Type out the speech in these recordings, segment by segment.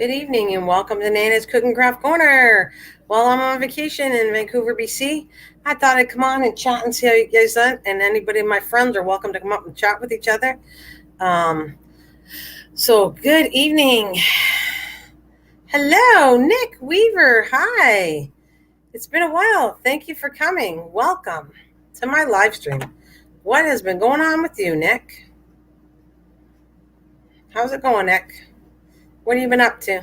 Good evening and welcome to Nana's Cooking Craft Corner. While I'm on vacation in Vancouver, BC, I thought I'd come on and chat and see how you guys done. And anybody of my friends are welcome to come up and chat with each other. So good evening. Hello, Nick Weaver. Hi. It's been a while. Thank you for coming. Welcome to my live stream. What has been going on with you, Nick? How's it going, Nick? What have you been up to?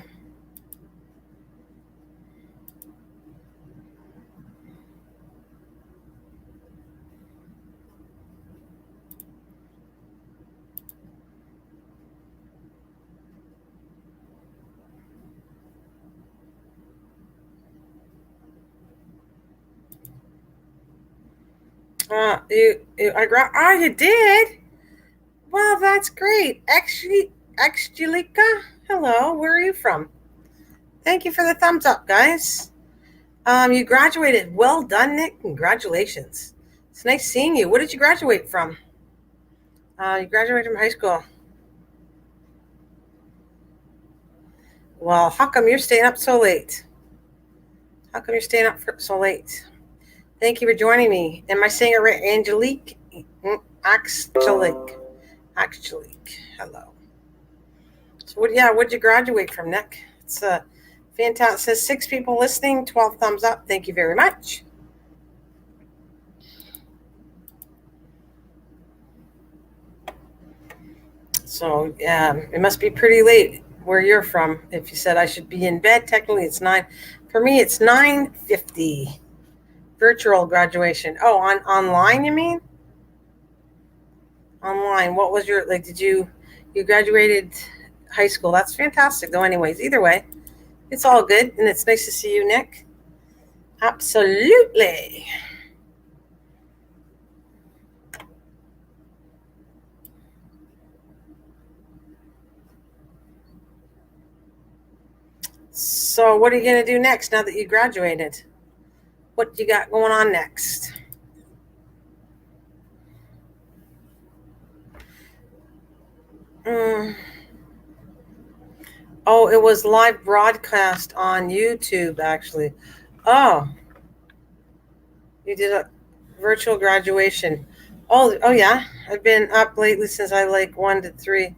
You did? Well, that's great. Angelica, hello. Where are you from? Thank you for the thumbs up, guys. You graduated. Well done, Nick. Congratulations. It's nice seeing you. What did you graduate from? You graduated from high school. Well, how come you're staying up so late? How come you're staying up so late? Thank you for joining me. Am I saying it right? Angelique? Angelique. Hello. So what'd you graduate from, Nick? It's fantastic. It says 6 people listening, 12 thumbs up. Thank you very much. So it must be pretty late where you're from. If you said I should be in bed, technically it's 9. For me, it's 9:50. Virtual graduation. Oh, online, you mean? Online. What was your, did you graduated high school? That's fantastic, though, anyways. Either way, it's all good, and it's nice to see you, Nick. Absolutely. So what are you going to do next now that you graduated? What you got going on next? Oh, it was live broadcast on YouTube, actually. Oh, you did a virtual graduation. Oh yeah. I've been up lately since 1 to 3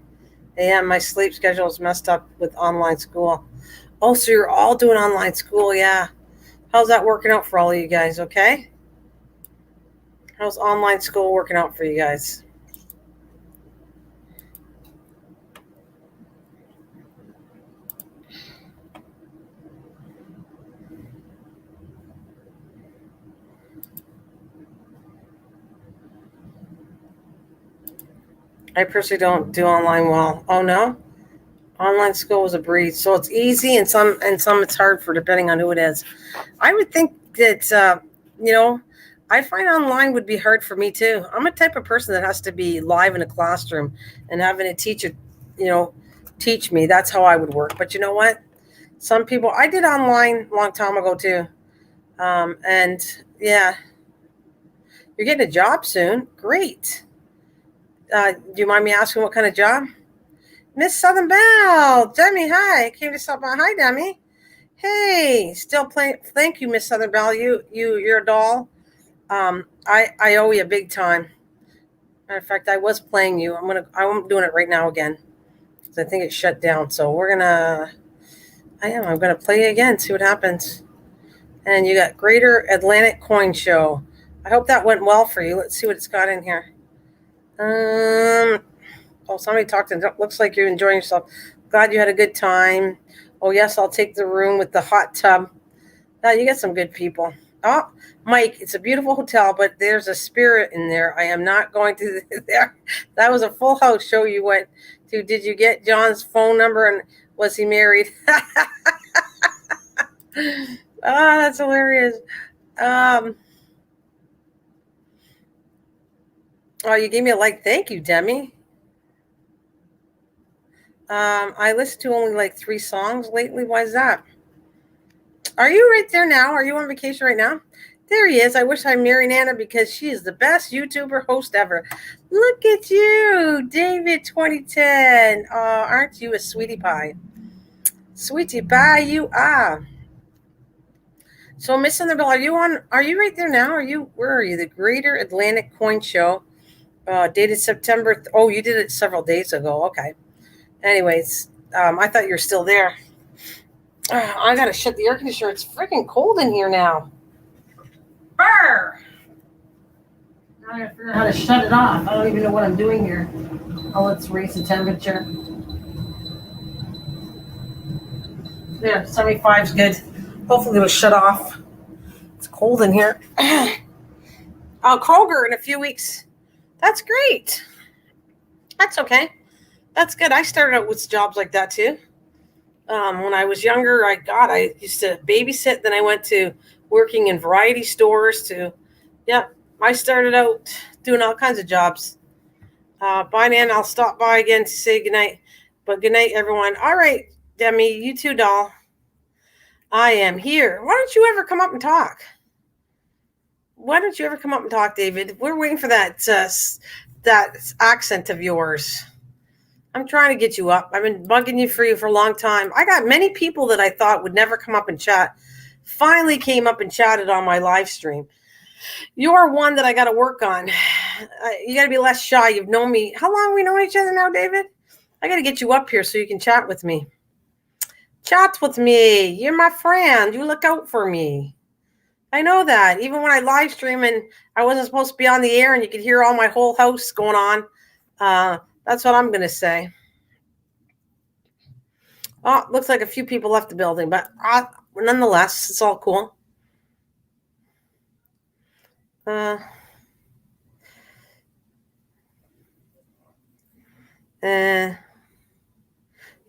a.m. My sleep schedule is messed up with online school. Oh, so you're all doing online school, yeah. How's that working out for all of you guys, okay? How's online school working out for you guys? I personally don't do online well. Oh no? Online school was a breeze. So it's easy and some it's hard for depending on who it is. I would think that I find online would be hard for me too. I'm a type of person that has to be live in a classroom and having a teacher, teach me. That's how I would work. But you know what? Some people I did online a long time ago too. And yeah, you're getting a job soon. Great. Do you mind me asking what kind of job? Miss Southern Belle, Demi, hi. Came to stop by. Hi, Demi. Hey, still playing. Thank you, Miss Southern Belle. You're a doll. I owe you big time. Matter of fact, I was playing you. I'm doing it right now again because I think it's shut down. So I'm gonna play you again. See what happens. And you got Greater Atlantic Coin Show. I hope that went well for you. Let's see what it's got in here. Somebody talked and it looks like you're enjoying yourself. Glad you had a good time. Oh, yes, I'll take the room with the hot tub. You get some good people. Oh, Mike, it's a beautiful hotel, but there's a spirit in there. I am not going to there. That was a full house show you went to. Did you get John's phone number and was he married? That's hilarious. You gave me a like. Thank you, Demi. I listened to only 3 songs lately. Why is that? Are you right there now? Are you on vacation right now? There he is. I wish I married Nana because she is the best YouTuber host ever. Look at you, David 2010. Aren't you a sweetie pie? Sweetie pie, you are. So, Miss Annabelle, are you on? Are you right there now? Where are you? The Greater Atlantic Coin Show, dated September. Oh, you did it several days ago. Okay. Anyways, I thought you were still there. I gotta shut the air conditioner. It's freaking cold in here now. Brr! Now I gotta figure out how to shut it off. I don't even know what I'm doing here. Oh, let's raise the temperature. There, 75 is good. Hopefully it'll shut off. It's cold in here. Kroger in a few weeks. That's great. That's okay. That's good. I started out with jobs like that too. When I was younger, I used to babysit. Then I went to working in variety stores I started out doing all kinds of jobs. Bye, Nan. I'll stop by again to say goodnight. But good night, everyone. All right, Demi, you too, doll. I am here. Why don't you ever come up and talk? Why don't you ever come up and talk, David? We're waiting for that accent of yours. I'm trying to get you up. I've been bugging you for a long time. I got many people that I thought would never come up and chat. Finally came up and chatted on my live stream. You're one that I got to work on. You got to be less shy. You've known me. How long we know each other now, David? I got to get you up here so you can chat with me. Chat with me. You're my friend. You look out for me. I know that. Even when I live stream and I wasn't supposed to be on the air and you could hear all my whole house going on, that's what I'm going to say. Oh, looks like a few people left the building, but nonetheless, it's all cool.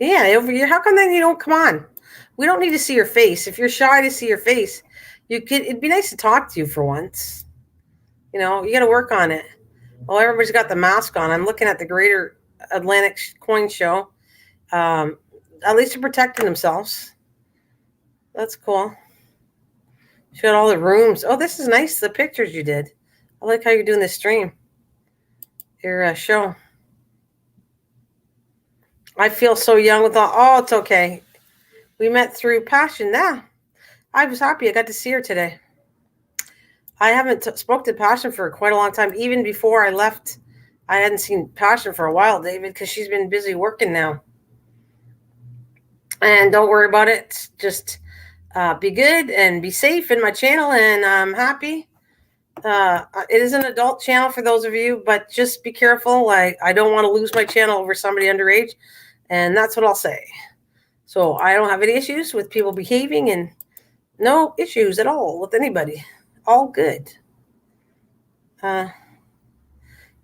Yeah, over here. How come then you don't come on? We don't need to see your face. If you're shy to see your face, it'd be nice to talk to you for once. You got to work on it. Well, everybody's got the mask on. I'm looking at the Greater Atlantic Coin Show. At least they're protecting themselves. That's cool. You got all the rooms. Oh, this is nice. The pictures you did. I like how you're doing this stream. Your show. I feel so young with all. Oh, it's okay. We met through Passion. Yeah, I was happy. I got to see her today. I haven't spoke to Passion for quite a long time. Even before I left, I hadn't seen Passion for a while, David, because she's been busy working now. And don't worry about it. Just be good and be safe in my channel. And I'm happy. It is an adult channel for those of you, but just be careful. I don't want to lose my channel over somebody underage. And that's what I'll say. So I don't have any issues with people behaving and no issues at all with anybody. All good.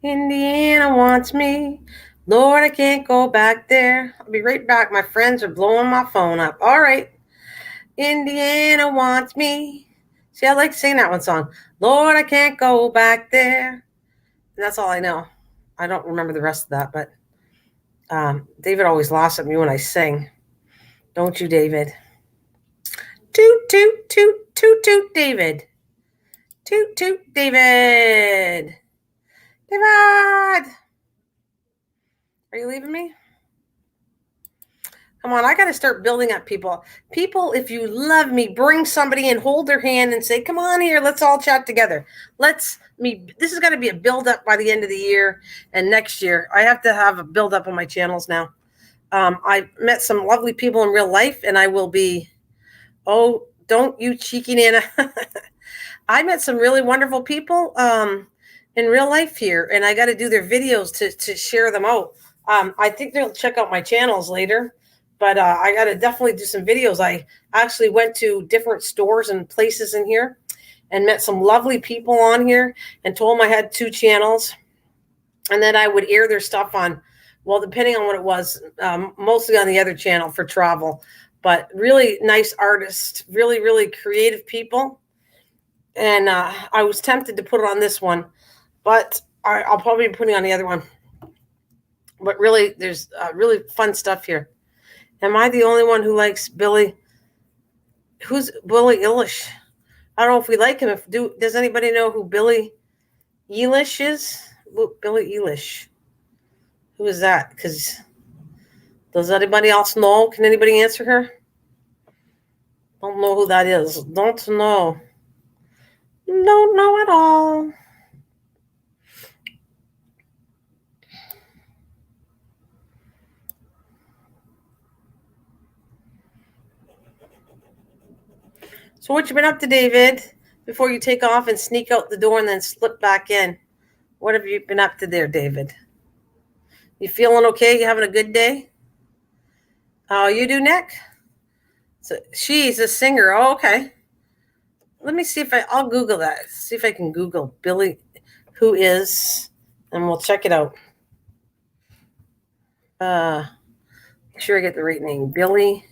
Indiana wants me. Lord, I can't go back there. I'll be right back. My friends are blowing my phone up. All right. Indiana wants me. See, I like to sing that one song. Lord, I can't go back there. And that's all I know. I don't remember the rest of that, but David always laughs at me when I sing. Don't you, David? Toot, toot, toot, toot, toot, David. Toot, toot, David. David! Are you leaving me? Come on, I got to start building up people. People, if you love me, bring somebody and hold their hand and say, come on here, let's all chat together. This has got to be a build up by the end of the year and next year. I have to have a build up on my channels now. I met some lovely people in real life and I will be, oh, don't you cheeky Nana. I met some really wonderful people in real life here and I got to do their videos to share them out. I think they'll check out my channels later. But I got to definitely do some videos. I actually went to different stores and places in here and met some lovely people on here and told them I had 2 channels and that I would air their stuff on, well, depending on what it was, mostly on the other channel for travel. But really nice artists, really, really creative people. And I was tempted to put it on this one, but I'll probably be putting on the other one. But really, there's really fun stuff here. Am I the only one who likes Billy? Who's Billy Eilish? I don't know if we like him. Does anybody know who Billy Eilish is? Billy Eilish. Who is that? Because does anybody else know? Can anybody answer her? Don't know who that is. Don't know. Don't know at all. So what you been up to, David? Before you take off and sneak out the door and then slip back in. What have you been up to there, David? You feeling okay? You having a good day? How you do, Nick? So she's a singer. Oh, okay. Let me see if I'll Google that. See if I can Google Billy, who is, and we'll check it out. Make sure I get the right name. Billy.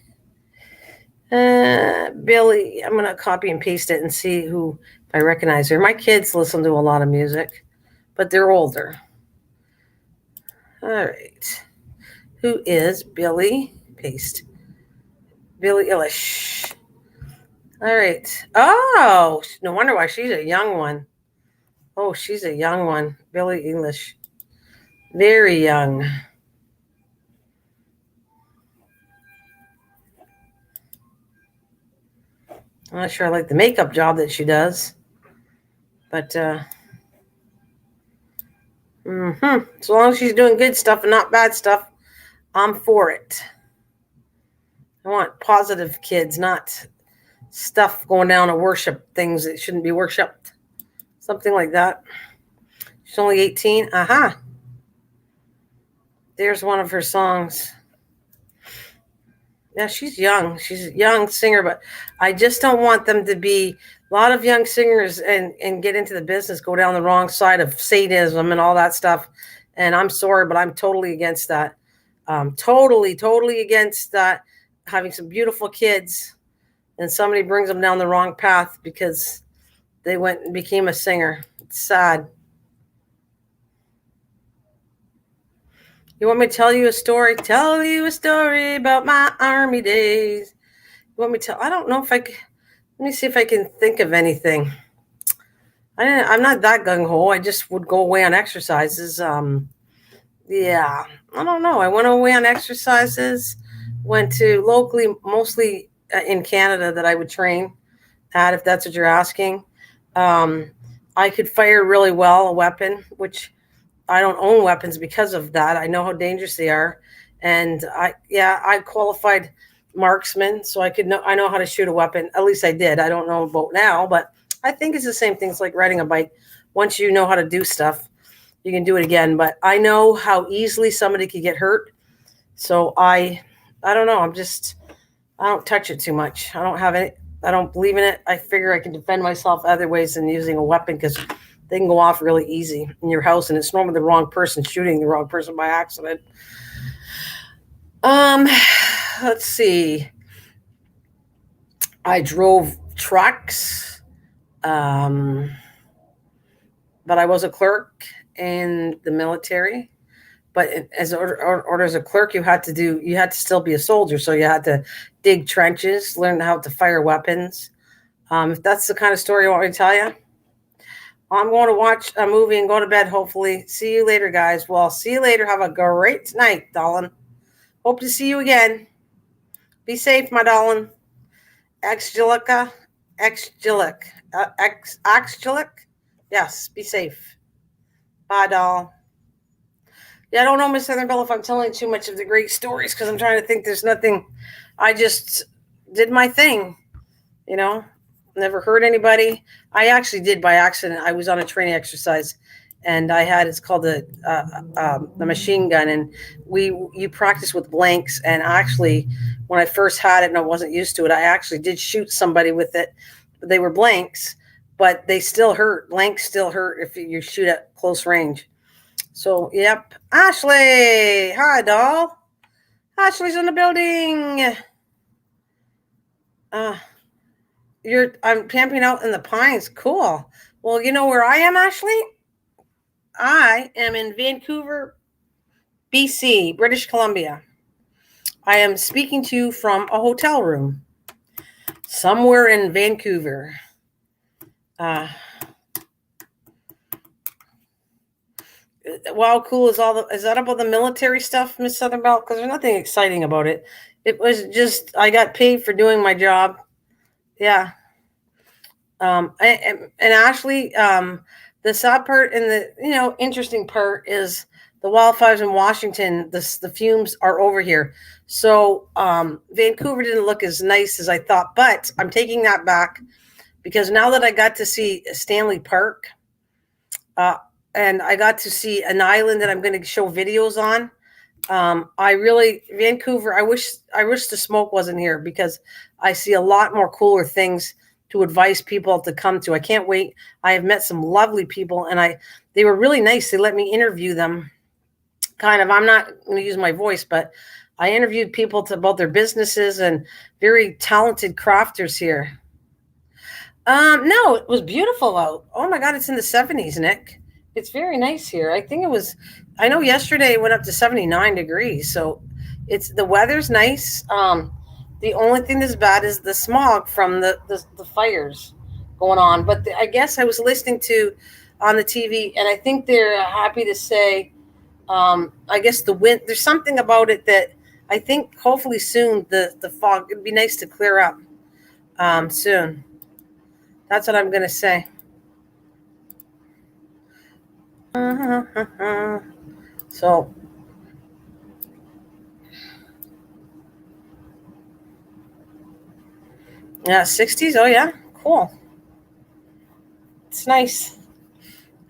Billy. I'm gonna copy and paste it and see who if I recognize her. My kids listen to a lot of music, but they're older. All right. Who is Billy? Paste. Billie Eilish. All right. Oh, no wonder why she's a young one. Oh, she's a young one. Billie Eilish. Very young. I'm not sure I like the makeup job that she does. But as long as she's doing good stuff and not bad stuff, I'm for it. I want positive kids, not stuff going down to worship things that shouldn't be worshipped. Something like that. She's only 18. Aha. There's one of her songs. Yeah, she's young. She's a young singer, but I just don't want them to be a lot of young singers and get into the business, go down the wrong side of Satanism and all that stuff. And I'm sorry, but I'm totally against that. Totally against that. Having some beautiful kids and somebody brings them down the wrong path because they went and became a singer. It's sad. You want me to tell you a story? Tell you a story about my army days. You want me to tell? I don't know if I can. Let me see if I can think of anything. I'm not that gung ho. I just would go away on exercises. Yeah, I don't know. I went away on exercises. Went to locally, mostly in Canada, that I would train at, if that's what you're asking. I could fire really well a weapon, which I don't own weapons because of that. I know how dangerous they are, and I qualified marksman, so I know how to shoot a weapon. At least I did. I don't know about now, but I think it's the same thing. It's like riding a bike. Once you know how to do stuff, you can do it again. But I know how easily somebody could get hurt, so I don't know. I don't touch it too much. I don't have it. I don't believe in it. I figure I can defend myself other ways than using a weapon because they can go off really easy in your house, and it's normally the wrong person shooting the wrong person by accident. Let's see. I drove trucks, but I was a clerk in the military. But as a clerk, you had to still be a soldier, so you had to dig trenches, learn how to fire weapons. If that's the kind of story you want me to tell you, I'm going to watch a movie and go to bed, hopefully. See you later, guys. Well, see you later. Have a great night, darling. Hope to see you again. Be safe, my darling. Exgilica. Yes, be safe. Bye, doll. Yeah, I don't know, Miss Southern Belle, if I'm telling too much of the great stories because I'm trying to think. There's nothing. I just did my thing, you know. Never hurt anybody. I actually did by accident. I was on a training exercise, and it's called the machine gun, and you practice with blanks. And actually, when I first had it and I wasn't used to it, I actually did shoot somebody with it. They were blanks, but they still hurt. Blanks still hurt if you shoot at close range. So, yep. Ashley, hi, doll. Ashley's in the building. I'm camping out in the pines. Cool. Well, you know where I am, Ashley? I am in Vancouver, BC, British Columbia. I am speaking to you from a hotel room somewhere in Vancouver. Wow, cool. Is that about the military stuff, Miss Southern Belle? Because there's nothing exciting about it. It was just I got paid for doing my job. Yeah. And Ashley, the sad part and the interesting part is the wildfires in Washington. The fumes are over here, so Vancouver didn't look as nice as I thought. But I'm taking that back because now that I got to see Stanley Park, uh, and I got to see an island that I'm going to show videos on. I really Vancouver. I wish the smoke wasn't here because I see a lot more cooler things to advise people to come to. I can't wait. I have met some lovely people, and they were really nice. They let me interview them. Kind of. I'm not going to use my voice, but I interviewed people about their businesses and very talented crafters here. No, it was beautiful out. Oh my God, it's in the 70s, Nick. It's very nice here. I think it was, I know yesterday it went up to 79 degrees. So the weather's nice. The only thing that's bad is the smog from the fires going on. But I guess I was listening to on the TV, and I think they're happy to say, I guess the wind, there's something about it that I think hopefully soon the fog, it'd be nice to clear up soon. That's what I'm going to say. So, yeah, 60s. Oh, yeah. Cool. It's nice.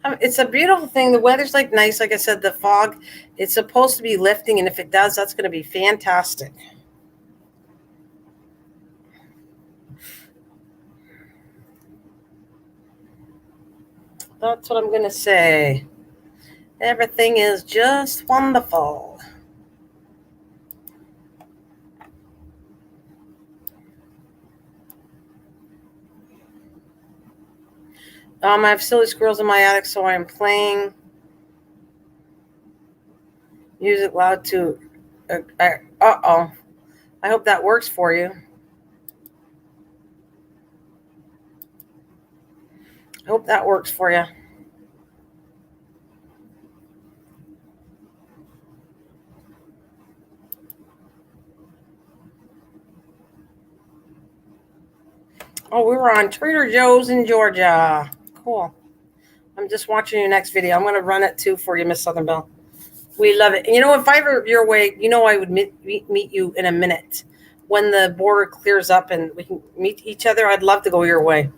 It's a beautiful thing. The weather's like nice. Like I said, the fog, it's supposed to be lifting. And if it does, that's going to be fantastic. That's what I'm going to say. Everything is just wonderful. I have silly squirrels in my attic, so I'm playing music loud too. Uh-oh. I hope that works for you. I hope that works for you. Oh, we were on Trader Joe's in Georgia. Cool. I'm just watching your next video. I'm going to run it too for you, Miss Southern Belle. We love it. And if I were your way, I would meet you in a minute. When the border clears up and we can meet each other, I'd love to go your way.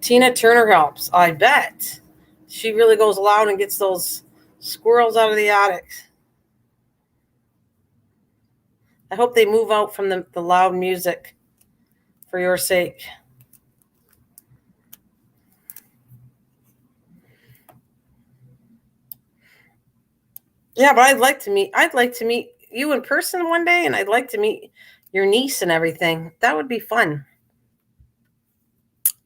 Tina Turner helps. I bet. She really goes loud and gets those squirrels out of the attic. I hope they move out from the loud music for your sake. Yeah, but I'd like to meet you in person one day, and I'd like to meet your niece and everything. That would be fun.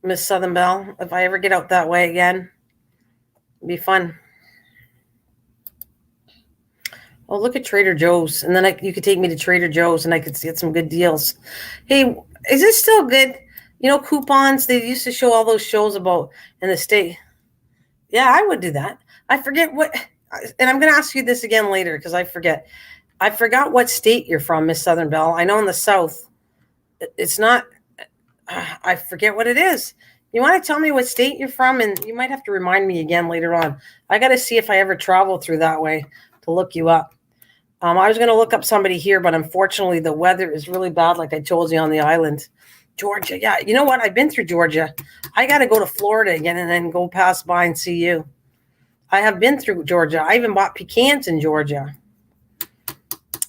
Miss Southern Belle, if I ever get out that way again, it'd be fun. Oh, look at Trader Joe's, and then you could take me to Trader Joe's, and I could get some good deals. Hey, is this still good? Coupons. They used to show all those shows about in the state. Yeah, I would do that. I forget what, and I'm going to ask you this again later because I forget. I forgot what state you're from, Miss Southern Belle. I know in the South, it's not. I forget what it is. You want to tell me what state you're from, and you might have to remind me again later on. I got to see if I ever travel through that way to look you up. I was going to look up somebody here, but unfortunately, the weather is really bad, like I told you on the island. Georgia, yeah. You know what? I've been through Georgia. I got to go to Florida again and then go pass by and see you. I have been through Georgia. I even bought pecans in Georgia.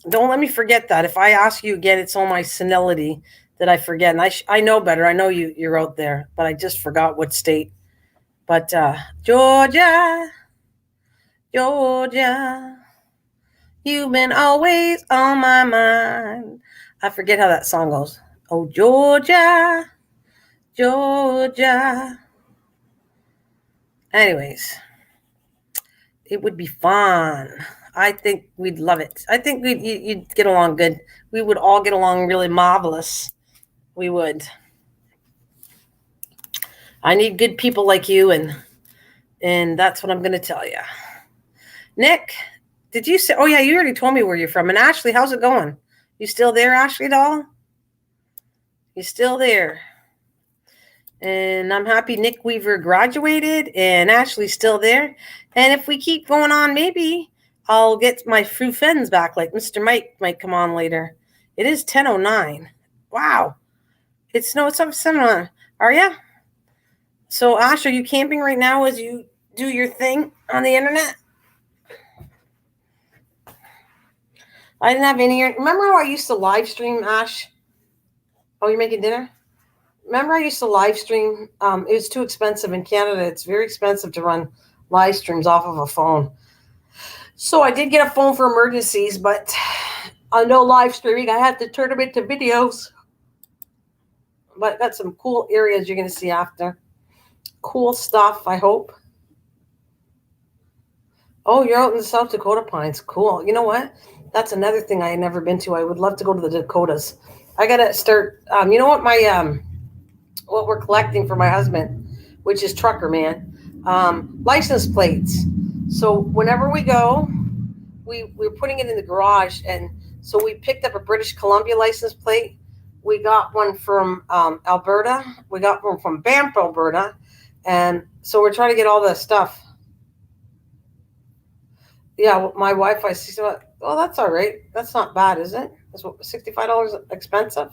Don't let me forget that. If I ask you again, it's on my senility that I forget. And I know better. I know you're out there, but I just forgot what state. But Georgia, Georgia, you've been always on my mind. I forget how that song goes. Oh, Georgia, Georgia. Anyways, it would be fun. I think we'd love it. I think you'd get along good. We would all get along really marvelous. We would. I need good people like you, and that's what I'm going to tell you. Nick, did you say? Oh yeah, you already told me where you're from. And Ashley, how's it going? You still there, Ashley doll? He's still there. And I'm happy Nick Weaver graduated and Ashley's still there. And if we keep going on, maybe I'll get my few friends back. Like Mr. Mike might come on later. It is 10:09. Wow. It's 7:09. Are ya? So Ash, are you camping right now as you do your thing on the internet? I didn't have any. Remember how I used to live stream, Ash? Oh, you're making dinner? Remember I used to live stream? It was too expensive in Canada. It's very expensive to run live streams off of a phone. So I did get a phone for emergencies, but no live streaming. I had to turn them into videos. But got some cool areas you're going to see after. Cool stuff, I hope. Oh, you're out in the South Dakota Pines. Cool. You know what? That's another thing I had never been to. I would love to go to the Dakotas. I got to start. You know what what we're collecting for my husband, which is Trucker Man, license plates. So whenever we go, we're putting it in the garage. And so we picked up a British Columbia license plate. We got one from Alberta. We got one from Banff, Alberta. And so we're trying to get all the stuff. Yeah, my Wi-Fi. Oh, that's all right. That's not bad, is it? That's what, $65 expensive?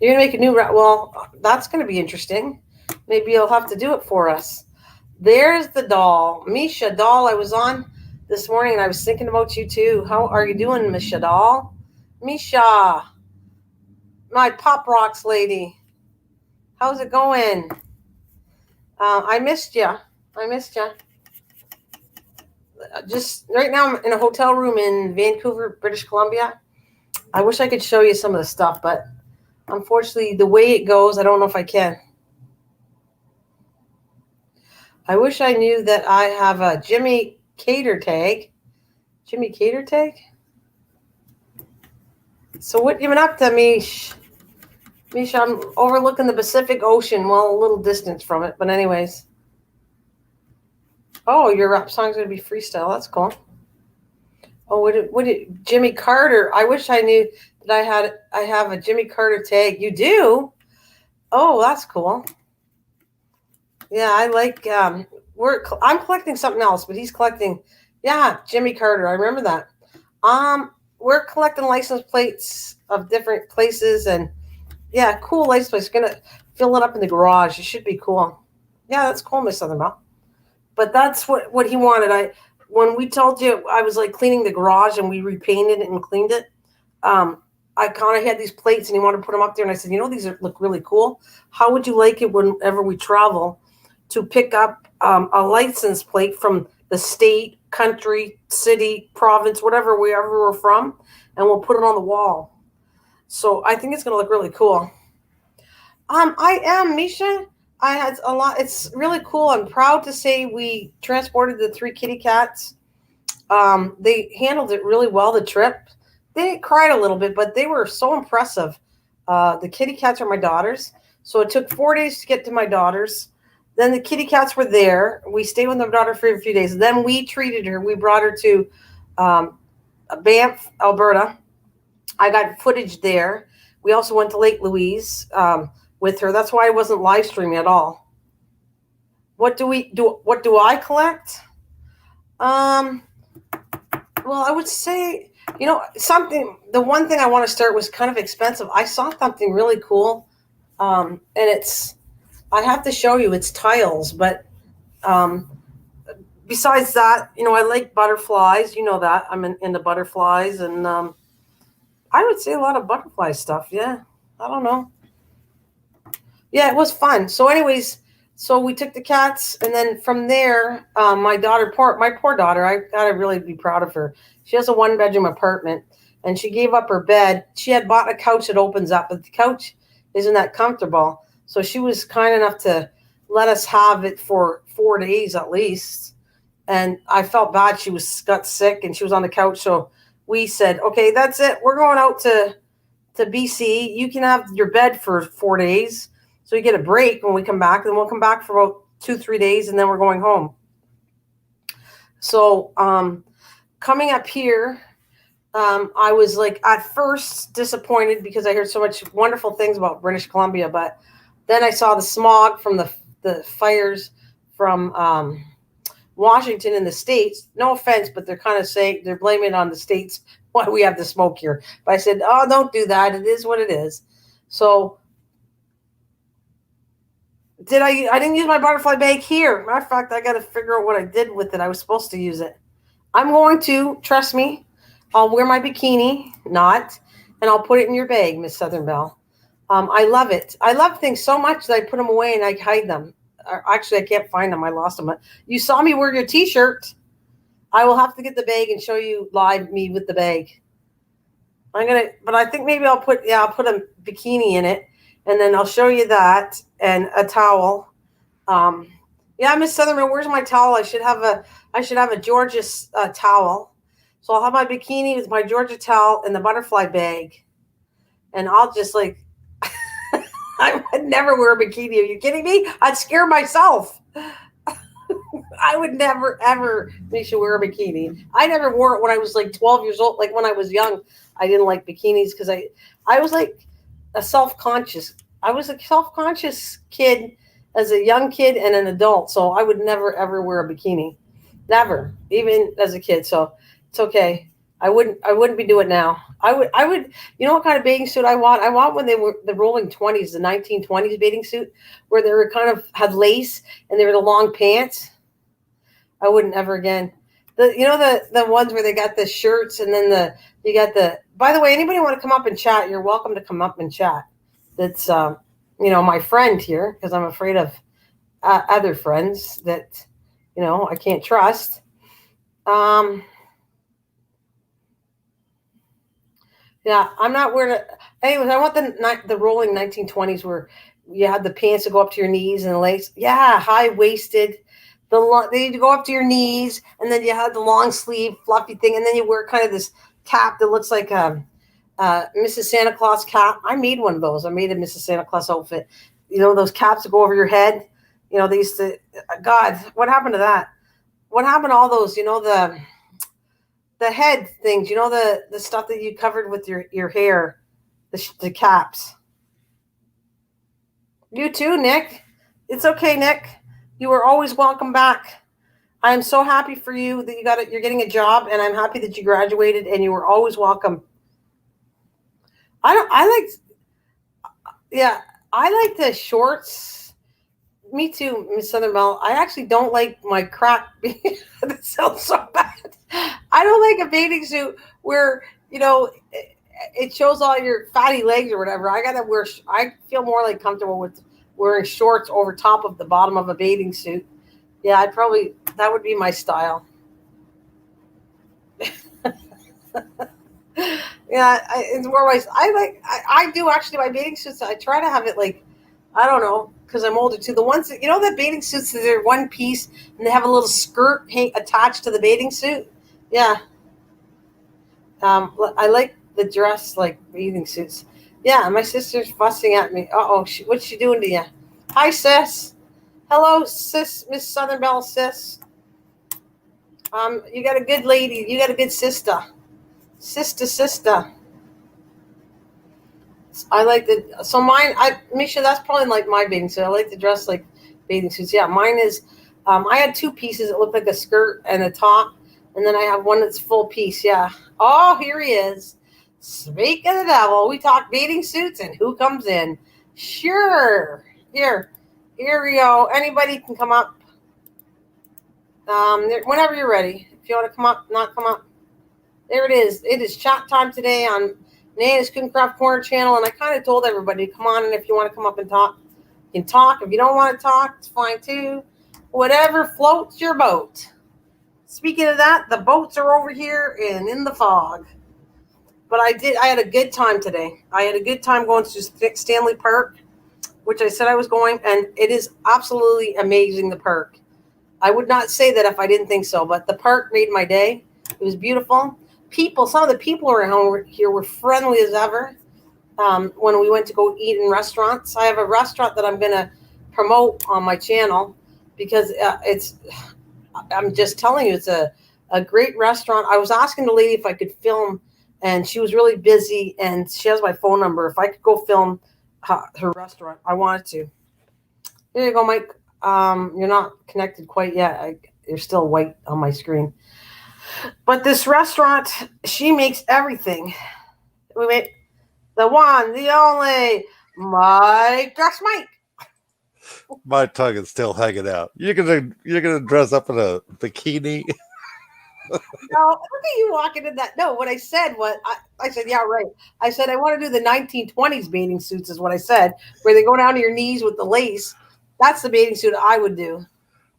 You're going to make a new route. Well, that's going to be interesting. Maybe you'll have to do it for us. There's the doll. Misha doll, I was on this morning and I was thinking about you too. How are you doing, Misha doll? Misha, my Pop Rocks lady. How's it going? I missed you. Just right now I'm in a hotel room in Vancouver, British Columbia. I wish I could show you some of the stuff, but unfortunately, the way it goes, I don't know if I can. I wish I knew that I have a Jimmy Cater tag. Jimmy Cater tag? So what you been up to, Mish? Misha, I'm overlooking the Pacific Ocean. Well, a little distance from it, but anyways. Oh, your rap song's going to be freestyle. That's cool. Oh, what did Jimmy Carter? I wish I knew that I have a Jimmy Carter tag. You do? Oh, that's cool. Yeah, I like I'm collecting something else, but he's collecting Jimmy Carter. I remember that. We're collecting license plates of different places and cool license plates. Gonna fill it up in the garage. It should be cool. Yeah, that's cool, Miss Southern Belle. But that's what he wanted. When we told you I was like cleaning the garage and we repainted it and cleaned it, I kind of had these plates and he wanted to put them up there. And I said, these look really cool. How would you like it whenever we travel to pick up a license plate from the state, country, city, province, wherever we're from, and we'll put it on the wall. So I think it's going to look really cool. I am, Misha. I had a lot. It's really cool. I'm proud to say we transported the 3 kitty cats. They handled it really well, the trip. They cried a little bit, but they were so impressive. The kitty cats are my daughters. So it took 4 days to get to my daughters. Then the kitty cats were there. We stayed with my daughter for a few days. Then we treated her. We brought her to Banff, Alberta. I got footage there. We also went to Lake Louise with her. That's why I wasn't live streaming at all. What do I collect? Well, I would say, something. The one thing I want to start was kind of expensive. I saw something really cool, and I have to show you. It's tiles, but besides that, I like butterflies. You know that I'm into butterflies, and I would say a lot of butterfly stuff. Yeah, I don't know. Yeah, it was fun. So anyways, we took the cats, and then from there, my poor daughter, I gotta really be proud of her. She has a 1-bedroom apartment, and she gave up her bed. She had bought a couch that opens up, but the couch isn't that comfortable. So she was kind enough to let us have it for 4 days at least. And I felt bad. She got sick, and she was on the couch. So we said, okay, that's it. We're going out to BC. You can have your bed for 4 days. So you get a break when we come back. Then we'll come back for about 2-3 days, and then we're going home. So coming up here, I was like at first disappointed because I heard so much wonderful things about British Columbia, but then I saw the smog from the fires from Washington in the States. No offense, but they're kind of saying they're blaming it on the States why we have the smoke here. But I said, oh, don't do that. It is what it is. So I didn't use my butterfly bag here. Matter of fact, I got to figure out what I did with it. I was supposed to use it. I'm going to, trust me, I'll wear my bikini knot and I'll put it in your bag, Miss Southern Belle. I love it. I love things so much that I put them away and I hide them. Actually, I can't find them. I lost them. You saw me wear your T-shirt. I will have to get the bag and show you live me with the bag. But I think maybe I'll put a bikini in it, and then I'll show you that and a towel. Yeah, Miss Sutherland, where's my towel? I should have a Georgia towel. So I'll have my bikini with my Georgia towel and the butterfly bag, and I'll just like I would never wear a bikini. Are you kidding me? I'd scare myself. I would never, ever make sure wear a bikini. I never wore it when I was like 12 years old. Like when I was young, I didn't like bikinis because I was like I was a self-conscious kid as a young kid and an adult. So I would never, ever wear a bikini. Never, even as a kid. So it's okay. I wouldn't be doing it now. I would, you know what kind of bathing suit I want? I want when they were the rolling 20s, the 1920s bathing suit, where they were kind of had lace and they were the long pants. I wouldn't ever again. The ones where they got the shirts and then you got the. By the way, anybody want to come up and chat? You're welcome to come up and chat. That's my friend here because I'm afraid of other friends that I can't trust. Yeah, I'm not wearing it. Anyways, I want the rolling 1920s where you had the pants to go up to your knees and the lace. Yeah, high waisted. They need to go up to your knees, and then you had the long sleeve fluffy thing, and then you wear kind of this cap that looks like Mrs. Santa Claus cap. I made one of those. I made a Mrs. Santa Claus outfit. Those caps that go over your head. They used to. God, what happened to that? What happened to all those? The head things, the stuff that you covered with your hair, the caps. You too, Nick. It's okay, Nick. You are always welcome back. I am so happy for you that you're getting a job, and I'm happy that you graduated, and you were always welcome. I like the shorts. Me too, Miss Southern Belle. I actually don't like my crack. That sounds so bad. I don't like a bathing suit where it shows all your fatty legs or whatever. I feel more like comfortable with wearing shorts over top of the bottom of a bathing suit. Yeah, that would be my style. Yeah, it's more ways. I do actually my bathing suits. I try to have it like, I don't know, because I'm older too. The ones that the bathing suits that are one piece and they have a little skirt attached to the bathing suit. Yeah, I like the dress like bathing suits. Yeah, my sister's fussing at me. What's she doing to you? Hi, sis. Hello, sis, Miss Southern Belle, sis. You got a good lady. You got a good sister. Sister. I like Misha, that's probably like my bathing suit. I like to dress like bathing suits. Yeah, mine is, I had two pieces that look like a skirt and a top, and then I have one that's full piece. Yeah. Oh, here he is. Speak of the devil. We talk bathing suits and who comes in. Sure. Here we go. Anybody can come up. Whenever you're ready. If you want to come up, not come up. There it is. It is chat time today on Nana's Cooking Craft Corner channel, and I kind of told everybody to come on, and if you want to come up and talk, you can talk. If you don't want to talk, it's fine too. Whatever floats your boat. Speaking of that, the boats are over here and in the fog. But I had a good time today. I had a good time going to Stanley Park, which I said I was going, and it is absolutely amazing, the park. I would not say that if I didn't think so, but the park made my day. It was beautiful. Some of the people around here were friendly as ever. When we went to go eat in restaurants, I have a restaurant that I'm going to promote on my channel because I'm just telling you, it's a great restaurant. I was asking the lady if I could film and she was really busy, and she has my phone number. If I could go film her restaurant, I wanted to. Here you go, Mike. You're not connected quite yet. You're still white on my screen. But this restaurant, she makes everything. We make the one, the only, Mike. That's Mike. My tongue is still hanging out. You're gonna dress up in a bikini. No, look at you walking in that. No, what I said was, I said, yeah, right. I said, I want to do the 1920s bathing suits, is what I said, where they go down to your knees with the lace. That's the bathing suit I would do.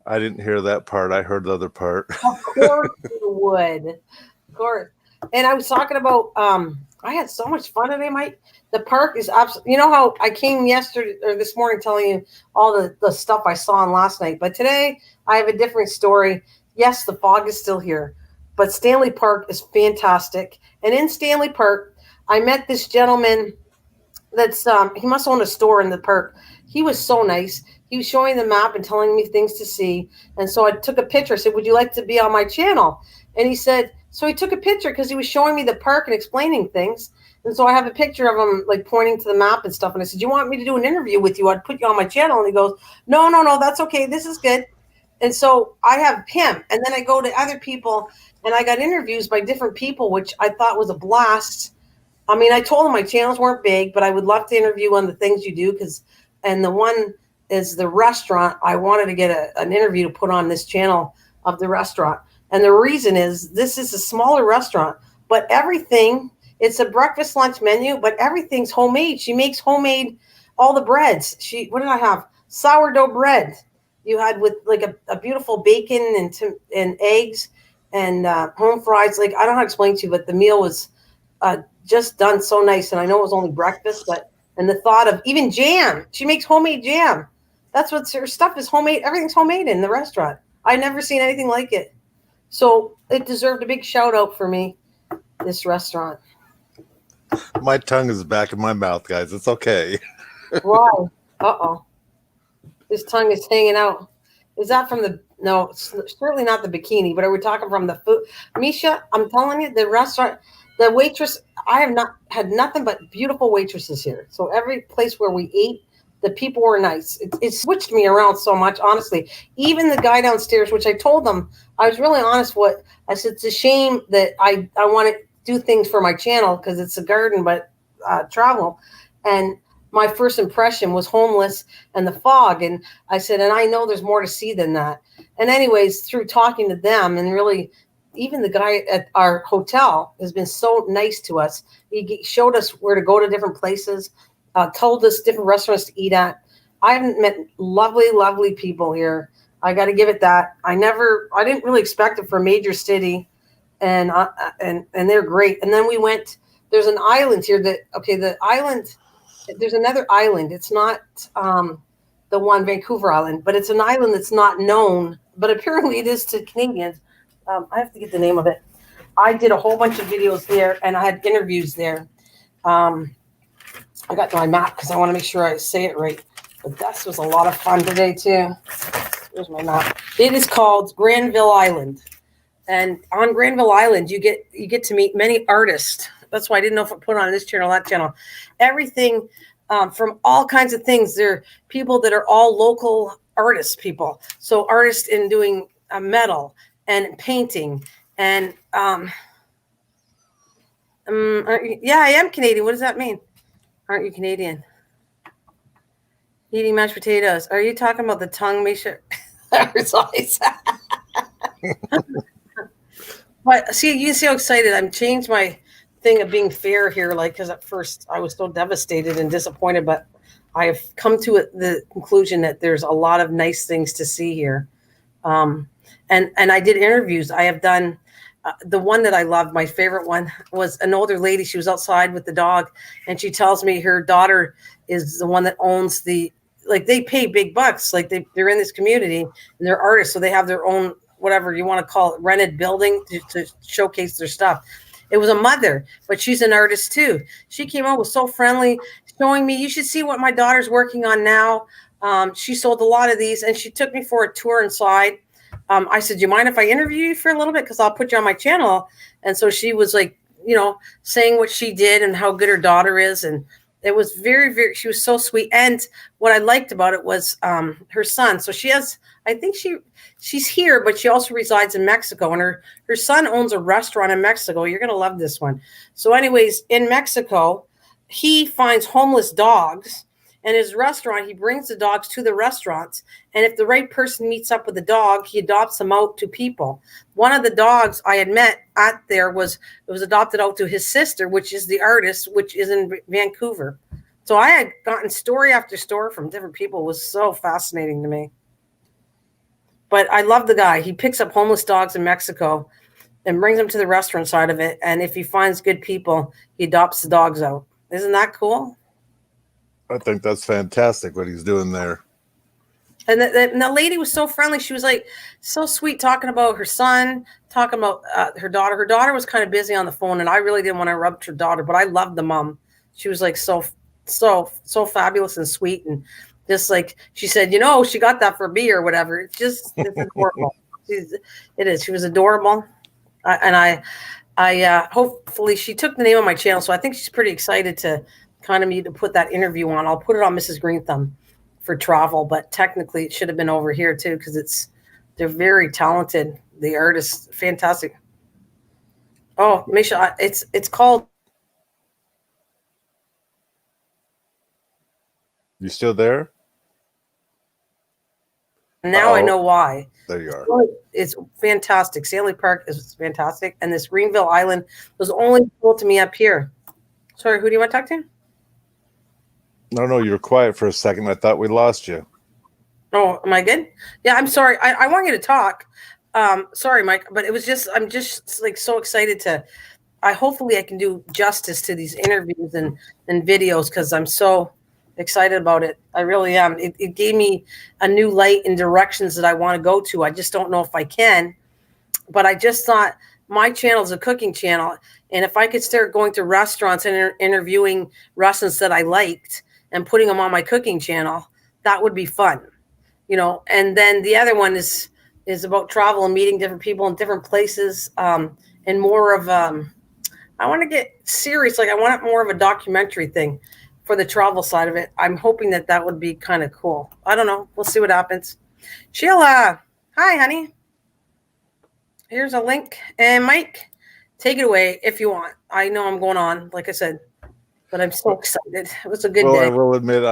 I didn't hear that part. I heard the other part. Of course you would. Of course. And I was talking about, I had so much fun today, Mike. The park is absolutely, you know how I came yesterday or this morning telling you all the stuff I saw on last night. But today I have a different story. Yes, the fog is still here, but Stanley Park is fantastic. And in Stanley Park, I met this gentleman that's, he must own a store in the park. He was so nice. He was showing the map and telling me things to see. And so I took a picture. I said, would you like to be on my channel? And he said, so he took a picture because he was showing me the park and explaining things. And so I have a picture of him like pointing to the map and stuff. And I said, you want me to do an interview with you? I'd put you on my channel. And he goes, no, that's okay. This is good. And so I have him. And then I go to other people and I got interviews by different people, which I thought was a blast. I mean, I told him my channels weren't big, but I would love to interview on the things you do. And the one is the restaurant. I wanted to get an interview to put on this channel of the restaurant. And the reason is this is a smaller restaurant, but everything, it's a breakfast lunch menu, but everything's homemade. She makes homemade, all the breads. What did I have? Sourdough bread. You had with like a beautiful bacon and eggs and home fries. Like, I don't know how to explain to you, but the meal was just done so nice. And I know it was only breakfast, and the thought of even jam. She makes homemade jam. That's what her stuff is, homemade. Everything's homemade in the restaurant. I've never seen anything like it. So it deserved a big shout out for me, this restaurant. My tongue is back in my mouth, guys. It's okay. Why? Uh-oh. His tongue is hanging out. Is that from the, no, it's certainly not the bikini, but are we talking from the food? Misha, I'm telling you, the restaurant, the waitress, I have not had nothing but beautiful waitresses here. So every place where we ate, the people were nice. It switched me around so much, honestly. Even the guy downstairs, which I told them, I was really honest. I said, it's a shame that I want to do things for my channel because it's a garden, but travel. And my first impression was homeless and the fog. And I said, and I know there's more to see than that. And anyways, through talking to them and really, even the guy at our hotel has been so nice to us. He showed us where to go to different places. Told us different restaurants to eat at. I haven't met lovely, lovely people here. I got to give it that. I didn't really expect it for a major city, and they're great. And then we went. There's an island here the island. There's another island. It's not the one Vancouver Island, but it's an island that's not known. But apparently it is to Canadians. I have to get the name of it. I did a whole bunch of videos there, and I had interviews there. I got my map because I want to make sure I say it right. But this was a lot of fun today too. Here's my map. It is called Granville Island, and on Granville Island, you get to meet many artists. That's why I didn't know if I put on this channel, that channel. Everything from all kinds of things. There are people that are all local artists, people. So artists in doing metal and painting and yeah, I am Canadian. What does that mean? Aren't you Canadian? Eating mashed potatoes. Are you talking about the tongue, Misha? But see, you see how excited I'm. Changed my thing of being fair here, like, because at first I was so devastated and disappointed, but I have come to the conclusion that there's a lot of nice things to see here. And I did interviews. I have done. The one that I loved, my favorite one, was an older lady. She was outside with the dog, and she tells me her daughter is the one that owns they pay big bucks. Like they're in this community and they're artists. So they have their own, whatever you want to call it, rented building to showcase their stuff. It was a mother, but she's an artist too. She came out, was so friendly, showing me, you should see what my daughter's working on now. She sold a lot of these, and she took me for a tour inside. I said, do you mind if I interview you for a little bit? Because I'll put you on my channel. And so she was like, saying what she did and how good her daughter is. And it was very, very, she was so sweet. And what I liked about it was her son. So she has, I think she's here, but she also resides in Mexico. And her son owns a restaurant in Mexico. You're going to love this one. So anyways, in Mexico, he finds homeless dogs. And his restaurant, he brings the dogs to the restaurants. And if the right person meets up with the dog, he adopts them out to people. One of the dogs I had met at there was adopted out to his sister, which is the artist, which is in Vancouver. So I had gotten story after story from different people. It was so fascinating to me. But I love the guy. He picks up homeless dogs in Mexico and brings them to the restaurant side of it. And if he finds good people, he adopts the dogs out. Isn't that cool? I think that's fantastic what he's doing there. And the lady was so friendly. She was like so sweet, talking about her son, talking about her daughter. Her daughter was kind of busy on the phone, and I really didn't want to interrupt her daughter, but I loved the mom. She was like so fabulous and sweet, and just like she said, she got that for me or whatever. It's adorable. It is. She was adorable, and I hopefully she took the name of my channel, so I think she's pretty excited to kind of me to put that interview on. I'll put it on Mrs. Green Thumb for travel, but technically it should have been over here too, because they're very talented. The artists, fantastic. Oh, Misha, it's called. You still there? Now I know why. There you are. It's fantastic. Stanley Park is fantastic, and this Greenville Island was only told to me up here. Sorry, who do you want to talk to? No, you were quiet for a second. I thought we lost you. Oh, am I good? Yeah, I'm sorry. I want you to talk. Sorry, Mike, but I'm just like so excited to. Hopefully I can do justice to these interviews and videos, because I'm so excited about it. I really am. It gave me a new light and directions that I want to go to. I just don't know if I can, but I just thought my channel is a cooking channel, and if I could start going to restaurants and interviewing restaurants that I liked and putting them on my cooking channel, that would be fun, And then the other one is about travel and meeting different people in different places, and more of I want to get serious. Like I want it more of a documentary thing for the travel side of it. I'm hoping that would be kind of cool. I don't know. We'll see what happens. Sheila, hi, honey. Here's a link, and Mike, take it away if you want. I know I'm going on, like I said. But I'm so excited. It was a good day. I will admit,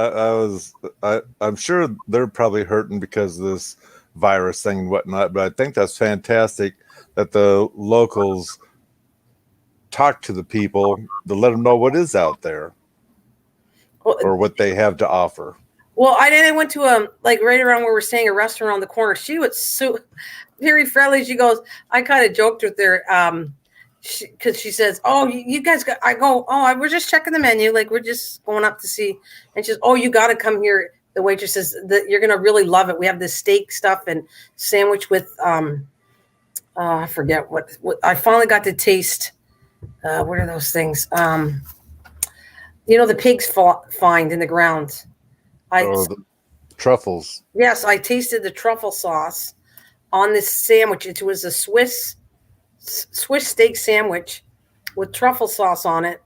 I'm sure they're probably hurting because of this virus thing and whatnot, but I think that's fantastic that the locals talk to the people to let them know what is out there or what they have to offer. Well, I went to like right around where we're staying, a restaurant on the corner. She was so very friendly. She goes, I kind of joked with her, because she says, "Oh, you guys got." I go, "Oh, we're just checking the menu. Like we're just going up to see." And she's, "Oh, you got to come here." The waitress says that you're gonna really love it. We have this steak stuff and sandwich with I forget what I finally got to taste. What are those things? The pigs find in the ground. The truffles. Yes, I tasted the truffle sauce on this sandwich. It was a Swiss steak sandwich with truffle sauce on it.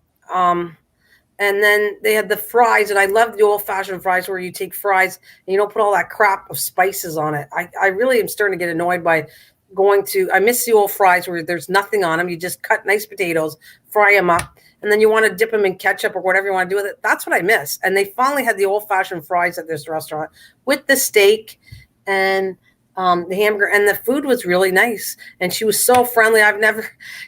And then they had the fries, and I love the old-fashioned fries where you take fries and you don't put all that crap of spices on it. I really am starting to get annoyed by I miss the old fries where there's nothing on them. You just cut nice potatoes, fry them up, and then you want to dip them in ketchup or whatever you want to do with it. That's what I miss. And they finally had the old-fashioned fries at this restaurant with the steak and the hamburger, and the food was really nice. And she was so friendly.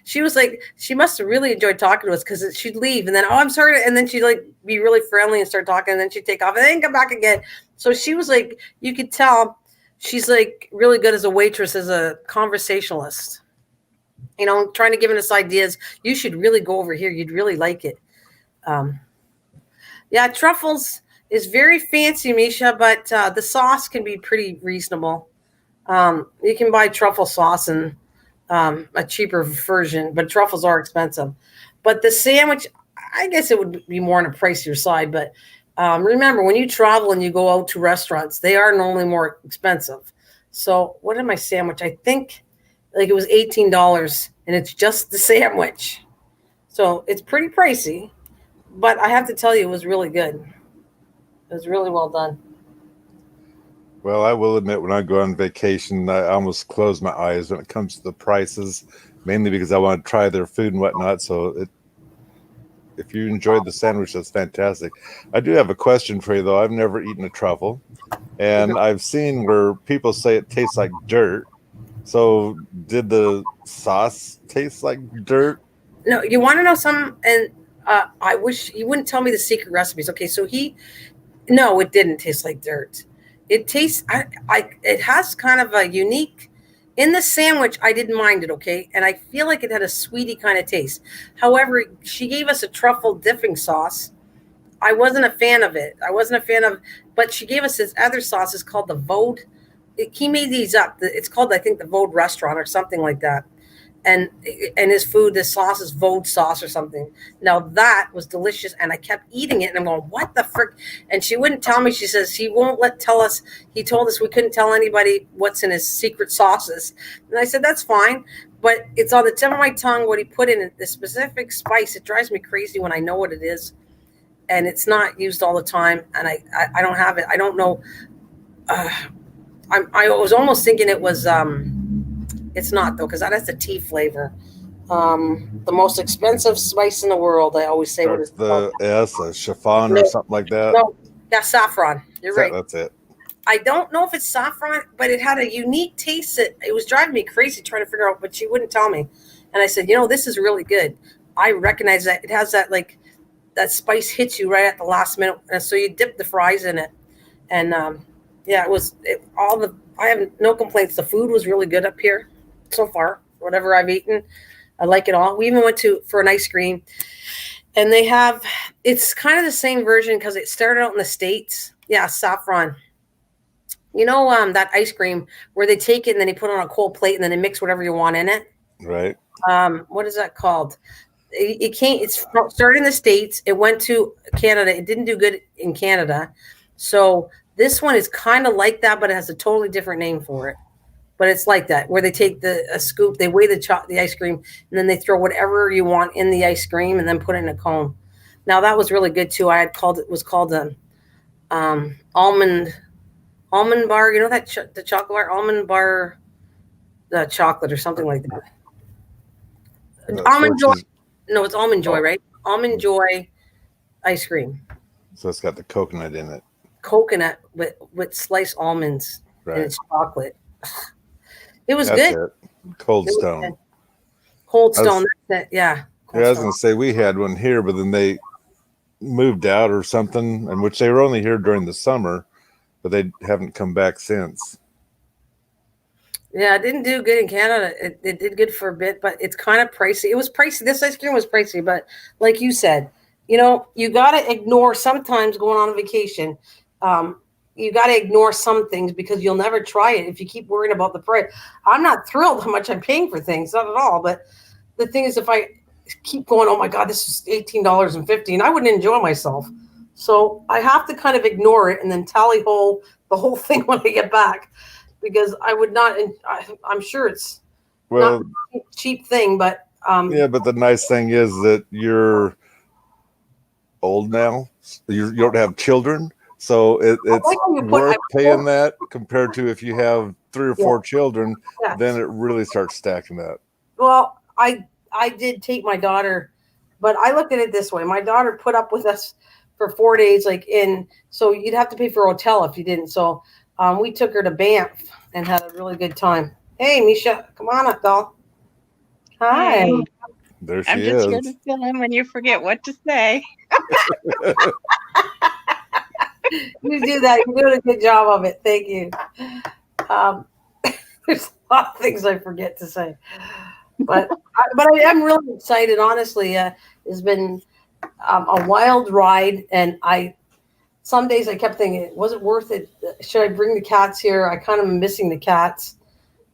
She was like, she must have really enjoyed talking to us, because she'd leave and then, "Oh, I'm sorry." And then she'd like be really friendly and start talking, and then she'd take off and then come back again. So she was like, you could tell she's like really good as a waitress, as a conversationalist, trying to give us ideas. You should really go over here. You'd really like it. Yeah, truffles is very fancy, Misha, but the sauce can be pretty reasonable. You can buy truffle sauce in a cheaper version, but truffles are expensive. But the sandwich, I guess it would be more on a pricier side. But remember, when you travel and you go out to restaurants, they are normally more expensive. So what did my sandwich? I think like it was $18, and it's just the sandwich. So it's pretty pricey, but I have to tell you, it was really good. It was really well done. Well, I will admit, when I go on vacation, I almost close my eyes when it comes to the prices, mainly because I want to try their food and whatnot. So, if you enjoyed the sandwich, that's fantastic. I do have a question for you, though. I've never eaten a truffle, and I've seen where people say it tastes like dirt. So, did the sauce taste like dirt? No, you want to know something? And I wish he wouldn't tell me the secret recipes. Okay, so no, it didn't taste like dirt. It tastes, it has kind of a unique, in the sandwich, I didn't mind it, okay? And I feel like it had a sweetie kind of taste. However, she gave us a truffle dipping sauce. I wasn't a fan of it. I wasn't a fan of, but she gave us this other sauce. It's called the Vode. He made these up. It's called, I think, the Vode restaurant or something like that. And his food, this sauce is Vode sauce or something. Now that was delicious, and I kept eating it, and I'm going, "What the frick?" And she wouldn't tell me. She says he won't tell us. He told us we couldn't tell anybody what's in his secret sauces, and I said that's fine. But it's on the tip of my tongue what he put in it, the specific spice. It drives me crazy when I know what it is, and it's not used all the time, and I don't have it. I don't know. Uh, I was almost thinking it was. It's not though, because that has the tea flavor. The most expensive spice in the world. I always say what Starts it's called. the S, a chiffon or No, something like that. no, that's saffron. You're right. That's it. I don't know if it's saffron, but it had a unique taste. It was driving me crazy trying to figure out, but she wouldn't tell me. And I said, this is really good. I recognize that it has that that spice hits you right at the last minute, and so you dip the fries in it. And yeah, it was all the. I have no complaints. The food was really good up here so far. Whatever I've eaten, I like it all. We even went for an ice cream, and they have. It's kind of the same version because it started out in the States. Yeah, saffron. That ice cream where they take it and then they put it on a cold plate and then they mix whatever you want in it. Right. What is that called? It came. It's started in the States. It went to Canada. It didn't do good in Canada, so this one is kind of like that, but it has a totally different name for it. But it's like that, where they take a scoop, they weigh the ice cream, and then they throw whatever you want in the ice cream, and then put it in a cone. Now that was really good too. I had called it was called a almond bar. You know that the chocolate bar, almond bar, the chocolate or something like that. Almond Joy. No, it's Almond Joy, right? Almond Joy ice cream. So it's got the coconut in it. Coconut with sliced almonds, right. And it's chocolate. It was that's good. It. Cold Stone. Cold Stone. That's it. Yeah. Yeah, I was going to say we had one here, but then they moved out or something, and which they were only here during the summer, but they haven't come back since. Yeah, it didn't do good in Canada. It did good for a bit, but it's kind of pricey. It was pricey. This ice cream was pricey, but like you said, you got to ignore sometimes going on a vacation. You got to ignore some things because you'll never try it if you keep worrying about the price. I'm not thrilled how much I'm paying for things, not at all. But the thing is, if I keep going, oh my God, this is $18.50, and I wouldn't enjoy myself. So I have to kind of ignore it and then tally hole the whole thing when I get back. Because I would not, I'm sure it's not a cheap thing, but yeah. But the nice thing is that you're old now. You don't have children, so it's worth paying that compared to if you have 3 or 4 children. Yeah. Then it really starts stacking up. Well, I did take my daughter, but I looked at it this way: my daughter put up with us for 4 days, so you'd have to pay for a hotel if you didn't. So. We took her to Banff and had a really good time. Hey, Misha, come on up, doll. Hi. Hey. There she is. I'm just here to fill in when you forget what to say. You do that. You're doing a good job of it. Thank you. There's a lot of things I forget to say. But I am really excited, honestly. It's been a wild ride, and some days I kept thinking, was it worth it? Should I bring the cats here? I kind of am missing the cats.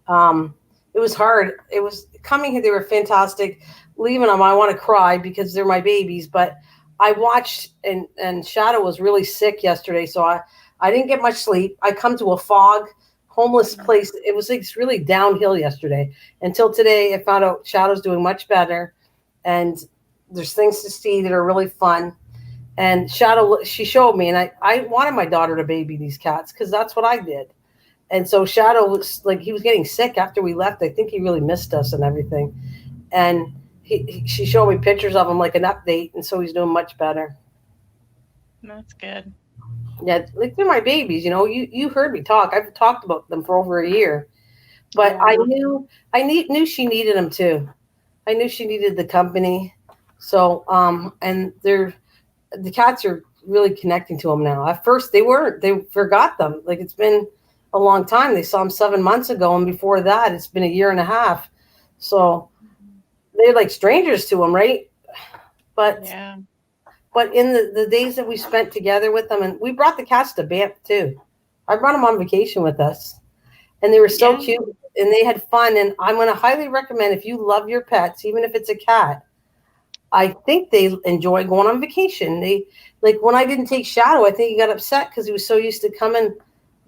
It was hard. It was coming here. They were fantastic. Leaving them, I want to cry because they're my babies. But I watched, and Shadow was really sick yesterday, so I didn't get much sleep. I come to a fog, homeless place. It was really downhill yesterday. Until today, I found out Shadow's doing much better. And there's things to see that are really fun. And Shadow, she showed me, and I wanted my daughter to baby these cats because that's what I did. And so Shadow was like, he was getting sick after we left. I think he really missed us and everything. And she showed me pictures of him, like an update, and so he's doing much better. That's good. Yeah, like they're my babies. You heard me talk. I've talked about them for over a year, but Yeah. I knew she needed them too. I knew she needed the company. So and the cats are really connecting to them now. At first they weren't. They forgot them. Like it's been a long time. They saw them 7 months ago, and before that, it's been a year and a half. So they're like strangers to them, right? But Yeah. But in the days that we spent together with them, and we brought the cats to Banff too. I brought them on vacation with us, and they were so Yeah. cute, and they had fun. And I'm going to highly recommend, if you love your pets, even if it's a cat, I think they enjoy going on vacation. They, like when I didn't take Shadow, I think he got upset because he was so used to coming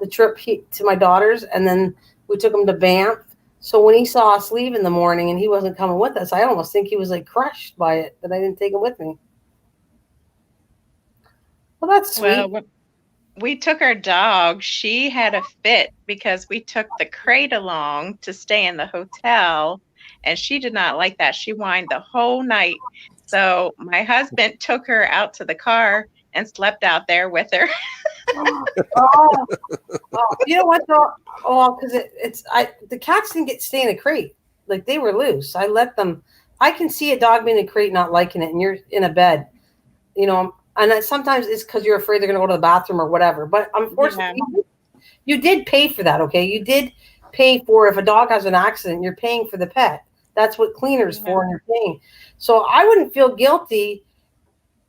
the trip to my daughter's, and then we took him to Banff. So when he saw us leave in the morning and he wasn't coming with us, I almost think he was like crushed by it that I didn't take him with me. Well, that's sweet. Well, we took our dog. She had a fit because we took the crate along to stay in the hotel, and she did not like that. She whined the whole night. So my husband took her out to the car and slept out there with her. Oh, you know what though? Oh, because the cats didn't stay in a crate. Like they were loose. I let them. I can see a dog being in a crate not liking it, and you're in a bed. And sometimes it's because you're afraid they're going to go to the bathroom or whatever. But unfortunately, you did pay for that. Okay, you did pay for, if a dog has an accident, you're paying for the pet. That's what cleaners for, and you're paying. So I wouldn't feel guilty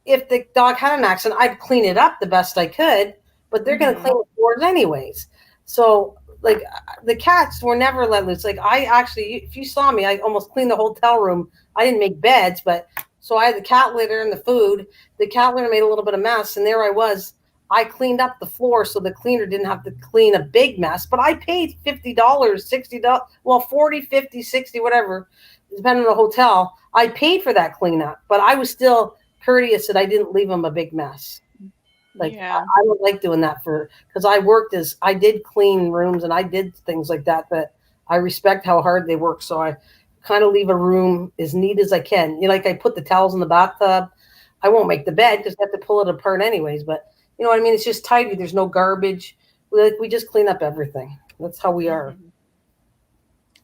if the dog had an accident. I'd clean it up the best I could, but they're going to clean the floors anyways. So like the cats were never let loose. Like I actually, if you saw me, I almost cleaned the hotel room. I didn't make beds, but so I had the cat litter and the food. The cat litter made a little bit of mess, and there I was. I cleaned up the floor so the cleaner didn't have to clean a big mess. But I paid $50, $60, well, 40, 50, 60, whatever, depending on the hotel. I paid for that cleanup, but I was still courteous that I didn't leave them a big mess. Like I don't like doing that because I did clean rooms and I did things like that I respect how hard they work. So I kind of leave a room as neat as I can. Like I put the towels in the bathtub. I won't make the bed because I have to pull it apart anyways. But you know what I mean? It's just tidy. There's no garbage. We just clean up everything. That's how we are.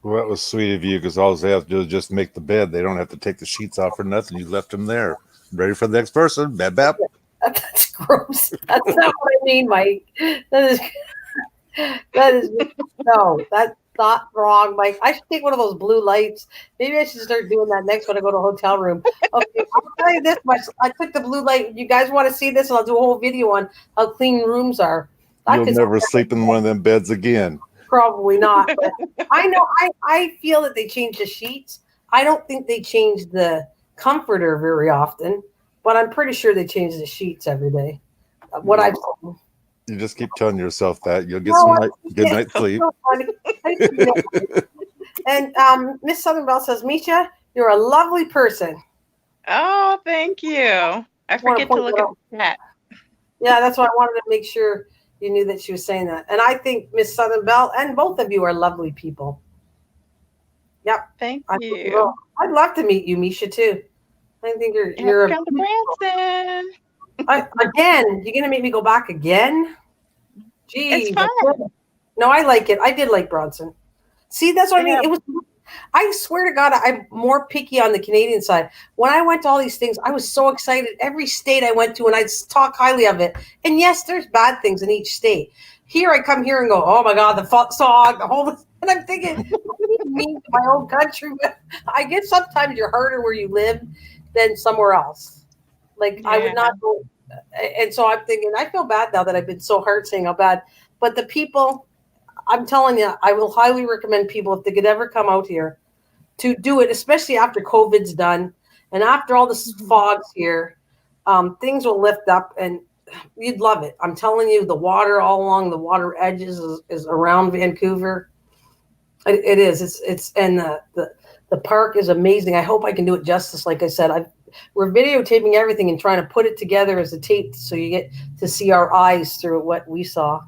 Well, that was sweet of you because all they have to do is just make the bed. They don't have to take the sheets off or nothing. You left them there, ready for the next person. Bap, bap. That's gross. That's not what I mean, Mike. That's not wrong, Mike. I should take one of those blue lights. Maybe I should start doing that next when I go to a hotel room. Okay, I'll tell you this much. I took the blue light. You guys want to see this? And I'll do a whole video on how clean rooms are. You'll never sleep in one of them beds again. Probably not. But I know. I feel that they change the sheets. I don't think they change the comforter very often, but I'm pretty sure they change the sheets every day. What I've seen. You just keep telling yourself that. You'll get some good night sleep. So and Miss Southern Belle says, Misha, you're a lovely person. Oh, thank you. I forget to look at the chat. Yeah, that's why I wanted to make sure you knew that she was saying that. And I think Miss Southern Belle and both of you are lovely people. Yep. Thank you. I'd love to meet you, Misha, too. I think you're come to Branson. Again, you're gonna make me go back again? Gee, it's fun. No, I like it. I did like Bronson. See, that's what I mean. I swear to God, I'm more picky on the Canadian side. When I went to all these things, I was so excited. Every state I went to, and I'd talk highly of it. And yes, there's bad things in each state. Here I come here and go, oh my God, the song, the whole, and I'm thinking, what do you mean to my own country? I guess sometimes you're harder where you live than somewhere else. Like I would not go. And so I'm thinking, I feel bad now that I've been so hard saying how bad. But the people, I'm telling you, I will highly recommend people, if they could ever come out here, to do it, especially after COVID's done and after all this fog's here. Things will lift up and you'd love it. I'm telling you, the water all along the water edges is around Vancouver. It is. It's and the park is amazing. I hope I can do it justice. Like I said, we're videotaping everything and trying to put it together as a tape so you get to see our eyes through what we saw.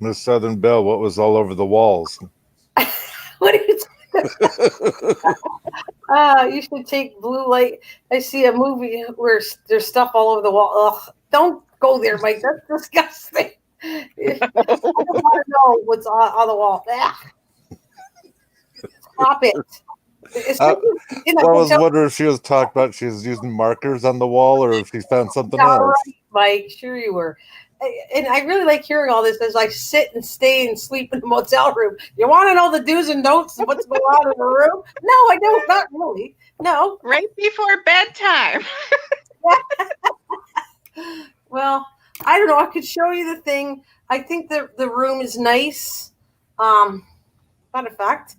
Miss Southern Belle, what was all over the walls? What are you you should take blue light. I see a movie where there's stuff all over the wall. Ugh, don't go there, Mike. That's disgusting. I don't want to know what's on the wall. Stop it. I was wondering if she was talking about she was using markers on the wall or if she found something else. Right, Mike. Sure you were. And I really like hearing all this as I sit and stay and sleep in a motel room. You want to know the do's and don'ts of what's going on in the room? No, I don't. Not really. No. Right before bedtime. Well, I don't know. I could show you the thing. I think the room is nice. Matter of fact,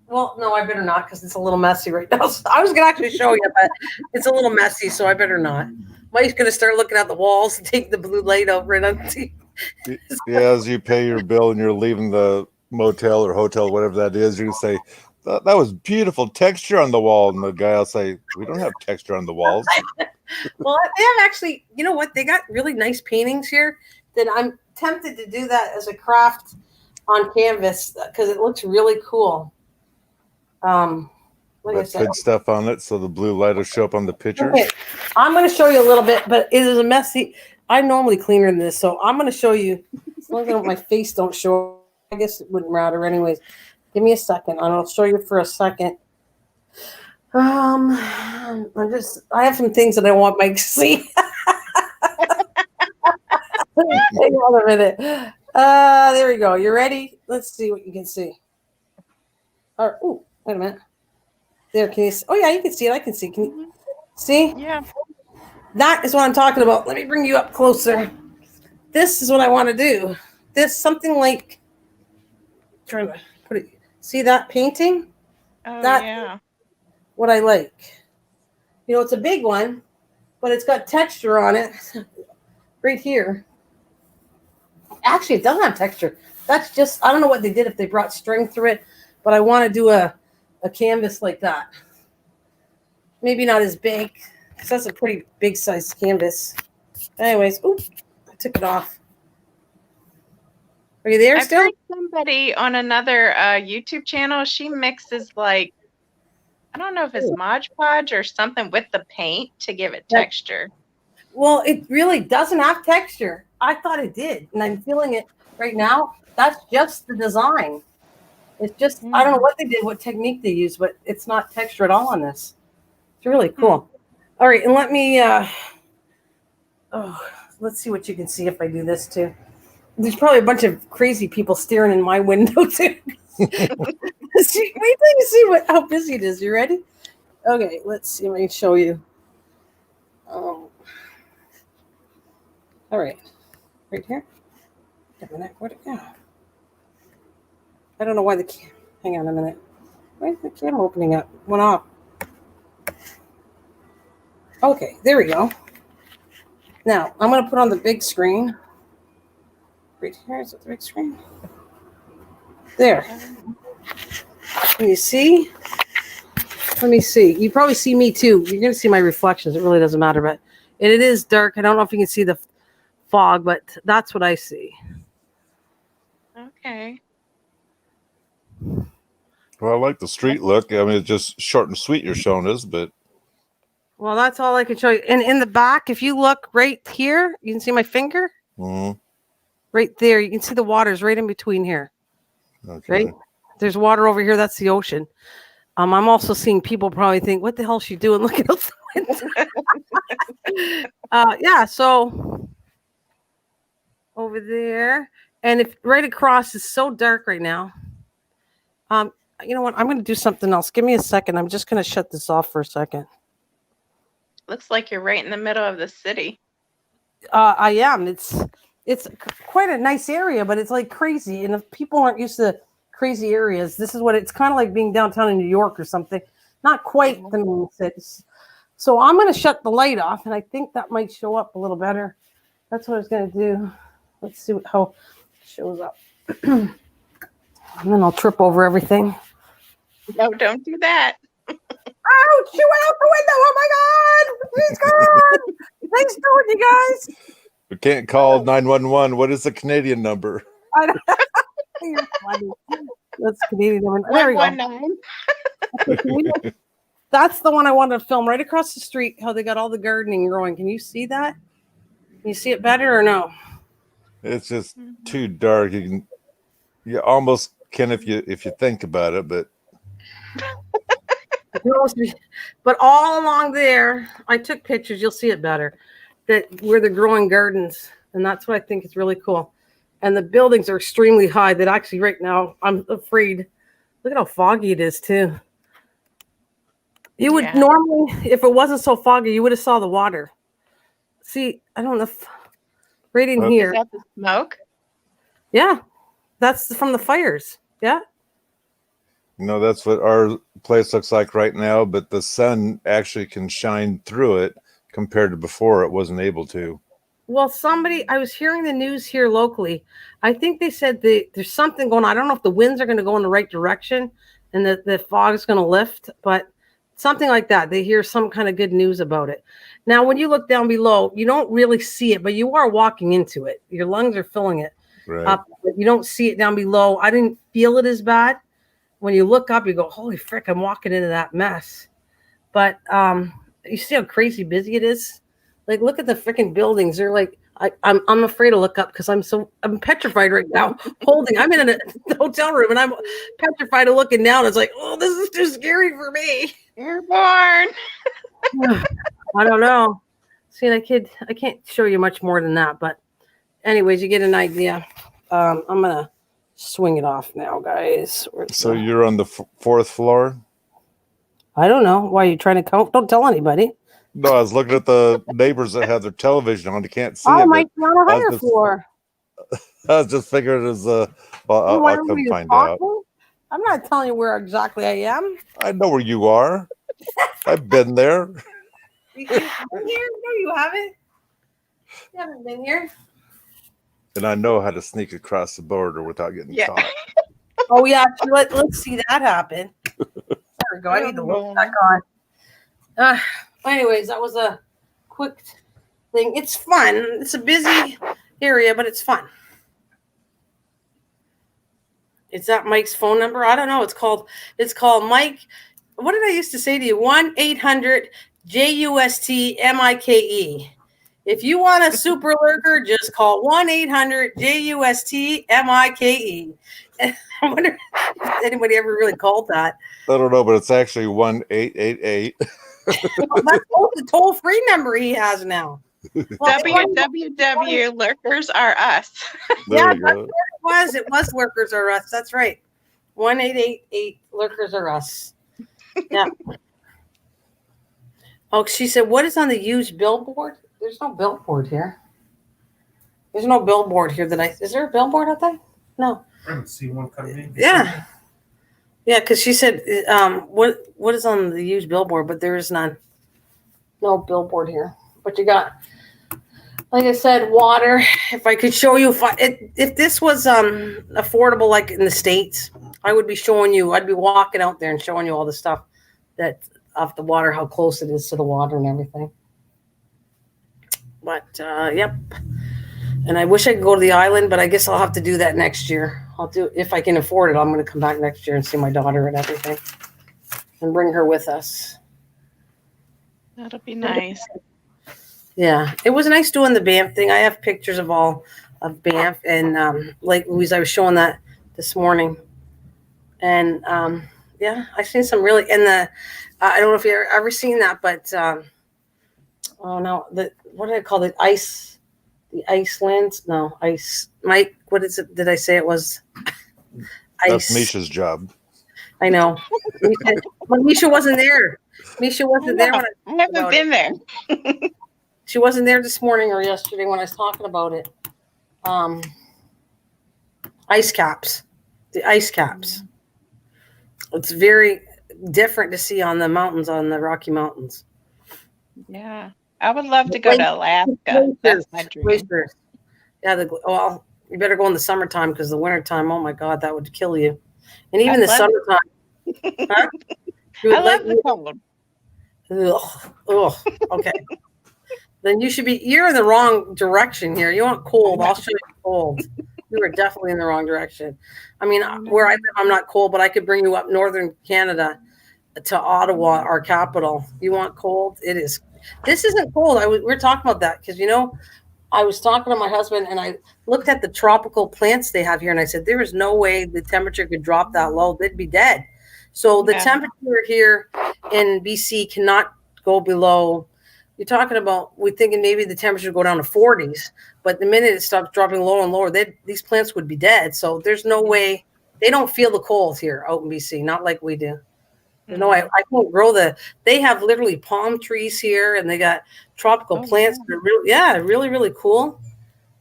well, no, I better not because it's a little messy right now. So I was going to actually show you, but it's a little messy, so I better not. Mike's going to start looking at the walls and take the blue light out right on the TV. Yeah, as you pay your bill and you're leaving the motel or hotel, whatever that is, you say, that was beautiful texture on the wall. And the guy will say, we don't have texture on the walls. Well, they have actually, you know what? They got really nice paintings here that I'm tempted to do that as a craft on canvas because it looks really cool. Put stuff on it so the blue light will show up on the pictures. Okay. I'm going to show you a little bit, but it is a messy. I'm normally cleaner than this, so I'm going to show you. As long as my face don't show, I guess it wouldn't matter anyways. Give me a second, and I'll show you for a second. I have some things that I want Mike to see. Hang on a minute. There we go. You ready? Let's see what you can see. Oh, wait a minute. There, can you see? Oh, yeah, you can see it. I can see. Can you see? Yeah. That is what I'm talking about. Let me bring you up closer. This is what I want to do. This something like trying to put it. See that painting? Oh, yeah. What I like. You know, it's a big one, but it's got texture on it right here. Actually, it doesn't have texture. That's just, I don't know what they did if they brought string through it, but I want to do a canvas like that. Maybe not as big, because that's a pretty big size canvas. Anyways, oops, I took it off. Are you there still? I've heard somebody on another YouTube channel, she mixes like, I don't know if it's Mod Podge or something with the paint to give it texture. Well, it really doesn't have texture. I thought it did, and I'm feeling it right now. That's just the design. It's just, I don't know what they did, what technique they used, but it's not texture at all on this. It's really cool. All right, and let me, let's see what you can see if I do this too. There's probably a bunch of crazy people staring in my window too. Wait till you see how busy it is. You ready? Okay, let's see. Let me show you. All right, right here. Wait a minute, where'd it go? I don't know why hang on a minute. Why is the camera opening up? Went off. Okay, there we go. Now, I'm going to put on the big screen. Right here, is it the big screen? There. Can you see? Let me see. You probably see me too. You're going to see my reflections. It really doesn't matter, but it is dark. I don't know if you can see the fog, but that's what I see. Okay. Well, I like the street look. I mean, it's just short and sweet you're showing us, but. Well, that's all I can show you. And in the back, if you look right here, you can see my finger. Mm-hmm. Right there. You can see the water's right in between here. Okay. Right? There's water over here. That's the ocean. I'm also seeing people probably think, what the hell is she doing looking out the window? Yeah, so over there. And if right across is so dark right now. You know what? I'm going to do something else. Give me a second. I'm just going to shut this off for a second. Looks like you're right in the middle of the city. I am. It's quite a nice area, but it's like crazy. And if people aren't used to crazy areas, this is what it's kind of like being downtown in New York or something. Not quite the main city. So I'm going to shut the light off, and I think that might show up a little better. That's what I was going to do. Let's see how it shows up. And then I'll trip over everything. No, don't do that. Ouch! You went out the window! Oh my you guys? We can't call 911. What is the Canadian number? I don't, you're funny. That's Canadian number. There we go. 119. Okay, that's the one I wanted to film right across the street. How they got all the gardening growing. Can you see that? Can you see it better or no? It's just too dark. You almost can if you think about it, but But all along there, I took pictures. You'll see it better. That where they're growing gardens, and that's what I think is really cool. And the buildings are extremely high. That actually, right now, I'm afraid. Look at how foggy it is too. You would normally, if it wasn't so foggy, you would have saw the water. See, I don't know. Right in here. Is that the smoke? Yeah, that's from the fires. Yeah. that's what our place looks like right now. But the sun actually can shine through it compared to before. It wasn't able to. Well, I was hearing the news here locally. I think they said there's something going on. I don't know if the winds are going to go in the right direction and the fog is going to lift, but something like that. They hear some kind of good news about it. Now, when you look down below, you don't really see it, but you are walking into it. Your lungs are filling it up. But you don't see it down below. I didn't feel it as bad. When you look up, you go, holy frick, I'm walking into that mess. But you see how crazy busy it is? Like, look at the freaking buildings. They're like, I'm afraid to look up because I'm petrified right now. I'm in a hotel room and I'm petrified of looking down. It's like, oh, this is too scary for me. Airborne. I don't know. See, I can't show you much more than that. But anyways, you get an idea. I'm gonna swing it off now, guys. So you're on the fourth floor? I don't know. Why are you trying to count? Don't tell anybody. No, I was looking at the neighbors that have their television on. You can't see it. I might be on a higher floor. I was just figuring it as I'll come find out. I'm not telling you where exactly I am. I know where you are. I've been there. You been here? No, you haven't. You haven't been here. And I know how to sneak across the border without getting caught. Oh yeah, let's see that happen. There we go. I need to look back on. Anyways, that was a quick thing. It's fun. It's a busy area, but it's fun. Is that Mike's phone number? I don't know. It's called Mike. What did I used to say to you? 1-800-JUST-MIKE. If you want a super lurker, just call 1-800-JUST-MIKE. I wonder if anybody ever really called that. I don't know, but it's actually 1-888. That's the toll-free number he has now. Well, www. Lurkers are us. There you go. It was Lurkers Are Us. That's right. 1-888 Lurkers Are Us. Yeah. Oh, she said, what is on the used billboard? There's no billboard here. There's no billboard here is there a billboard out there? No. I didn't see one coming in. Yeah. Yeah, because she said, what is on the used billboard? But there is none. No billboard here. But you got, like I said, water. If I could show you, if this was affordable like in the States, I would be showing you, I'd be walking out there and showing you all the stuff that off the water, how close it is to the water and everything. But, yep. And I wish I could go to the island, but I guess I'll have to do that next year. If I can afford it, I'm going to come back next year and see my daughter and everything and bring her with us. That'll be nice. Yeah, it was nice doing the Banff thing. I have pictures of Banff and Lake Louise. I was showing that this morning. And yeah, I've seen some really, I don't know if you've ever seen that, but oh no, what did I call it? Iceland? No, ice. Mike, what is it? Did I say it was ice? That's Misha's job. I know. Misha wasn't there. Misha wasn't there. I haven't been there. She wasn't there this morning or yesterday when I was talking about it. Ice caps. The ice caps. It's very different to see on the mountains, on the Rocky Mountains. Yeah. I would love to go to Alaska. That's my dream. Glaciers. Yeah, you better go in the summertime because the wintertime, oh my God, that would kill you. And even the summertime. Huh? I love the cold. Ugh. Okay. Then you're in the wrong direction here. You want cold. I'll show you cold. You were definitely in the wrong direction. I mean, where I live, I'm not cold, but I could bring you up northern Canada to Ottawa, our capital. You want cold? It is. This isn't cold. We're talking about that because, I was talking to my husband and I looked at the tropical plants they have here and I said, there is no way the temperature could drop that low. They'd be dead. So the temperature here in BC cannot go below. You're talking about, we're thinking maybe the temperature would go down to 40s, but the minute it stops dropping lower and lower, these plants would be dead. So there's no way. They don't feel the cold here out in BC, not like we do. No, I can't grow they have literally palm trees here and they got tropical plants. That are really, really cool.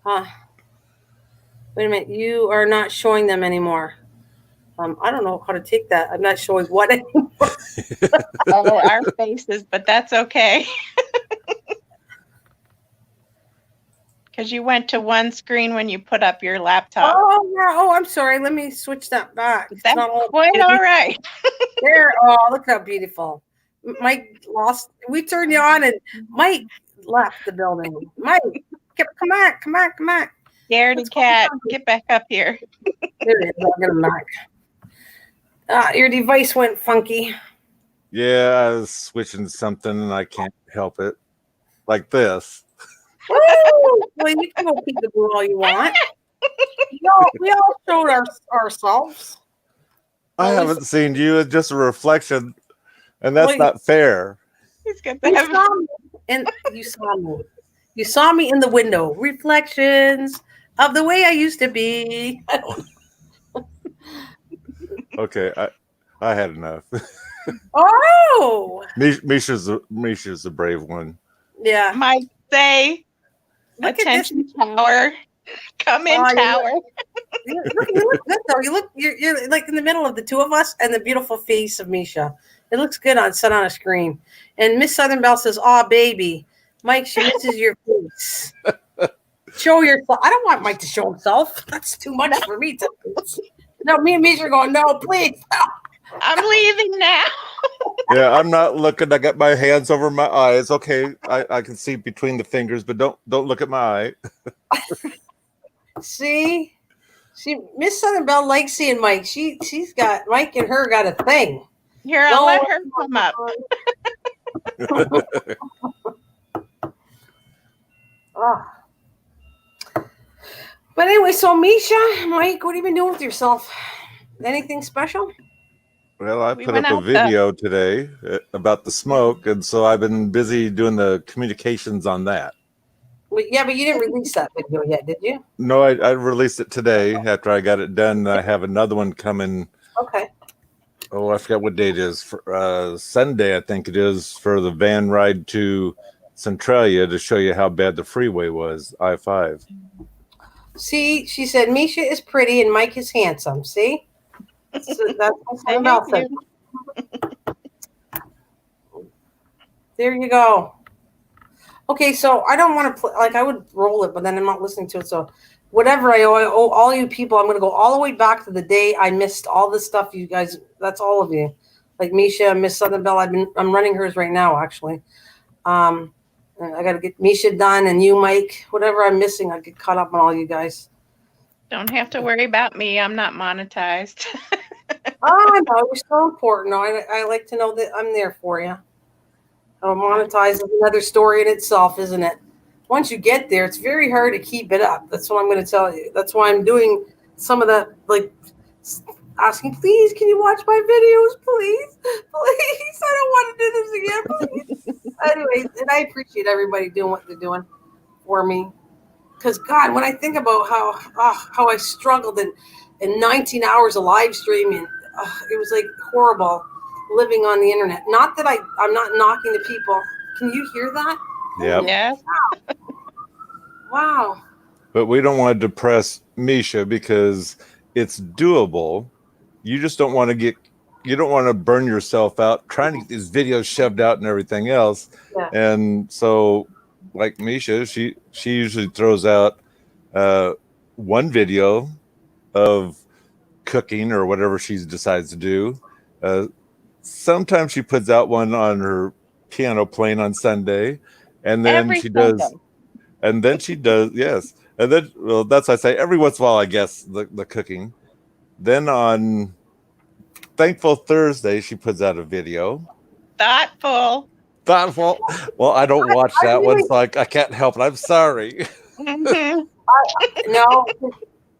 Wait a minute. You are not showing them anymore. I don't know how to take that. I'm not showing what anymore. Our faces, but that's okay. Because you went to one screen when you put up your laptop. Oh, yeah. Oh, I'm sorry. Let me switch that back. That's quite all right. There. Oh, look how beautiful. Mike lost. We turned you on and Mike left the building. Mike, come on. Scaredy cat, get back up here. There it is. I'll get him back. Your device went funky. Yeah, I was switching something and I can't help it. Like this. Woo! Well, you can go peekaboo all you want. We all showed ourselves. I haven't seen you. It's just a reflection, and that's not fair. He's got you saw me, and you saw me. You saw me in the window. Reflections of the way I used to be. Okay, I had enough. Oh, Misha's the brave one. Yeah, Mike, say, look attention, tower. Come in, tower. You look good though. You're like in the middle of the two of us and the beautiful face of Misha. It looks good set on a screen. And Miss Southern Belle says, "Aw, baby, Mike, she misses your face. Show yourself." I don't want Mike to show himself. That's too much for me to. No, me and Misha are going, "No, please." No. I'm leaving now. Yeah, I'm not looking. I got my hands over my eyes. Okay, I can see between the fingers, but don't look at my eye. See, Miss Southern Belle likes seeing Mike. She's got Mike and her got a thing. Here, I'll let her come up. But anyway, so Misha, Mike, what have you been doing with yourself? Anything special? Well, I put up a video today about the smoke, and so I've been busy doing the communications on that. Yeah, but you didn't release that video yet, did you? No, I released it today after I got it done. I have another one coming. Okay. Oh, I forgot what date it is. For, Sunday, I think it is, for the van ride to Centralia to show you how bad the freeway was, I-5. See, she said Misha is pretty and Mike is handsome. See? That's what about said. There you go. Okay, so I don't want to play. Like, I would roll it, but then I'm not listening to it. So whatever I owe all you people, I'm going to go all the way back to the day I missed all this stuff. You guys, that's all of you. Like Misha, Miss Southern Belle. I'm running hers right now, actually. I got to get Misha done, and you, Mike. Whatever I'm missing, I get caught up on all you guys. Don't have to worry about me. I'm not monetized. Oh, no, you're so important. No, I like to know that I'm there for you. Monetize is another story in itself, isn't it? Once you get there, it's very hard to keep it up. That's what I'm going to tell you. That's why I'm doing some of that, like asking, please, can you watch my videos, please? Please, I don't want to do this again, please. Anyways, and I appreciate everybody doing what they're doing for me. Because, God, when I think about how I struggled in 19 hours of live streaming, it was like horrible living on the internet. Not that I'm not knocking the people. Can you hear that? Yeah. Wow. But we don't want to depress Misha because it's doable. You just don't want to burn yourself out trying to get these videos shoved out and everything else. Yeah. And so, like Misha, she usually throws out one video of cooking or whatever she decides to do. Sometimes she puts out one on her piano playing on Sunday, And then Every she does, Sunday. yes. And then, well, that's what I say. Every once in a while, I guess the cooking. Then on Thankful Thursday, she puts out a video. Thoughtful. Thoughtful. Well, I don't watch I that one, really so I can't help it. I'm sorry. Hmm. no.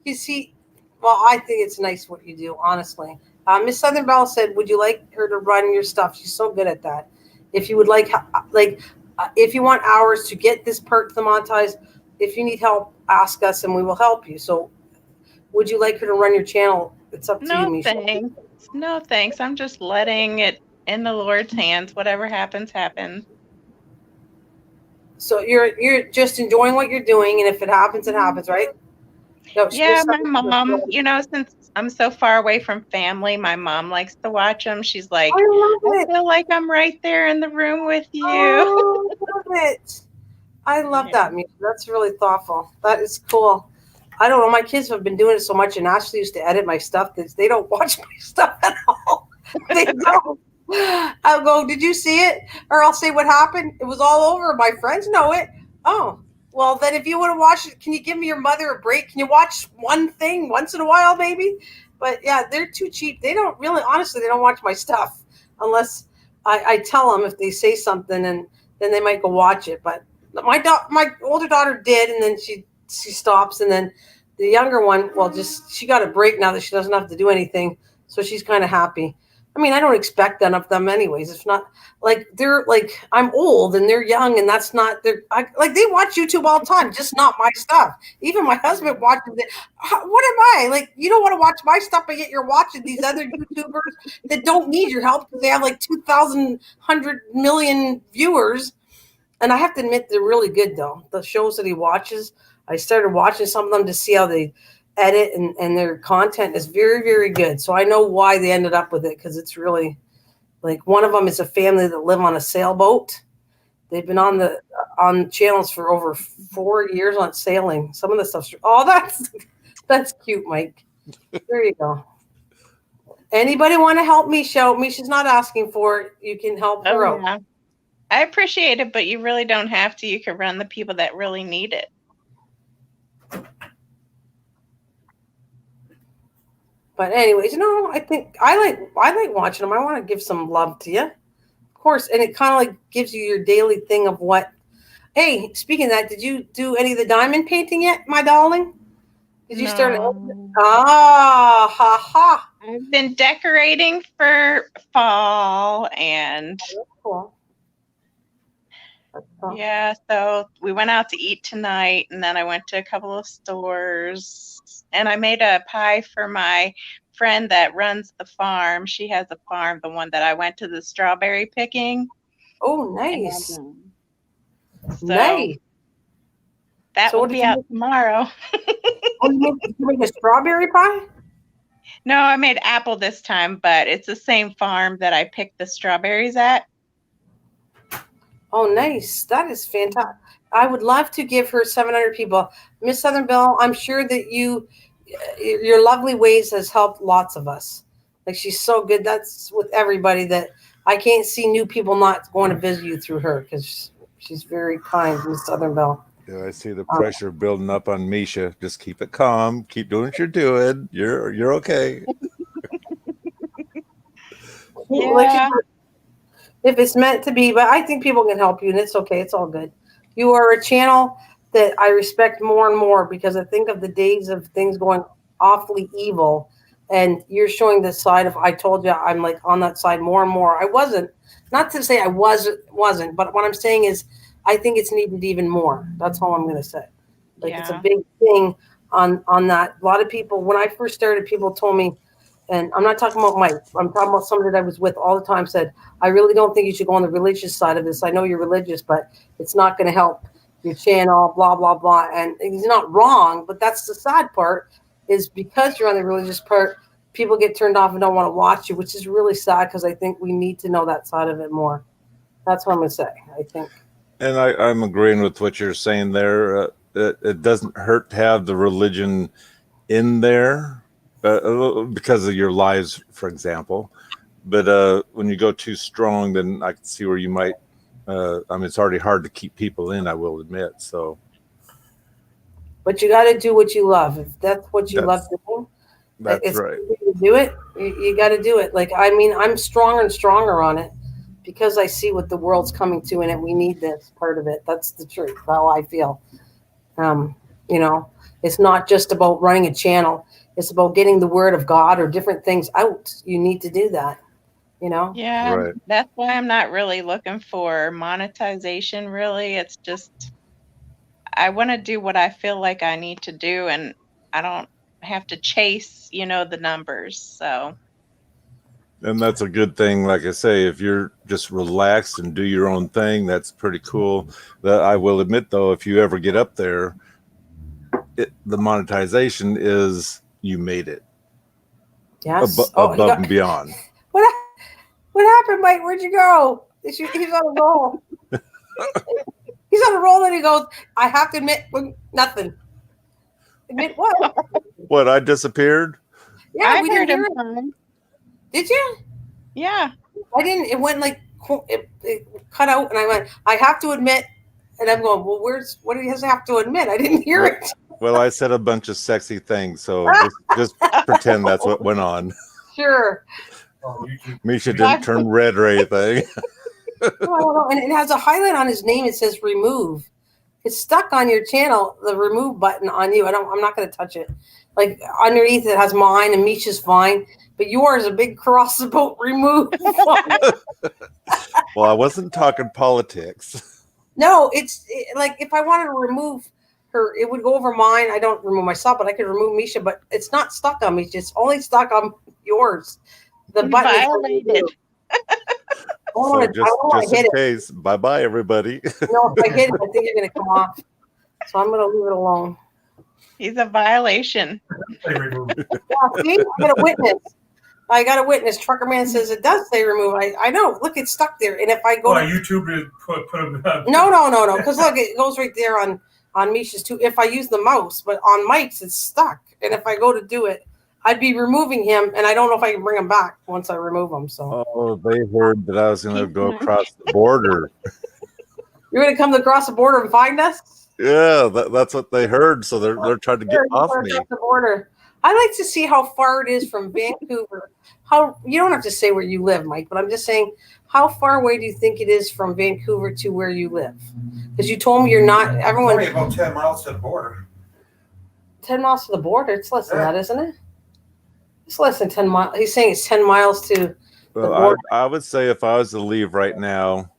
You see, well, I think it's nice what you do, honestly. Miss Southern Belle said, "Would you like her to run your stuff?" She's so good at that. If you would like, if you want hours to get this perk to the monetize, if you need help, ask us and we will help you. So, would you like her to run your channel? It's up to you, No Misha. thanks. No thanks. I'm just letting it in the Lord's hands. Whatever happens, happens. So you're just enjoying what you're doing, and if it happens, it Mhm. happens, right? No, Yeah, Miss my Southern Belle mom, is since I'm so far away from family, my mom likes to watch them. She's like, I love I it. feel like I'm right there in the room with you. Oh, I love it. I love Yeah. that music. That's really thoughtful. That is cool. I don't know. My kids have been doing it so much, and Ashley used to edit my stuff that they don't watch my stuff at all. They don't. I'll go, "Did you see it?" Or I'll say, "What happened?" "It was all over. My friends know it." "Oh, well, then if you want to watch it, can you give me your mother a break? Can you watch one thing once in a while, maybe?" But yeah, they're too cheap. They don't really, honestly, they don't watch my stuff unless I tell them if they say something, and then they might go watch it. But my older daughter did, and then she stops, and then the younger one, well, just she got a break now that she doesn't have to do anything, so she's kind of happy. I mean, I don't expect that of them, anyways. It's not like they're like I'm old and they're young, and that's not like they watch YouTube all the time, just not my stuff. Even my husband watches it. What am I like? You don't want to watch my stuff, but yet you're watching these other YouTubers that don't need your help because they have like 2,100 million viewers. And I have to admit, they're really good, though. The shows that he watches, I started watching some of them to see how they edit, and their content is very, very good. So I know why they ended up with it, because it's really like one of them is a family that live on a sailboat. They've been on channels for over 4 years on sailing. Some of the stuff's that's cute, Mike. There you go. Anybody want to help Misha out? Misha's not asking for it. You can help Oh, her out. yeah. I appreciate it, but you really don't have to. You can run the people that really need it. But anyways, no, I think I like watching them. I want to give some love to you, of course, and it kind of like gives you your daily thing of what. Hey, speaking of that, did you do any of the diamond painting yet, my darling? Did you start? No. Ah, ha ha. I've been decorating for fall and That's cool. That's cool. yeah, so we went out to eat tonight and then I went to a couple of stores and I made a pie for my friend that runs the farm. She has a farm, the one that I went to the strawberry picking. Oh, And nice, so nice. that So will what did be you out make? tomorrow. Oh, you make a strawberry pie? No, I made apple this time, but it's the same farm that I picked the strawberries at. Oh, nice. That is fantastic. I would love to give her 700 people. Miss Southern Belle, I'm sure that your lovely ways has helped lots of us. Like she's so good. That's with everybody that I can't see new people not going to visit you through her because she's very kind, Miss Southern Belle. Yeah, I see the Um, pressure building up on Misha. Just keep it calm. Keep doing what you're doing. You're okay. like Yeah. if it's meant to be, but I think people can help you, and it's okay. It's all good. You are a channel that I respect more and more because I think of the days of things going awfully evil, and you're showing the side of I told you I'm like on that side more and more. I wasn't, not to say I wasn't, but what I'm saying is I think it's needed even more. That's all I'm going to say. Like it's a Yeah. big thing on that. A lot of people when I first started, people told me, and I'm not talking about Mike. I'm talking about somebody that I was with all the time. Said, I really don't think you should go on the religious side of this. I know you're religious, but it's not going to help your channel. Blah blah blah. And he's not wrong, but that's the sad part. Is because you're on the religious part, people get turned off and don't want to watch you, which is really sad because I think we need to know that side of it more. That's what I'm going to say. I think. And I'm agreeing with what you're saying there. It doesn't hurt to have the religion in there because of your lives, for example. But when you go too strong, then I can see where you might I mean, it's already hard to keep people in, I will admit. So, But you got to do what you love. If that's what you love doing, that's it's right. easy to do it. You got to do it. Like, I mean, I'm stronger and stronger on it because I see what the world's coming to, and we need this part of it. That's the truth. How I feel. Um, you know, it's not just about running a channel. It's about getting the word of God or different things out. You need to do that. You know. Yeah, Right. that's why I'm not really looking for monetization, really. It's just I want to do what I feel like I need to do, and I don't have to chase, the numbers. So, And that's a good thing. Like I say, if you're just relaxed and do your own thing, that's pretty cool. That I will admit, though, if you ever get up there, the monetization is you made it Yes. Oh, he above got and beyond. what? What happened, Mike? Where'd you go? He's on a roll. He's on a roll, and he goes, "I have to admit nothing." Admit what? What? I disappeared? Yeah, we didn't heard hear him it. fine. Did you? Yeah. I didn't. It went like it cut out, and I went. I have to admit, and I'm going. Well, what do you have to admit? I didn't hear it. Well, I said a bunch of sexy things, so just pretend that's what went on. Sure. Misha didn't turn red or anything. No, and it has a highlight on his name. It says remove. It's stuck on your channel. The remove button on you. I'm not going to touch it. Like underneath it has mine and Misha's fine, but yours a big cross about remove. Well, I wasn't talking politics. No, like if I wanted to remove her, it would go over mine. I don't remove myself, but I could remove Misha. But it's not stuck on Misha. It's only stuck on yours. The You button violated. So just in case, bye everybody. No, if I hit it, I think you're going to come off. So I'm going to leave it alone. He's a violation. Yeah, see, I got a witness. Trucker Man says it does say remove. I know. Look, it's stuck there. And if I go to YouTube, to put them up. No. Because look, it goes right there on Misha's too. If I use the mouse, but on Mike's, it's stuck. And if I go to do it, I'd be removing him, and I don't know if I can bring him back once I remove him. So. Oh, they heard that I was going to go across the border. You're going to come across the border and find us? Yeah, that's what they heard. So they're trying to get off me. The border. I like to see how far it is from Vancouver. You don't have to say where you live, Mike, but I'm just saying, how far away do you think it is from Vancouver to where you live? Because you told me you're not. Everyone. It's only about 10 miles to the border. 10 miles to the border. It's less than that, isn't it? It's less than 10 miles. He's saying it's 10 miles to the border. I would say if I was to leave right now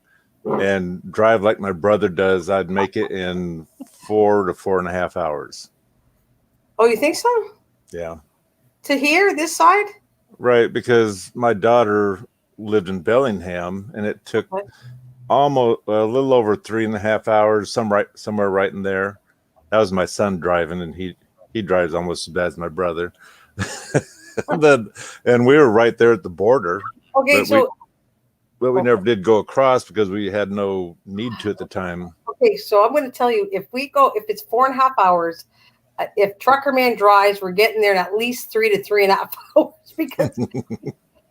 and drive like my brother does, I'd make it in 4 to 4.5 hours. Oh, you think so? Yeah. To here, this side? Right, because my daughter lived in Bellingham, and it took almost a little over 3.5 hours, somewhere right in there. That was my son driving, and he drives almost as bad as my brother. And we were right there at the border. Okay, but we never did go across because we had no need to at the time. Okay, so I'm going to tell you, if it's 4.5 hours, if Trucker Man drives, we're getting there in at least 3 to 3.5 hours because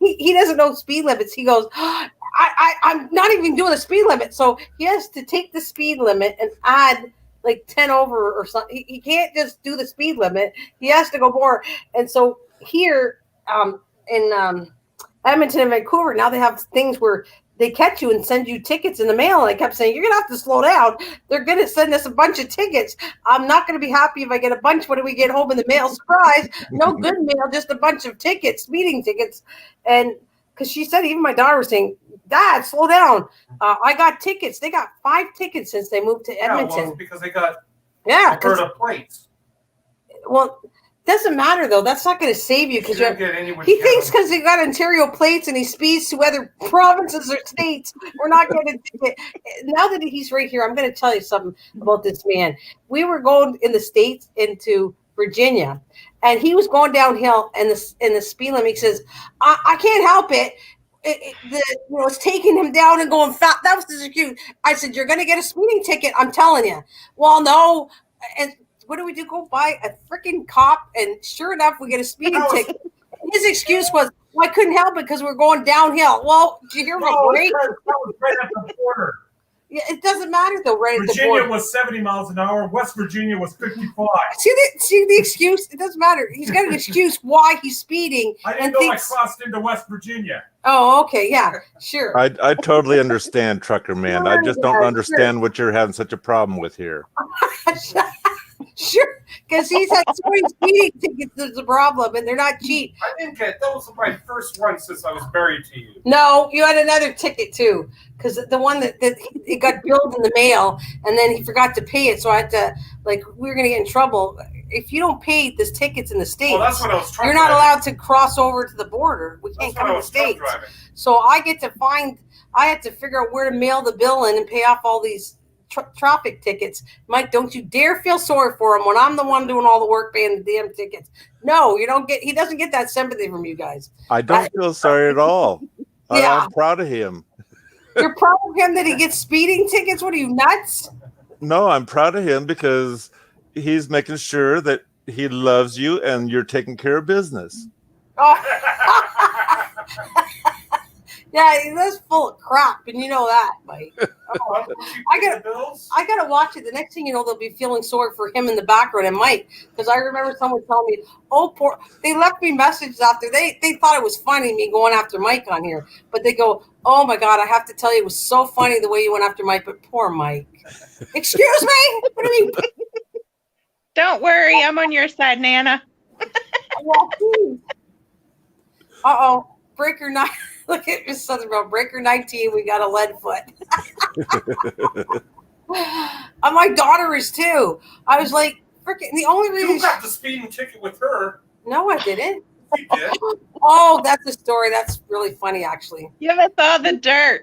he doesn't know speed limits. He goes, I'm not even doing a speed limit. So he has to take the speed limit and add like 10 over or something. He can't just do the speed limit. He has to go more. And so here in Edmonton and Vancouver, now they have things where they catch you and send you tickets in the mail. And I kept saying, you're going to have to slow down. They're going to send us a bunch of tickets. I'm not going to be happy if I get a bunch when we get home in the mail. Surprise. No good mail, just a bunch of tickets, speeding tickets. And because she said, even my daughter was saying, Dad, slow down. I got tickets. They got 5 tickets since they moved to Edmonton. Yeah, well, because they got Alberta plates. Well, doesn't matter though. That's not going to save you because he thinks because he got Ontario plates and he speeds to other provinces or states, we're not going to do it. Now that he's right here, I'm going to tell you something about this man. We were going in the States into Virginia, and he was going downhill, and the speed limit. He says, "I can't help it. It's taking him down and going fast." That was the cute. I said, "You're going to get a speeding ticket. I'm telling you." Well, no, and. What do we do? Go buy a freaking cop, and sure enough, we get a speeding ticket. His excuse was, well, I couldn't help it because we're going downhill. Well, did you hear my break? That was right at the border. Yeah, it doesn't matter though, right? At the Virginia border. was 70 miles an hour. West Virginia was 55. See the excuse? It doesn't matter. He's got an excuse why he's speeding. I didn't know I crossed into West Virginia. Oh, okay, yeah, sure. I totally understand, Trucker Man. I just don't understand what you're having such a problem with here. Sure, because he's had so many speeding tickets. There's a problem, and they're not cheap. I didn't get that was my first one since I was married to you. No, you had another ticket too, because the one that it got billed in the mail, and then he forgot to pay it. So I had to we were gonna get in trouble if you don't pay this tickets in the States. Well, that's what I was trying. You're not allowed to cross over to the border. We can't come to the States. So I had to figure out where to mail the bill in and pay off all these traffic tickets. Mike, don't you dare feel sorry for him when I'm the one doing all the work paying the damn tickets. No, he doesn't get that sympathy from you guys. I don't feel sorry at all. Yeah. I'm proud of him. You're proud of him that he gets speeding tickets? What are you, nuts? No, I'm proud of him because he's making sure that he loves you and you're taking care of business. Oh. Yeah, that's full of crap, and you know that, Mike. Oh, I gotta watch it. The next thing you know, they'll be feeling sorry for him in the background and Mike, because I remember someone telling me, "Oh, poor." They left me messages after they thought it was funny me going after Mike on here, but they go, "Oh my God, I have to tell you, it was so funny the way you went after Mike, but poor Mike." Excuse me? What do you mean? Don't worry, I'm on your side, Nana. Uh-oh, Breaker 9. Look at this something about Breaker 19. We got a lead foot. My daughter is too. I was like, freaking. The only reason you got the speeding ticket with her. No, I didn't. You did. Oh, that's a story. That's really funny, actually. Give us all the dirt.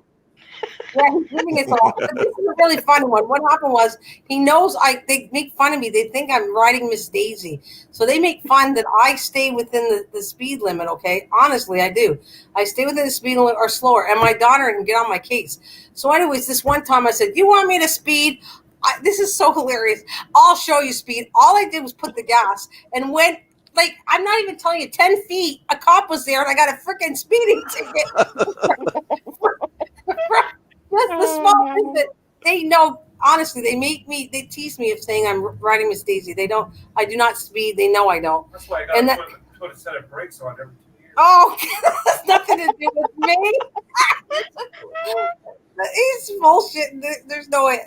Yeah, he's giving us all. This is a really funny one. What happened was he knows they make fun of me. They think I'm riding Miss Daisy. So they make fun that I stay within the speed limit, okay? Honestly, I do. I stay within the speed limit or slower, and my daughter can get on my case. So anyways, this one time I said, "You want me to speed?" This is so hilarious. I'll show you speed. All I did was put the gas and went, I'm not even telling you, 10 feet. A cop was there, and I got a freaking speeding ticket. That's the small thing that they know. Honestly, they tease me of saying I'm riding Miss Daisy. I do not speed. They know I don't. That's why I got to put a set of brakes on every 2 years. Oh, that's nothing to do with me. He's bullshit. There's no way.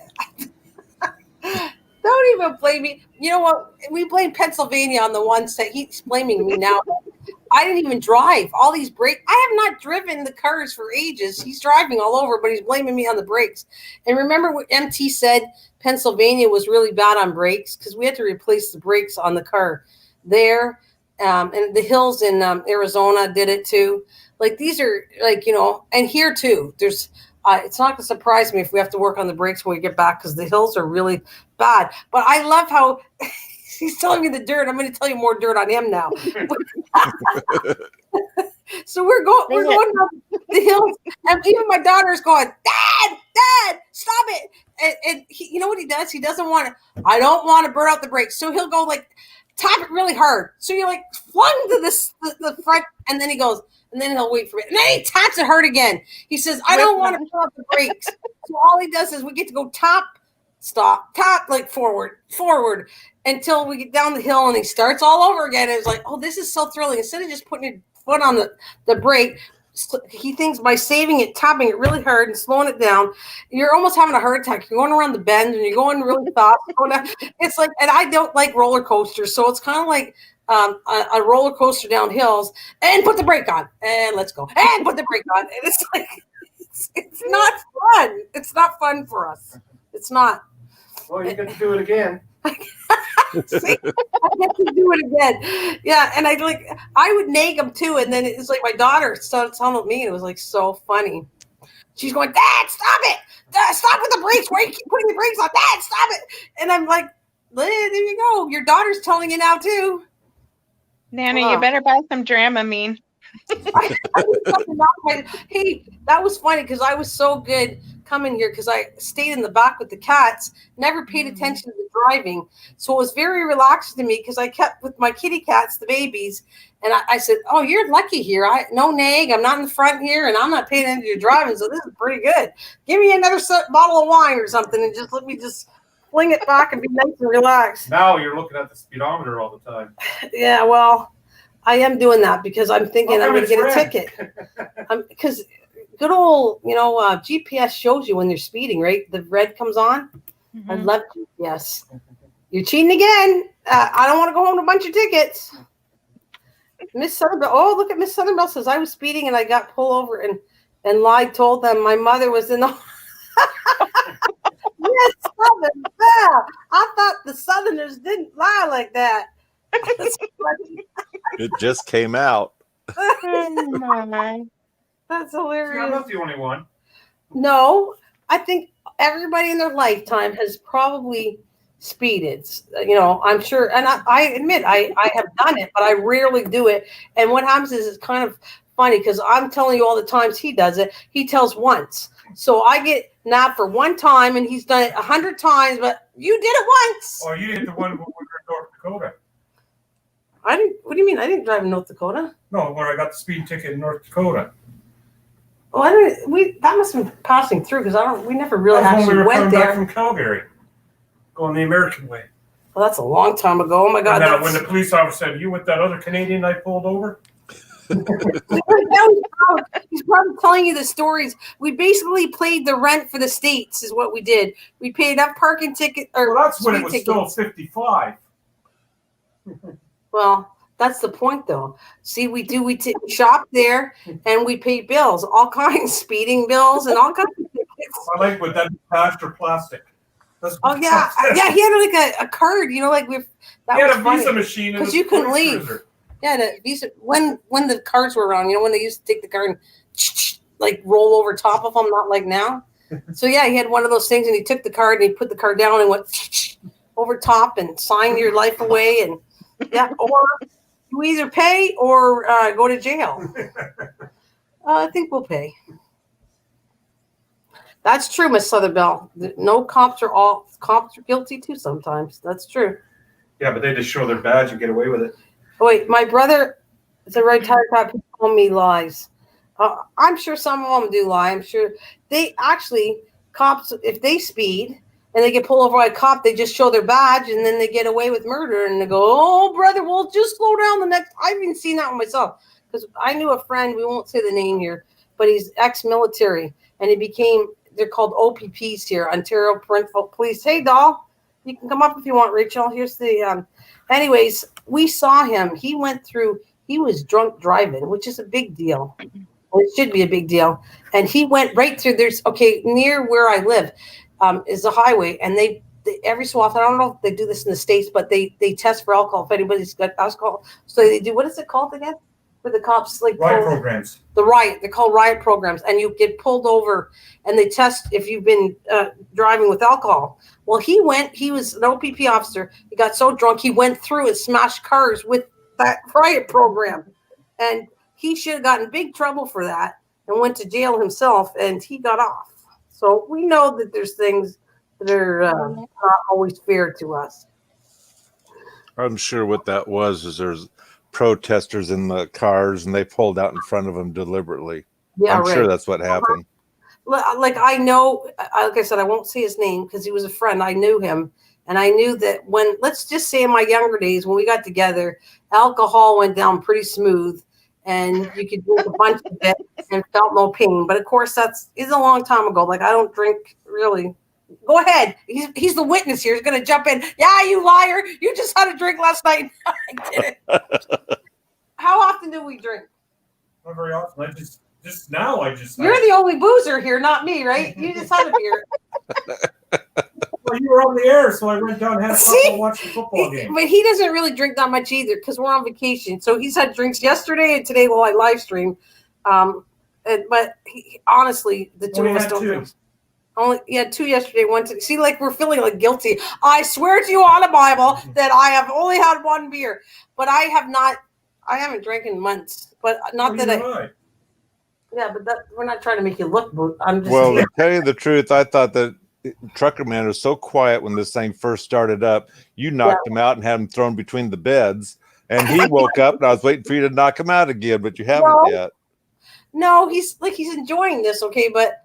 Don't even blame me. You know what? We blame Pennsylvania on the ones that he's blaming me now. I didn't even drive. All these brakes. I have not driven the cars for ages. He's driving all over, but he's blaming me on the brakes. And remember what MT said? Pennsylvania was really bad on brakes because we had to replace the brakes on the car there. And the hills in Arizona did it too. These are and here too. There's. It's not going to surprise me if we have to work on the brakes when we get back because the hills are really bad. But I love how he's telling me the dirt. I'm going to tell you more dirt on him now. So we're going down the hills, and even my daughter's going, Dad, stop it! And he, you know what he does? He doesn't want to. I don't want to burn out the brakes, so he'll go tap it really hard. So you're flung to the front, and then he goes. And then he'll wait for it. And then he taps it hard again. He says, I don't want to pull up the brakes. So all he does is we get to go top, stop, top, forward, until we get down the hill and he starts all over again. And it's oh, this is so thrilling. Instead of just putting your foot on the brake, he thinks by saving it, tapping it really hard and slowing it down, you're almost having a heart attack. You're going around the bend and you're going really fast. It's and I don't like roller coasters. So it's kind of like, a roller coaster down hills and put the brake on and let's go and put the brake on. And it's not fun. It's not fun for us. It's not. Well, you get to do it again. See, I get to do it again. Yeah, and I would nag him too, and then it's my daughter started telling me, and it was so funny. She's going, Dad, stop it! Dad, stop with the brakes! Why do you keep putting the brakes on? Dad, stop it! And I'm there you go. Your daughter's telling you now too. Nana, you better buy some Dramamine. Hey, that was funny because I was so good coming here because I stayed in the back with the cats, never paid attention to the driving. So it was very relaxing to me because I kept with my kitty cats, the babies. And I said, oh, you're lucky here. No nag. I'm not in the front here, and I'm not paying attention to your driving. So this is pretty good. Give me another bottle of wine or something, and just let me just fling it back and be nice and relaxed. Now you're looking at the speedometer all the time. Yeah, well, I am doing that because I'm thinking I'm going to get a ticket. Because good old, GPS shows you when they're speeding, right? The red comes on. Mm-hmm. I love GPS. You're cheating again. I don't want to go home with a bunch of tickets. Miss Southernbell. Oh, look at Miss Southernbell says I was speeding and I got pulled over and lied. Told them my mother was in the. Miss Southernbell. I thought the Southerners didn't lie like that. It just came out. That's hilarious. See, I'm not the only one. No, I think everybody in their lifetime has probably speeded. I'm sure, and I admit I have done it, but I rarely do it. And what happens is it's kind of funny because I'm telling you all the times he does it. He tells once, so I get nabbed for one time, and he's done it 100 times. But you did it once. Oh, you did the one when we were in North Dakota. I didn't. What do you mean? I didn't drive in North Dakota. No, where I got the speed ticket in North Dakota. Oh, I didn't. That must have been passing through because we never really actually went there. Back from Calgary, going the American way. Well, that's a long time ago. Oh my God! And when the police officer said, "You with that other Canadian I pulled over?" He's probably telling you the stories. We basically played the rent for the states, is what we did. We paid up parking ticket or well, that's when it was tickets. still 55. Well, that's the point, though. See, we shop there and we pay bills, all kinds, speeding bills and all kinds of tickets. I like what that cash or plastic. Oh yeah, yeah. He had like a card, like we. That he had was a funny, Visa machine because you couldn't leave. Cruiser. Yeah, the Visa when the cards were around, when they used to take the card and like roll over top of them, not like now. So yeah, he had one of those things, and he took the card and he put the card down and went over top and signed your life away, and yeah, or you either pay or go to jail. I think we'll pay. That's true, Miss Southernbell. No cops are guilty too sometimes. That's true. Yeah, but they just show their badge and get away with it. Oh, wait, my brother is a retired cop. He told me lies. I'm sure some of them do lie. I'm sure cops, if they speed and they get pulled over by a cop, they just show their badge and then they get away with murder. And they go, oh, brother, we'll just slow down the next. I've even seen that one myself because I knew a friend. We won't say the name here, but he's ex-military and he became. They're called OPPs here, Ontario Parental Police. Hey, doll, you can come up if you want, Rachel. Here's the. Anyways, we saw him. He was drunk driving, which is a big deal. It should be a big deal. And he went right through. Near where I live is a highway, and they every so often, I don't know if they do this in the States, but they test for alcohol if anybody's got alcohol. So they do. What is it called again? Where the cops riot programs. They're called riot programs, and you get pulled over, and they test if you've been driving with alcohol. Well, he was an OPP officer. He got so drunk he went through and smashed cars with that riot program, and he should have gotten big trouble for that and went to jail himself, and he got off. So we know that there's things that are not always fair to us. I'm sure what that was is there's protesters in the cars and they pulled out in front of them deliberately. Yeah, I'm sure that's what happened. Like I know, like I said, I won't say his name because he was a friend. I knew him, and I knew that let's just say in my younger days when we got together, alcohol went down pretty smooth, and you could drink a bunch of it and felt no pain. But of course, it's a long time ago. Like I don't drink really. Go ahead. He's the witness here. He's going to jump in. Yeah, you liar. You just had a drink last night. I did it. How often do we drink? Not very often. I just now. You're the only boozer here, not me, right? You just had a beer. Well, you were on the air, so I went down and had a couple and watched the football game. But he doesn't really drink that much either because we're on vacation. So he's had drinks yesterday and today while I live stream. But honestly, the two of us don't drink. He had 2 yesterday. One to see, like we're feeling like guilty. I swear to you on the Bible that I have only had 1 beer, but I haven't drank in months. But not that I. Yeah, but we're not trying to make you look. I'm just. Well, to tell you the truth, I thought that Trucker Man was so quiet when this thing first started up. You knocked him out and had him thrown between the beds, and he woke up, and I was waiting for you to knock him out again, but you haven't yet. No, he's enjoying this, okay, but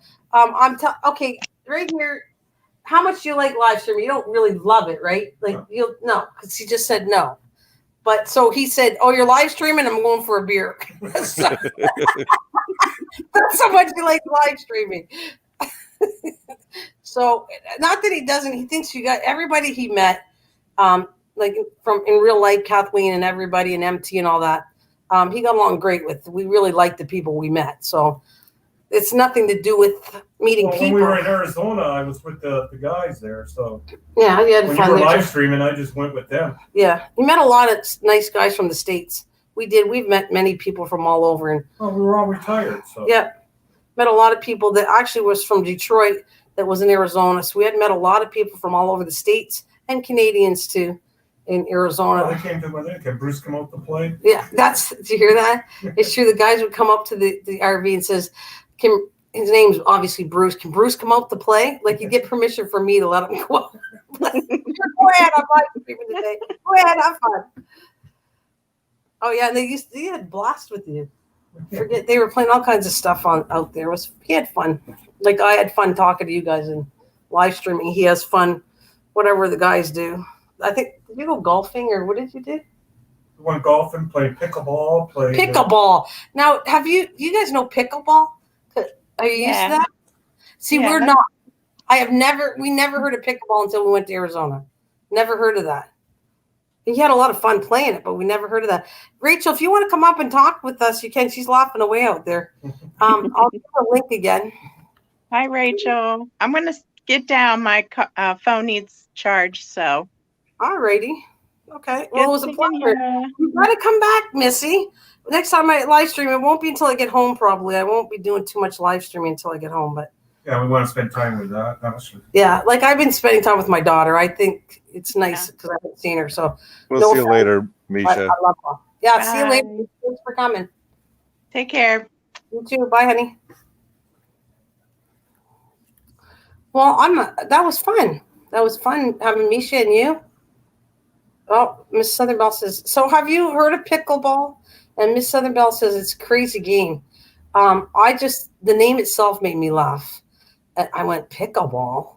okay, right here. How much do you like live streaming? You don't really love it, right? Like no, because he just said no. But so he said, "Oh, you're live streaming. I'm going for a beer." That's how much you like live streaming. So not that he doesn't. He thinks you got everybody he met, like from in real life, Kathleen and everybody and MT and all that. He got along great with. We really liked the people we met. So it's nothing to do with meeting people. When we were in Arizona, I was with the guys there. So yeah, you had when fun. You were live streaming, I just went with them. Yeah, we met a lot of nice guys from the States. We did. We've met many people from all over. And we were all retired. So yeah, met a lot of people that actually was from Detroit that was in Arizona. So we had met a lot of people from all over the States and Canadians too in Arizona. They came to where can Bruce come out to play? Yeah, did you hear that? It's true. The guys would come up to the RV and says, his name's obviously Bruce. Can Bruce come out to play? Like, you get permission from me to let him go out. Go ahead, I'm live streaming today. Go ahead, have fun. Oh yeah, and they had blast with you. Forget they were playing all kinds of stuff out there. He had fun. Like I had fun talking to you guys and live streaming. He has fun, whatever the guys do. I think did you go golfing or what did you do? Went golfing, played pickleball, pickleball. Now, you guys know pickleball? Are you used to that? See, we're not. We never heard of pickleball until we went to Arizona. Never heard of that. He had a lot of fun playing it, but we never heard of that. Rachel, if you want to come up and talk with us, you can. She's laughing away out there. I'll give her a link again. Hi, Rachel. I'm going to get down. My phone needs charge, so. All righty. Okay. Well, it was a pleasure. You. You got to come back, Missy. Next time I live stream, it won't be until I get home, probably. I won't be doing too much live streaming until I get home, but. Yeah, we want to spend time with that. Yeah, like I've been spending time with my daughter. I think it's nice because I haven't seen her. So we'll see you later, Misha. I love her. Yeah, Bye. See you later. Thanks for coming. Take care. You too. Bye, honey. Well, that was fun. That was fun having Misha and you. Oh, Miss Southern Belle says, so have you heard of pickleball? And Miss Southern Belle says it's a crazy game. The name itself made me laugh. I went pickleball,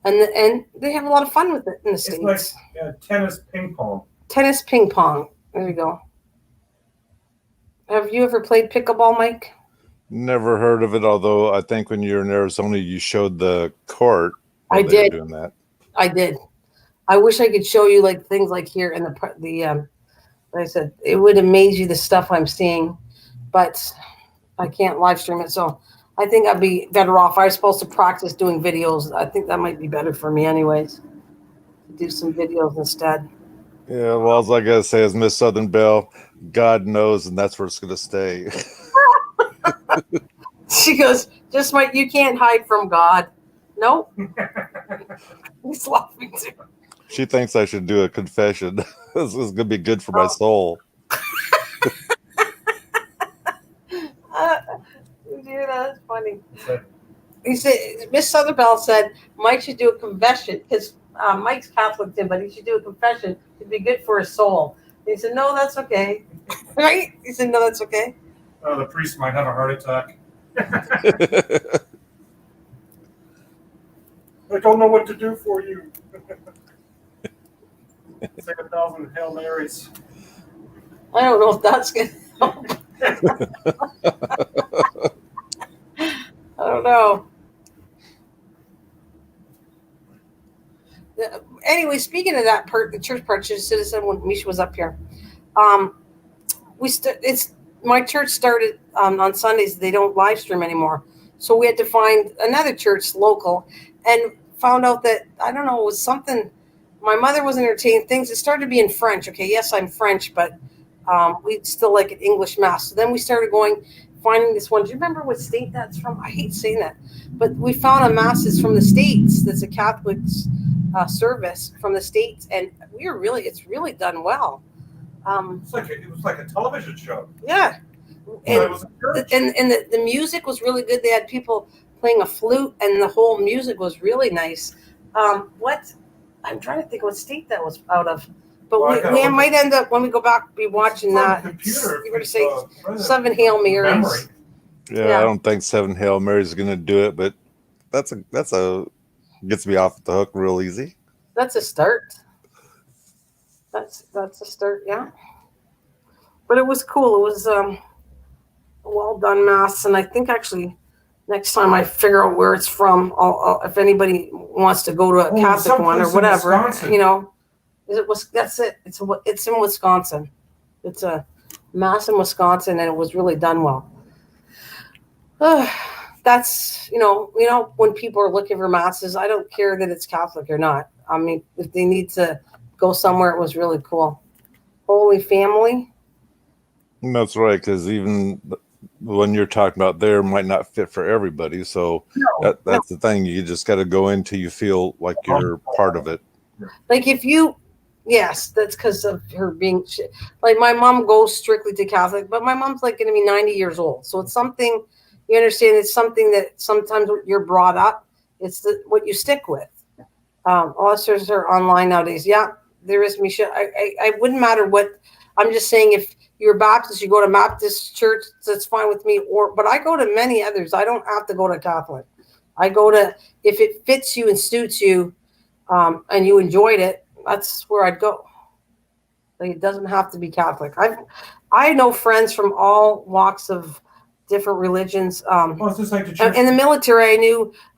and they have a lot of fun with it in the States. It's like tennis ping pong. Tennis ping pong. There you go. Have you ever played pickleball, Mike? Never heard of it, although I think when you were in Arizona, you showed the court. I did. Doing that. I did. I wish I could show you like things like here in the like I said, it would amaze you the stuff I'm seeing, but I can't live stream it. So I think I'd be better off. I was supposed to practice doing videos. I think that might be better for me anyways, to do some videos instead. Yeah, well, all I got to say is Miss Southern Belle, God knows, and that's where it's going to stay. She goes, just Mike, you can't hide from God. Nope. He's laughing too. She thinks I should do a confession. This is going to be good for my soul. Dude, that's funny. He said, Miss Southern Belle said Mike should do a confession because Mike's Catholic too, but he should do a confession. It'd be good for his soul. And he said, no, that's okay. Right? He said, no, that's okay. The priest might have a heart attack. I don't know what to do for you. Say 1,000 Hail Marys. I don't know if that's going to help. I don't know. Anyway, speaking of that part, the church purchase citizen when Misha was up here, my church started on Sundays. They don't live stream anymore, so we had to find another church local, and found out that I don't know, it was something. My mother wasn't entertaining things. It started to be in French. Okay, yes, I'm French, but we still like an English mass. So then we started finding this one. Do you remember what state that's from? I hate saying that, but we found a mass that's from the States. That's a Catholic service from the States, and it's really done well. It was like a television show. Yeah, and the music was really good. They had people playing a flute, and the whole music was really nice. What I'm trying to think what state that was out of, but we might end up when we go back be watching that. You're going to say 7 Hail Marys. Yeah, I don't think 7 Hail Marys is going to do it, but that's a gets me off the hook real easy. That's a start. That's a start, yeah. But it was cool. It was a well done mass, and I think actually next time I figure out where it's from, I'll if anybody wants to go to a Catholic one or whatever, you know, that's it. It's in Wisconsin. It's a mass in Wisconsin, and it was really done well. That's you know when people are looking for masses, I don't care that it's Catholic or not. I mean, if they need to go somewhere, it was really cool. Holy Family. That's right, because even when you're talking about there might not fit for everybody. So that's the thing. You just got to go into you feel like you're part of it. Like if you, yes, that's because of her being like my mom goes strictly to Catholic, but my mom's like going to be 90 years old. So it's something you understand. It's something that sometimes you're brought up. It's what you stick with. All sisters are online nowadays. Yeah, there is Misha. I wouldn't matter what. I'm just saying if you're Baptist, you go to Baptist church, that's fine with me. But I go to many others. I don't have to go to Catholic. I go to, if it fits you and suits you, and you enjoyed it, that's where I'd go. Like it doesn't have to be Catholic. I know friends from all walks of different religions. It's just like the church. In the military,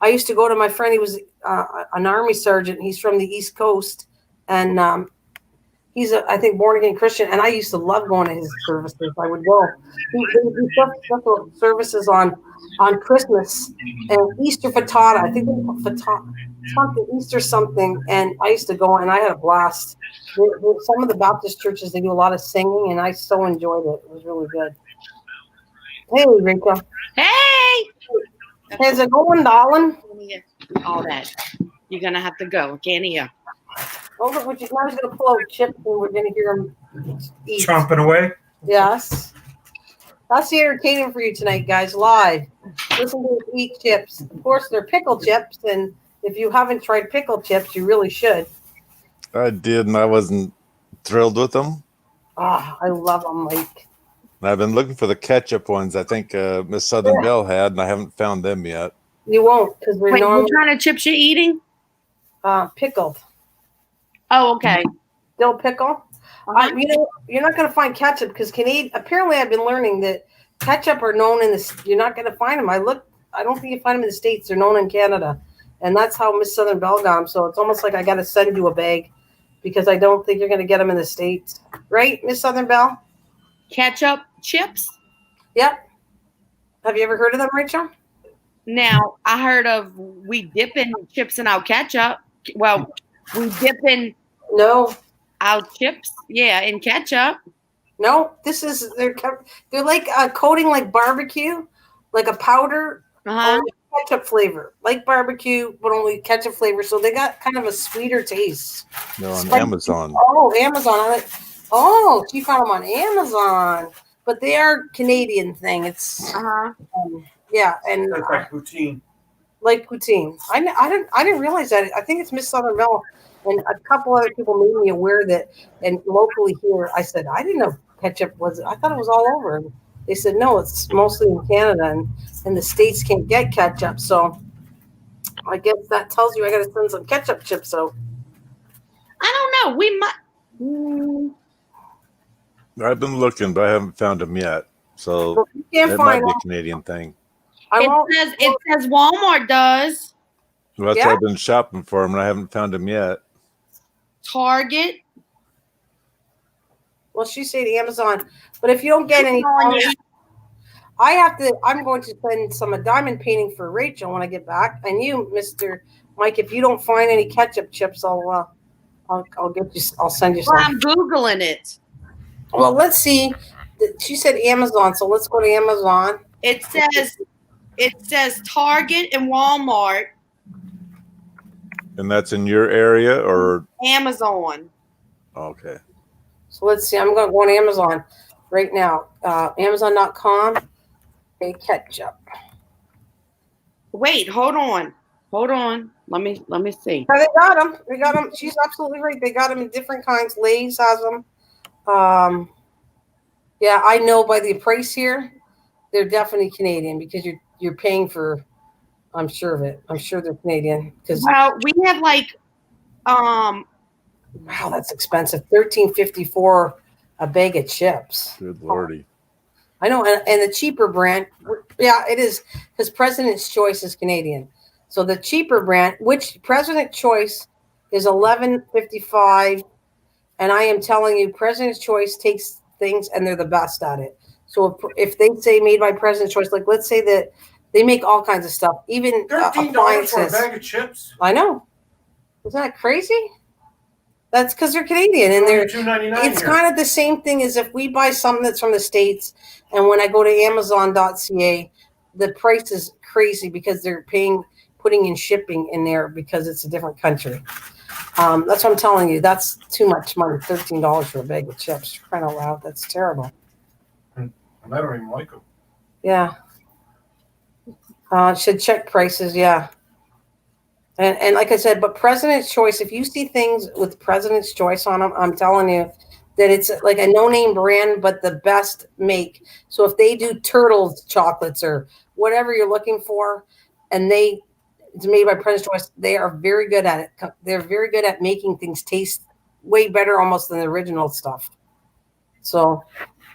I used to go to my friend. He was an Army sergeant. He's from the East Coast, and he's I think born again Christian. And I used to love going to his services. I would go. He would do special services on Christmas and Easter Fatata. I think they call Fatata something Easter something. And I used to go and I had a blast. Some of the Baptist churches, they do a lot of singing, and I so enjoyed it. It was really good. Hey, Rachel. Hey! How's it going, darling? All that. You're going to have to go. Can't hear. Now he's going to pull out chips, and we're going to hear him eat. Chomping away. Yes. That's the entertainment for you tonight, guys, live. Listen to him eat chips. Of course, they're pickle chips, and if you haven't tried pickle chips, you really should. I did, and I wasn't thrilled with them. I love them, Mike. I've been looking for the ketchup ones. I think Miss Southern Belle had, and I haven't found them yet. You won't, because they're normally. What kind of chips you eating? Pickled. Oh, okay. Dill pickle. You're not going to find ketchup because apparently I've been learning that ketchup are known in the. You're not going to find them. I don't think you find them in the States. They're known in Canada, and that's how Miss Southern Belle got them. So it's almost like I got to send you a bag because I don't think you're going to get them in the States, right, Miss Southern Belle? Ketchup chips. Yep. Have you ever heard of them, Rachel? Now I heard of we dipping chips in our ketchup. Well, we dipping. No. Our chips, in ketchup. No, they're like a coating like barbecue, like a powder, ketchup flavor, like barbecue, but only ketchup flavor. So they got kind of a sweeter taste. They're on Amazon. Oh, Amazon. Oh, she found them on Amazon, but they are Canadian thing. It's and it's like poutine. Like poutine. I didn't realize that. I think it's Miss Southern Belle. And a couple other people made me aware that, and locally here, I said, I didn't know ketchup I thought it was all over. And they said, no, it's mostly in Canada, and the States can't get ketchup. So I guess that tells you I got to send some ketchup chips out. I don't know. We might. I've been looking, but I haven't found them yet. So it might be a Canadian thing. It says Walmart does. Well, that's why I've been shopping for them, and I haven't found them yet. Target. Well, she said Amazon, but if you don't get any, I'm going to send some diamond painting for Rachel when I get back, and you, Mr. Mike, if you don't find any ketchup chips, I'll get you. I'll send you some. Well, I'm Googling it. Well, let's see. She said Amazon, so let's go to Amazon. It says Target and Walmart. And that's in your area or Amazon? Okay. So let's see. I'm going to go on Amazon. right now. Amazon.com. Hey, ketchup. Wait, hold on. Let me see. Yeah, they got them. They got them. She's absolutely right. They got them in different kinds. Lay's has them. Yeah, I know by the price here, they're definitely Canadian because you're paying for. I'm sure of it. I'm sure they're Canadian because Well, we have like wow, that's expensive. $13.54 a bag of chips. Good lordy. I know, and the cheaper brand, yeah, it is because President's Choice is Canadian. So the cheaper brand, which President's Choice is $11.55, and I am telling you, President's Choice takes things and they're the best at it. So if they say made by President's Choice, like let's say that they make all kinds of stuff, even $13 for a appliances. bag of chips. I know, isn't that crazy? That's because they're Canadian and they're $2.99. it's kind of the same thing as if we buy something that's from the States and when I go to Amazon.ca, the price is crazy because they're putting in shipping in there because it's a different country. That's what I'm telling you. That's too much money. $13 for a bag of chips. Crying out loud. That's terrible. I don't even like them. Yeah. Should check prices. Yeah. And like I said, but President's Choice, if you see things with President's Choice on them, I'm telling you that it's like a no-name brand, but the best make. So if they do Turtles chocolates or whatever you're looking for, and it's made by President's Choice, they are very good at it. They're very good at making things taste way better almost than the original stuff. So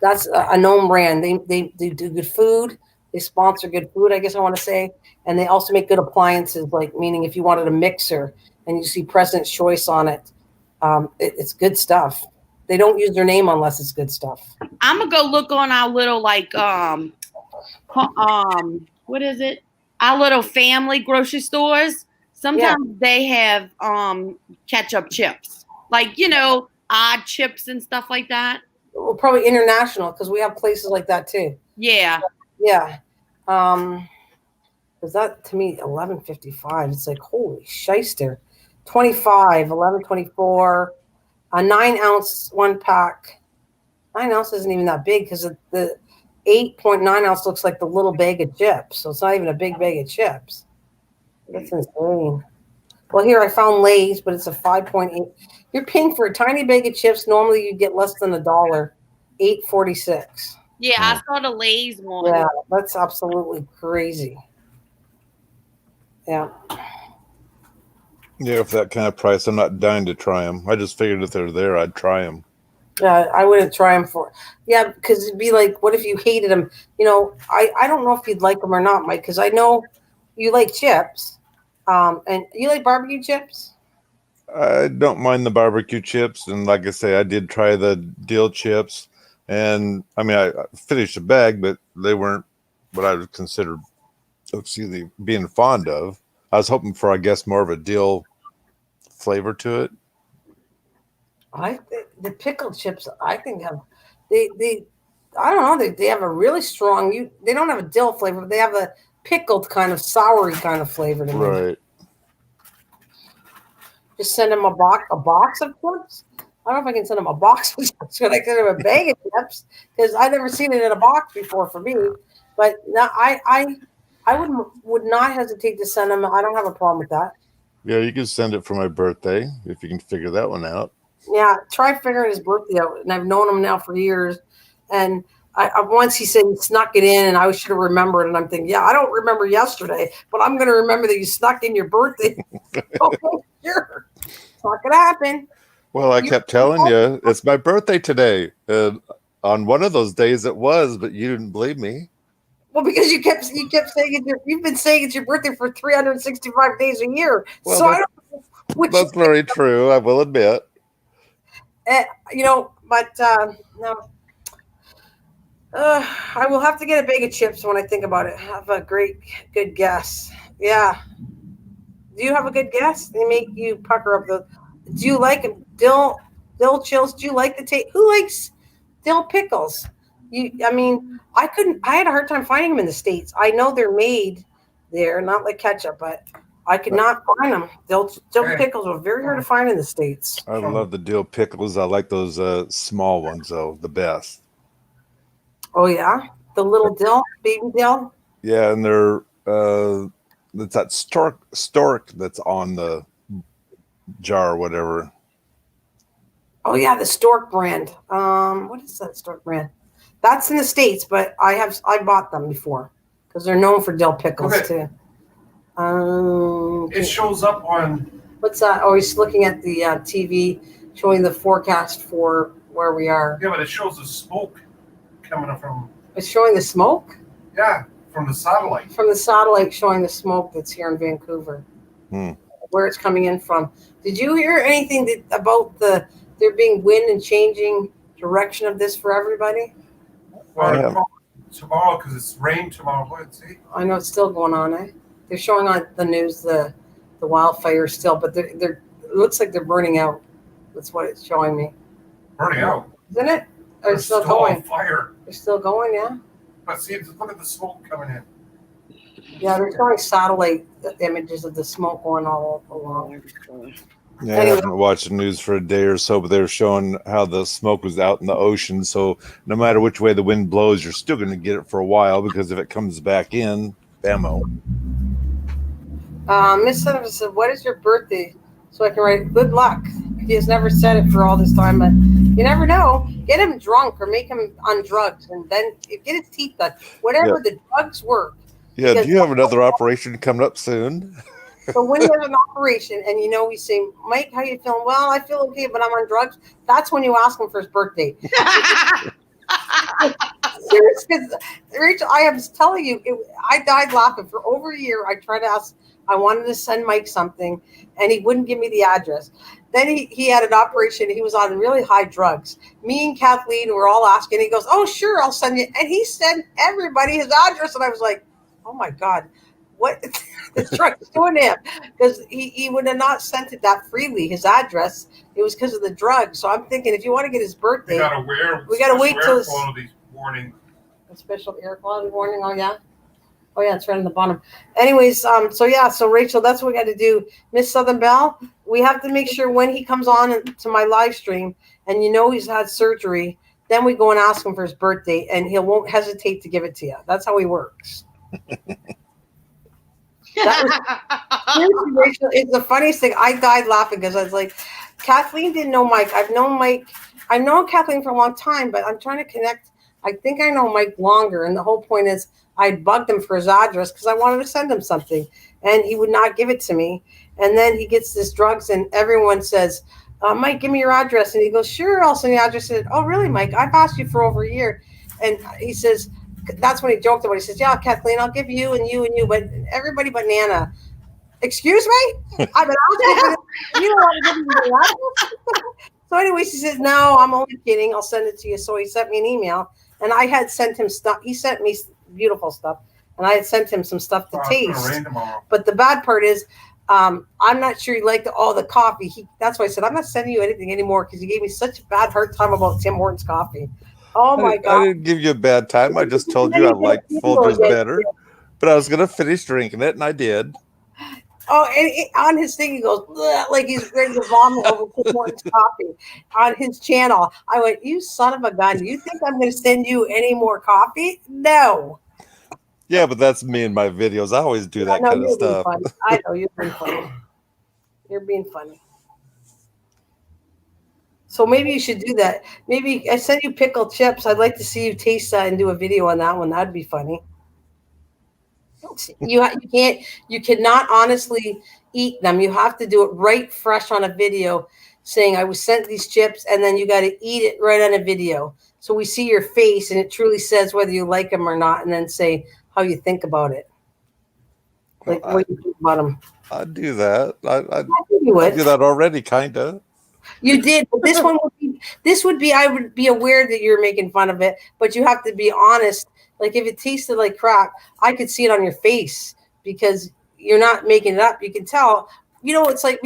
that's a known brand. They do good food. They sponsor good food, I guess I want to say. And they also make good appliances, like meaning if you wanted a mixer and you see President's Choice on it, it's good stuff. They don't use their name unless it's good stuff. I'm gonna go look on our little like what is it? Our little family grocery stores. Sometimes they have ketchup chips, like odd chips and stuff like that. Well, probably international because we have places like that too. Yeah. Yeah. Because that to me, $11.55. It's like holy shyster. 25, 11.24, a 9-ounce 1-pack. 9 ounce isn't even that big because the 8.9 ounce looks like the little bag of chips. So it's not even a big bag of chips. That's insane. Well, here I found Lay's, but it's a 5.8. You're paying for a tiny bag of chips. Normally you get less than $1. $8.46. Yeah, I saw the Lay's one. Yeah, that's absolutely crazy. Yeah. Yeah, for that kind of price, I'm not dying to try them. I just figured if they're there, I'd try them. I wouldn't try them for. Yeah, because it'd be like, what if you hated them? I don't know if you'd like them or not, Mike, because I know you like chips. And you like barbecue chips? I don't mind the barbecue chips. And like I say, I did try the dill chips. And I mean, I finished a bag, but they weren't what I would consider, being fond of. I was hoping for, I guess, more of a dill flavor to it. I think the pickled chips, I think have they I don't know, they have a really strong they don't have a dill flavor, but they have a pickled kind of soury kind of flavor to me. Right. Just send them a box of chips. I don't know if I can send them a box of chips, but I can send them a bag of chips because I've never seen it in a box before for me. But no, I would not hesitate to send them. I don't have a problem with that. Yeah, you can send it for my birthday if you can figure that one out. Yeah, try figuring his birthday out. And I've known him now for years. And I once he said he snuck it in, and I should have remembered. And I'm thinking, yeah, I don't remember yesterday, but I'm going to remember that you snuck in your birthday. Okay, sure. It's not going to happen. Well, I kept telling you, it's my birthday today. On one of those days it was, but you didn't believe me. Well, because you kept saying you've been saying it's your birthday for 365 days a year. Well, so I don't know which. That's very true, I will admit. But no. I will have to get a bag of chips when I think about it. I have a good guess. Yeah. Do you have a good guess? They make you pucker up the. Do you like dill chills? Do you like the taste? Who likes dill pickles? I had a hard time finding them in the States. I know they're made there, not like ketchup, but I could not find them. Dill pickles were very hard to find in the States. I love the dill pickles. I like those small ones, though, the best. Oh yeah, the little dill, baby dill. Yeah, and they're it's that stork that's on the jar or whatever. Oh yeah, the Stork brand. What is that Stork brand? That's in the States, but I bought them before because they're known for dill pickles Okay. too. It shows up on. What's that? Oh, he's looking at the TV, showing the forecast for where we are. Yeah, but it shows the smoke coming up from. It's showing the smoke. Yeah, from the satellite. From the satellite, showing the smoke that's here in Vancouver, where it's coming in from. Did you hear anything about there being wind and changing direction of this for everybody? Well, tomorrow because it's rain tomorrow. Let's see. I know it's still going on. They're showing on the news the wildfires still, but they're it looks like they're burning out. That's what it's showing me. Burning out, isn't it? Or they're still going? On fire. They're still going, yeah. But see, look at the smoke coming in. Yeah, they're showing satellite images of the smoke going all along. Yeah, I haven't watched the news for a day or so, but they're showing how the smoke was out in the ocean. So no matter which way the wind blows, you're still going to get it for a while because if it comes back in, bammo. Miss Senator said, "What is your birthday?" So I can write, "Good luck." He has never said it for all this time, but you never know. Get him drunk or make him on drugs, and then get his teeth done. Whatever the drugs work. Yeah, do you have another operation coming up soon? So when you have an operation and we say, "Mike, how you feeling?" "Well, I feel okay, but I'm on drugs." That's when you ask him for his birthday. Seriously, Rachel, I was telling you, I died laughing for over a year. I tried to ask. I wanted to send Mike something, and he wouldn't give me the address. Then he had an operation. He was on really high drugs. Me and Kathleen were all asking. He goes, "Oh, sure, I'll send you." And he sent everybody his address, and I was like, "Oh my God, what this drug is doing to him?" Because he would have not sent it that freely. His address. It was because of the drugs. So I'm thinking, if you want to get his birthday, we gotta wait till quality warning. A special air quality warning. Oh yeah. Oh yeah, it's right on the bottom. Anyways, so Rachel, that's what we got to do. Miss Southern Belle, we have to make sure when he comes on to my live stream and he's had surgery, then we go and ask him for his birthday and he won't hesitate to give it to you. That's how he works. Seriously, Rachel, it's the funniest thing. I died laughing because I was like, Kathleen didn't know Mike. I've known Mike. I've known Kathleen for a long time, but I'm trying to connect. I think I know Mike longer. And the whole point is I bugged him for his address because I wanted to send him something. And he would not give it to me. And then he gets this drugs and everyone says, "Mike, give me your address." And he goes, "Sure, I'll send you the address." I said, "Oh, really, Mike? I've asked you for over a year." And he says, that's when he joked about it. He says, "Yeah, Kathleen, I'll give you and you and you, but everybody but Nana." Excuse me? I've been asking for this. You don't want to give me the address? So anyways, he says, "No, I'm only kidding. I'll send it to you." So he sent me an email. And I had sent him stuff. He sent me beautiful stuff. And I had sent him some stuff to taste. But the bad part is, I'm not sure he liked all the coffee. That's why I said, "I'm not sending you anything anymore," because he gave me such a bad hard time about Tim Hortons coffee. Oh, my God. I didn't give you a bad time. I just told you I liked Folgers better. But I was going to finish drinking it, and I did. Oh, and on his thing, he goes, like he's ready to vomit over Tim Hortons coffee on his channel. I went, "You son of a gun. You think I'm going to send you any more coffee?" No. Yeah, but that's me in my videos. I always do that kind of stuff. Funny. I know you're being funny. You're being funny. So maybe you should do that. Maybe I sent you pickled chips. I'd like to see you taste that and do a video on that one. That'd be funny. You cannot honestly eat them. You have to do it right fresh on a video saying, "I was sent these chips," and then you got to eat it right on a video. So we see your face and it truly says whether you like them or not, and then say how you think about it. Like, what do you think about them? I do that. I do that already, kind of. You did, but this one would be, I would be aware that you're making fun of it, but you have to be honest. Like, if it tasted like crap, I could see it on your face because you're not making it up. You can tell. It's like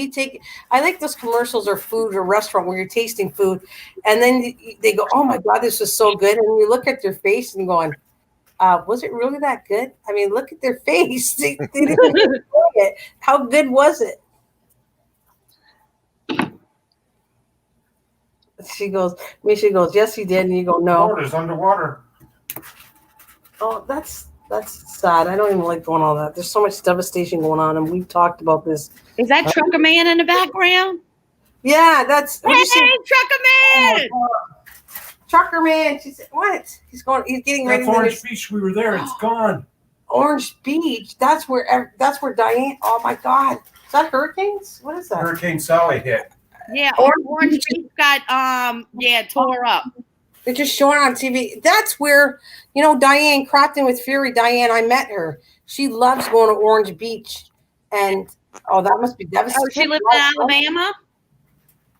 I like those commercials or food or restaurant where you're tasting food and then they go, "Oh my God, this is so good." And you look at their face and going, was it really that good? I mean, look at their face. They didn't enjoy it. How good was it? Misha goes, "Yes, he did." And you go, "No. Water's underwater." Oh, that's sad. I don't even like doing all that. There's so much devastation going on, and we've talked about this. Is that Trucker Man in the background? Yeah, that's. Hey, Trucker Man! Trucker Man. She said, "What? He's going. He's getting ready." That's Orange Beach. We were there. It's gone. Orange Beach. That's where Diane. Oh my God. Is that hurricanes? What is that? Hurricane Sally hit. Yeah, Orange Beach got tore up. They're just showing on TV. That's where, Diane Crofton with Fury. Diane, I met her. She loves going to Orange Beach, and that must be devastating. Oh, she lives in Alabama?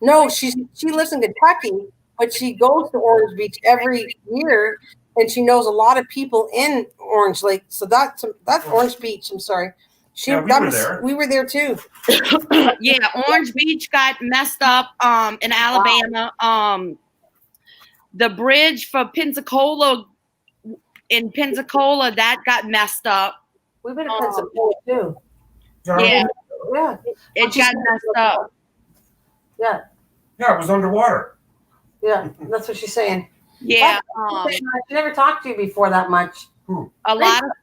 No, she lives in Kentucky, but she goes to Orange Beach every year, and she knows a lot of people in Orange Lake. So that's Orange Beach. I'm sorry. We were there. We were there too. Yeah, Orange Beach got messed up in Alabama. Wow. The bridge for Pensacola that got messed up. We've been to Pensacola too. Yeah. Yeah. It got messed up. Yeah. Yeah, it was underwater. Yeah, that's what she's saying. Yeah. I never talked to you before that much. A lot of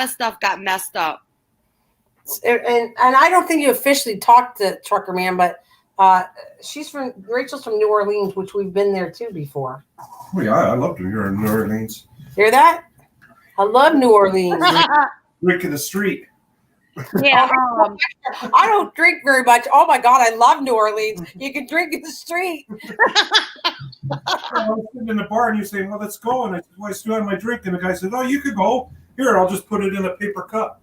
stuff got messed up. And I don't think you officially talked to Trucker Man, but Rachel's from New Orleans, which we've been there too before. Oh yeah, I love to hear New Orleans. Hear that? I love New Orleans. Drink in the street. Yeah. I don't drink very much. Oh my God, I love New Orleans. You can drink in the street. I was sitting in the bar and you say, "Well, let's go." And I said, "Well, I still have my drink." And the guy said, "Oh, you could go. Here, I'll just put it in a paper cup."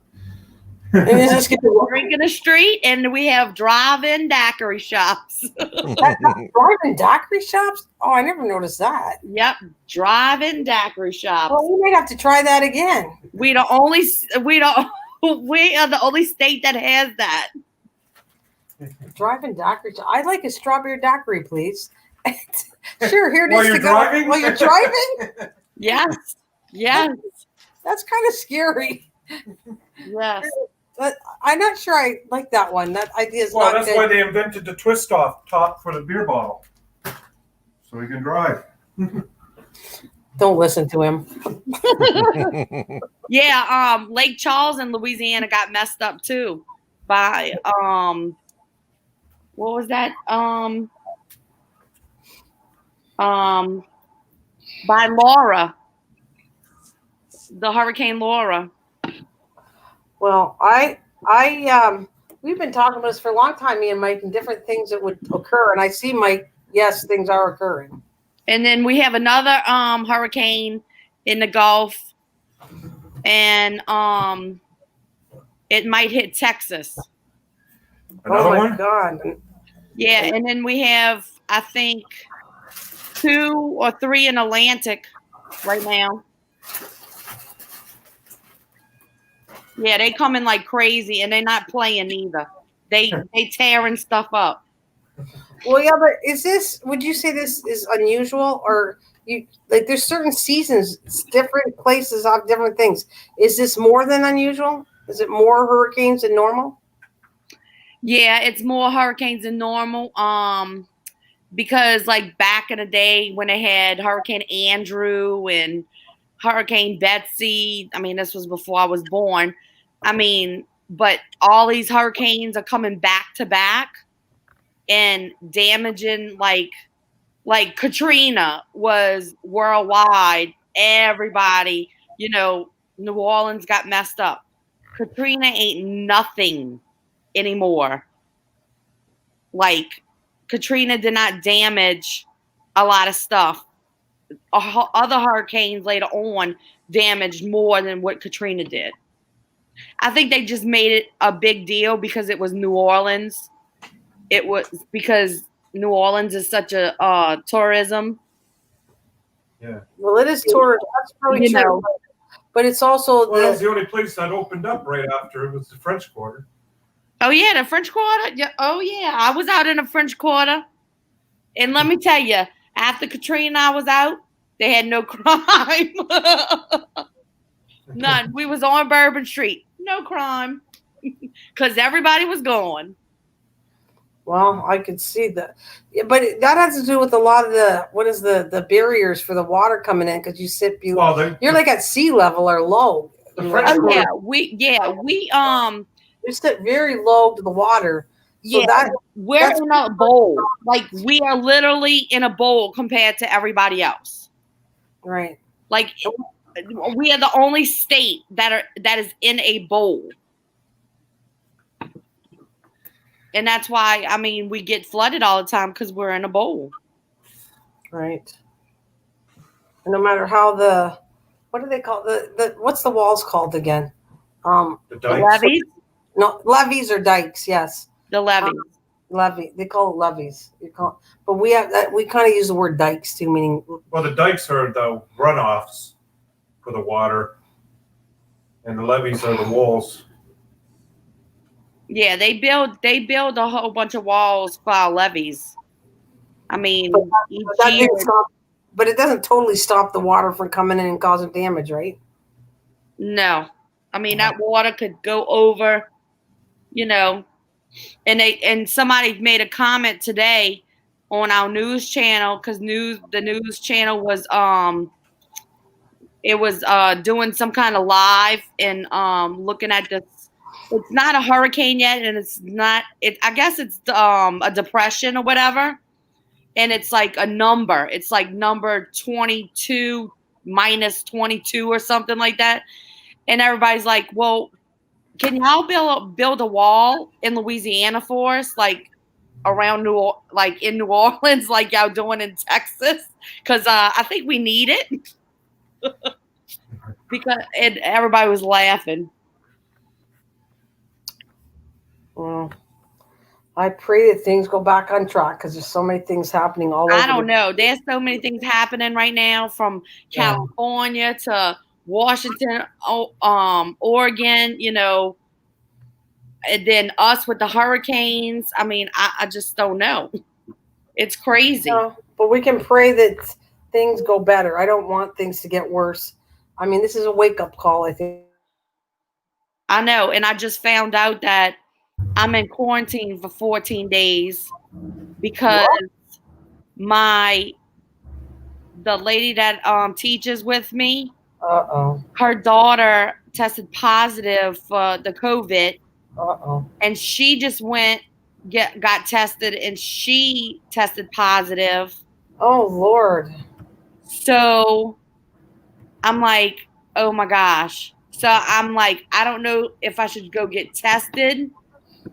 And just get to drink in the street, and we have drive-in daiquiri shops. Drive-in daiquiri shops? Oh, I never noticed that. Yep, drive-in daiquiri shops. Well, we might have to try that again. We are the only state that has that. Drive-in daiquiri shop. I'd like a strawberry daiquiri, please. Sure, here it is. While you're driving? While you're driving? Yes. That's kind of scary. Yes. But I'm not sure I like that one. That idea is not that's good. why they invented the twist off top for the beer bottle. So you can drive. Don't listen to him. Yeah, Lake Charles in Louisiana got messed up too by what was that? By Laura. The Hurricane Laura. Well, we've been talking about this for a long time, me and Mike, and different things that would occur. And I see, Mike, yes, things are occurring. And then we have another hurricane in the Gulf, and it might hit Texas. Another one? Oh my God! Yeah, and then we have, I think, 2 or 3 in Atlantic right now. Yeah, they coming like crazy, and they're not playing either. They tearing stuff up. Well, yeah, but would you say this is unusual, or there's certain seasons, different places have different things. Is this more than unusual? Is it more hurricanes than normal? Yeah, it's more hurricanes than normal. Because like back in the day when they had Hurricane Andrew and Hurricane Betsy, I mean, this was before I was born. I mean, but all these hurricanes are coming back to back and damaging, like Katrina was worldwide. Everybody, New Orleans got messed up. Katrina ain't nothing anymore. Like, Katrina did not damage a lot of stuff. Other hurricanes later on damaged more than what Katrina did. I think they just made it a big deal because it was New Orleans. It was because New Orleans is such a tourism. Yeah. Well, it is tourism. That's probably true. But it's also that was the only place that opened up right after. It was the French Quarter. Oh yeah, the French Quarter. Yeah. Oh yeah, I was out in the French Quarter, and let me tell you, after Katrina, I was out. They had no crime. None. We was on Bourbon Street. No crime. Because everybody was gone. Well, I could see that, yeah, but that has to do with a lot of the barriers for the water coming in because you're like at sea level or low. The French Oh Quarter. we You sit very low to the water, so yeah, we're that's in a bowl. Like we are literally in a bowl compared to everybody else. right. Like we are the only state that is in a bowl. And that's why, I mean, we get flooded all the time because we're in a bowl. Right. And no matter how what do they call what's the walls called again? The The dikes. levees? No, levees or dikes. Yes, The levees. levee. They call it levees. But we have that. We kind of use the word dikes too, meaning. Well, the dikes are the runoffs for the water, and the levees are the walls. Yeah, they build a whole bunch of walls for our levees. I mean, each That year, didn't stop, but it doesn't totally stop the water from coming in and causing damage, right? no. I mean, that water could go over, you know, and somebody made a comment today on our news channel because the news channel was it was doing some kind of live and looking at this. It's not a hurricane yet, and it's not. I guess it's a depression or whatever, and it's like a number. It's like number 22 minus 22 or something like that. And everybody's like, "Well, can y'all build a wall in Louisiana for us, like around like in New Orleans, like y'all doing in Texas? Because I think we need it." Because everybody was laughing. Well, I pray that things go back on track because there's so many things happening all over. I don't know. There's so many things happening right now, from California to Washington, Oregon, you know, and then us with the hurricanes. I mean, I just don't know. It's crazy. But we can pray that things go better. I don't want things to get worse. I mean, this is a wake-up call, I think. I know. And I just found out that I'm in quarantine for 14 days because the lady that teaches with me, her daughter tested positive for the COVID. And she just got tested, and she tested positive. Oh, Lord. So I'm like, oh my gosh. So I'm like, I don't know if I should go get tested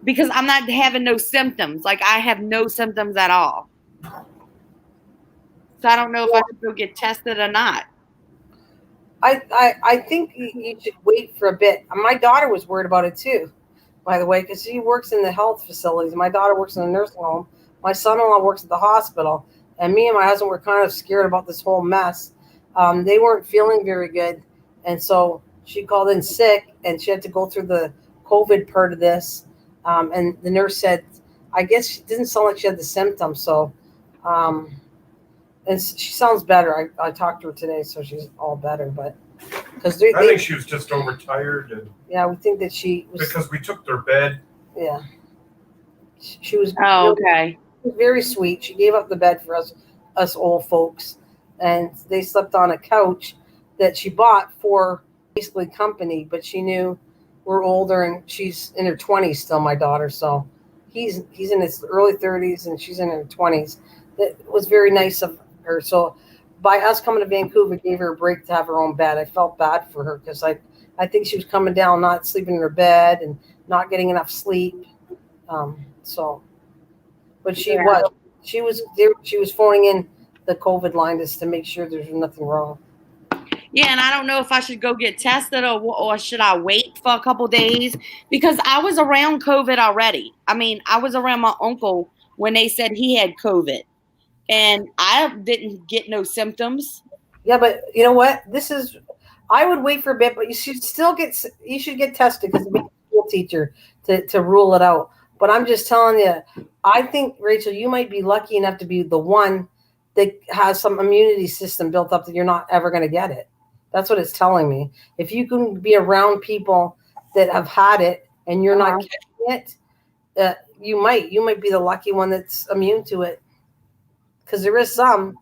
because I'm not having no symptoms. Like, I have no symptoms at all. So I don't know if I should go get tested or not. I think you should wait for a bit. My daughter was worried about it too, by the way, because she works in the health facilities. My daughter works in a nursing home. My son-in-law works at the hospital. And me and my husband were kind of scared about this whole mess. They weren't feeling very good. And so she called in sick, and she had to go through the COVID part of this. And the nurse said, I guess she didn't sound like she had the symptoms. So, and she sounds better. I talked to her today, so she's all better. But because I think she was just overtired, and we think that she was, because we took their bed. Yeah, she was. Oh, okay. Very sweet. She gave up the bed for us old folks, and they slept on a couch that she bought for basically company. But she knew we're older, and she's in her 20s still. My daughter, so he's in his early 30s, and she's in her 20s. That was very nice of her. So by us coming to Vancouver, gave her a break to have her own bed. I felt bad for her because I think she was coming down, not sleeping in her bed and not getting enough sleep. But she was phoning in the COVID line just to make sure there's nothing wrong. Yeah, and I don't know if I should go get tested or should I wait for a couple days, because I was around COVID already. I mean, I was around my uncle when they said he had COVID, and I didn't get no symptoms. Yeah, but you know what? I would wait for a bit, but you should get tested because it's a school teacher to rule it out. But I'm just telling you, I think, Rachel, you might be lucky enough to be the one that has some immunity system built up that you're not ever going to get it. That's what it's telling me. If you can be around people that have had it and you're not getting it, you might be the lucky one that's immune to it, because there is some.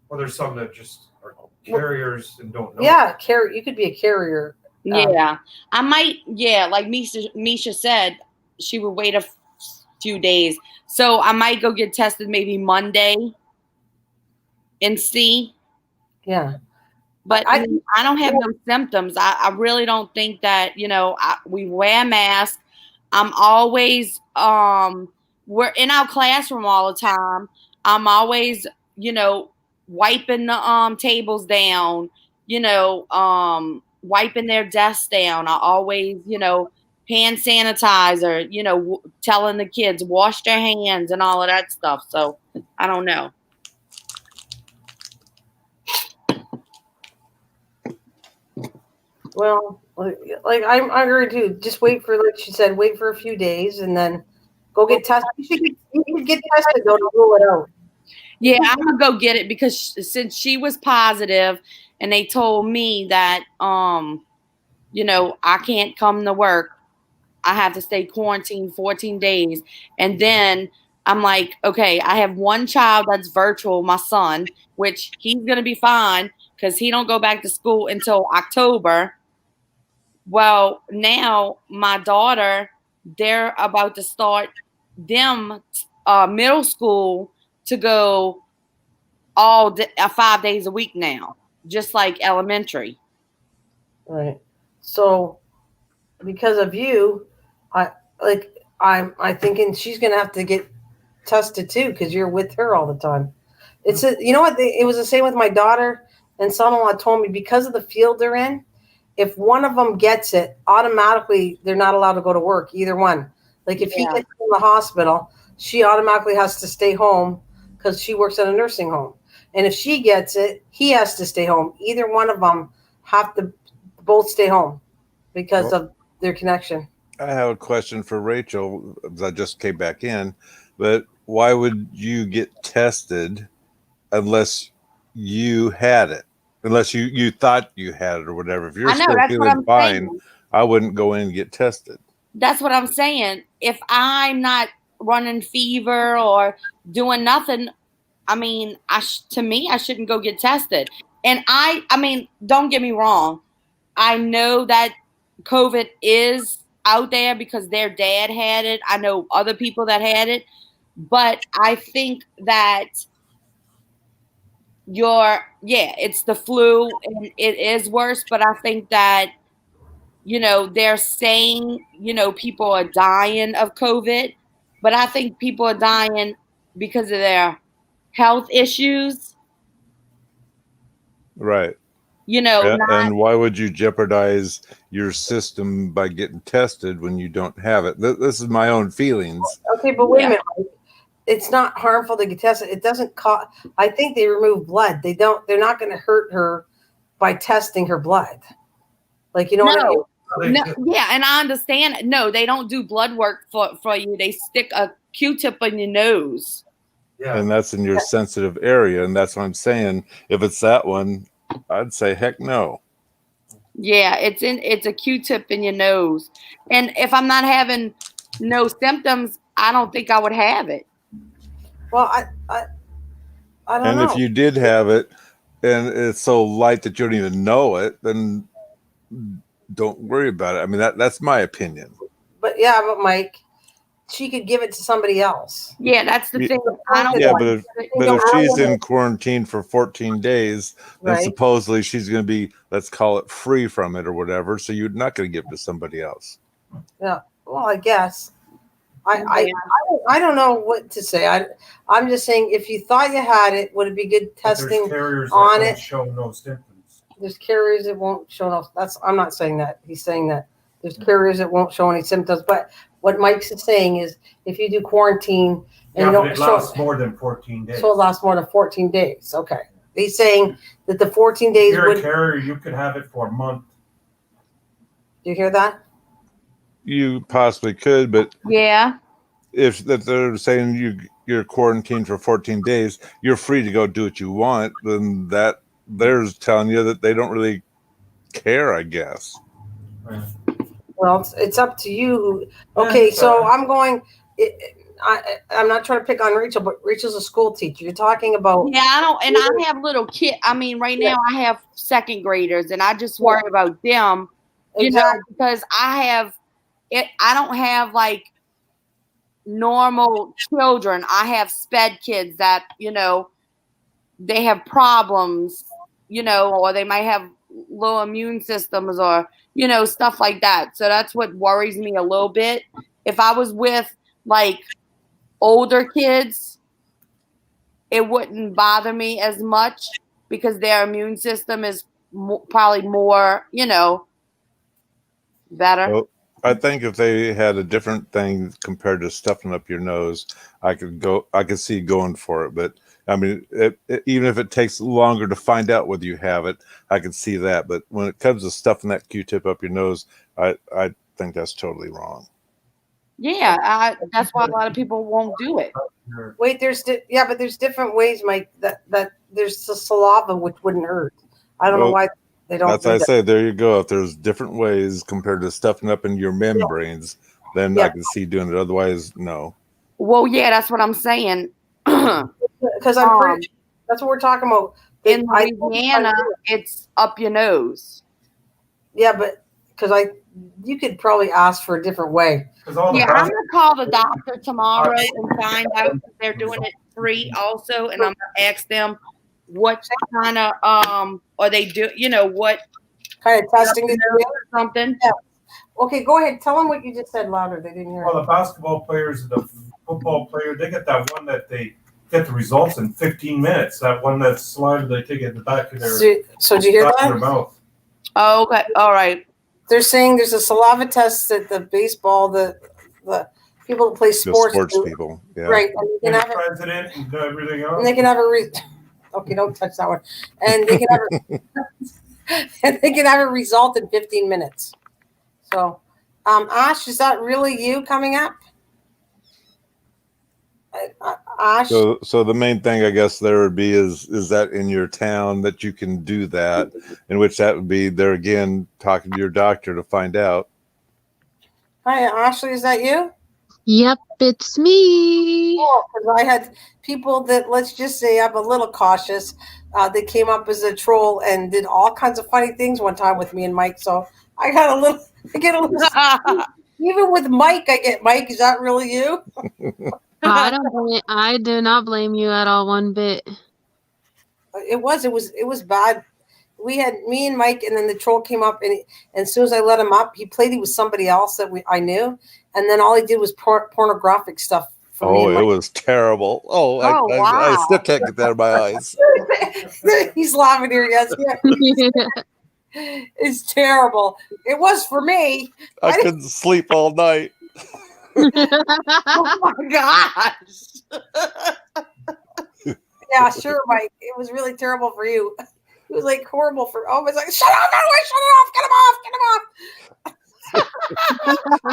Well, there's some that just are carriers and don't know. Yeah, you could be a carrier. Yeah, I might. Yeah, like Misha said, she would wait a few days, so I might go get tested maybe Monday and see. Yeah, but I don't have no symptoms. I really don't think that, we wear masks. I'm always we're in our classroom all the time. I'm always wiping the tables down, wiping their desks down. I always hand sanitizer, telling the kids wash their hands and all of that stuff. So I don't know. Well, like I agree too. Just wait for, like she said, wait for a few days and then go get tested. You should get tested though to rule it out. Yeah, I'm gonna go get it because since she was positive, and they told me that I can't come to work. I have to stay quarantined 14 days, and then I'm like, okay, I have one child that's virtual, my son, which he's gonna be fine because he don't go back to school until October. Well, now my daughter, they're about to start them middle school to go 5 days a week now, just like elementary. Right. So because of you, I'm thinking she's gonna have to get tested too because you're with her all the time. You know what? It was the same with my daughter and son-in-law told me because of the field they're in. If one of them gets it, automatically they're not allowed to go to work, either one. Like if he gets in the hospital, she automatically has to stay home because she works at a nursing home. And if she gets it, he has to stay home. Either one of them have to both stay home because of their connection. I have a question for Rachel, because I just came back in, but why would you get tested unless you had it? Unless you thought you had it or whatever. If you're still feeling fine, I wouldn't go in and get tested. That's what I'm saying. If I'm not running fever or doing nothing, I mean, to me, I shouldn't go get tested. And I mean, don't get me wrong. I know that COVID is out there because their dad had it. I know other people that had it. But I think that it's the flu and it is worse, but I think that they're saying people are dying of COVID, but I think people are dying because of their health issues, right? And why would you jeopardize your system by getting tested when you don't have it? This is my own feelings. Okay, but wait a minute. It's not harmful to get tested. It doesn't cost. I think they remove blood. They're not going to hurt her by testing her blood. Like, you know what I mean? No, yeah, and I understand. No, they don't do blood work for you. They stick a Q-tip in your nose. Yeah. And that's in your sensitive area. And that's what I'm saying. If it's that one, I'd say heck no. Yeah, it's a Q-tip in your nose. And if I'm not having no symptoms, I don't think I would have it. Well, I don't know. And if you did have it and it's so light that you don't even know it, then don't worry about it. I mean, that's my opinion. But Mike, she could give it to somebody else. Yeah, that's the thing. But if she's in quarantine for 14 days, then supposedly she's going to be, let's call it, free from it or whatever. So you're not going to give it to somebody else. Yeah. Well, I guess. I don't know what to say. I'm just saying, if you thought you had it, would it be good testing on it? Show no symptoms. There's carriers that won't show no. I'm not saying that. He's saying that there's carriers that won't show any symptoms. But what Mike's saying is, if you do quarantine and it lasts more than 14 days. So it lasts more than 14 days. Okay. He's saying that the 14 days. If you're a carrier, you could have it for a month. Do you hear that? You possibly could, but if they're saying you're quarantined for 14 days, you're free to go do what you want, then that they're telling you that they don't really care, I guess. Well, it's up to you. Okay, so I'm going. I'm not trying to pick on Rachel, but Rachel's a school teacher. You're talking about Yeah, I don't, and I have little kid. I mean, right now I have second graders, and I just worry about them, exactly. because I have it. I don't have like normal children. I have sped kids that they have problems, or they might have low immune systems, or stuff like that. So that's what worries me a little bit. If I was with like older kids, it wouldn't bother me as much because their immune system is probably more, better. Well, I think if they had a different thing compared to stuffing up your nose, I could see going for it. But I mean, even if it takes longer to find out whether you have it, I can see that. But when it comes to stuffing that Q-tip up your nose, I think that's totally wrong. Yeah, that's why a lot of people won't do it. Wait, but there's different ways, Mike. That there's the saliva which wouldn't hurt. I don't know why they don't. That's why I say there you go. If there's different ways compared to stuffing up in your membranes, then I can see doing it. Otherwise, no. Well, yeah, that's what I'm saying. Because I'm pretty. That's what we're talking about. In Louisiana, it's up your nose. Yeah, but because you could probably ask for a different way. Yeah, I'm gonna call the doctor tomorrow and find out if they're doing it free also, and I'm gonna ask them what kind of or they do, what kind of testing they do or something. Yeah. Okay, go ahead. Tell them what you just said louder. They didn't hear. Well, the basketball players, the football player, they get that one that they get the results in 15 minutes. That one that's saliva they take it in the back of their. So did you hear that? Their mouth. Oh, okay, all right. They're saying there's a saliva test that the baseball, the people that play sports, people, yeah, right? And you can have the president and everything else. And they can have okay, don't touch that one. And they can have and they can have a result in 15 minutes. So, Ash, is that really you coming up? Ash. So the main thing I guess there would be is that in your town that you can do that, in which that would be there again talking to your doctor to find out. Hi, Ashley, is that you? Yep, it's me. Oh, because I had people that, let's just say I'm a little cautious. They came up as a troll and did all kinds of funny things one time with me and Mike. So I get a little even with Mike, I get, Mike, is that really you? I do not blame you at all one bit. It was bad. We had me and Mike, and then the troll came up, and as soon as I let him up, he played with somebody else that I knew, and then all he did was pornographic stuff. Oh, it was terrible. Oh, wow. I still can't get that out of my eyes. He's laughing here. Yes, yeah. It's terrible. It was for me. I couldn't sleep all night. Oh my gosh. Yeah, sure, Mike. It was really terrible for you. It was like horrible for. Oh, it's like shut up! Shut it off! Get him off!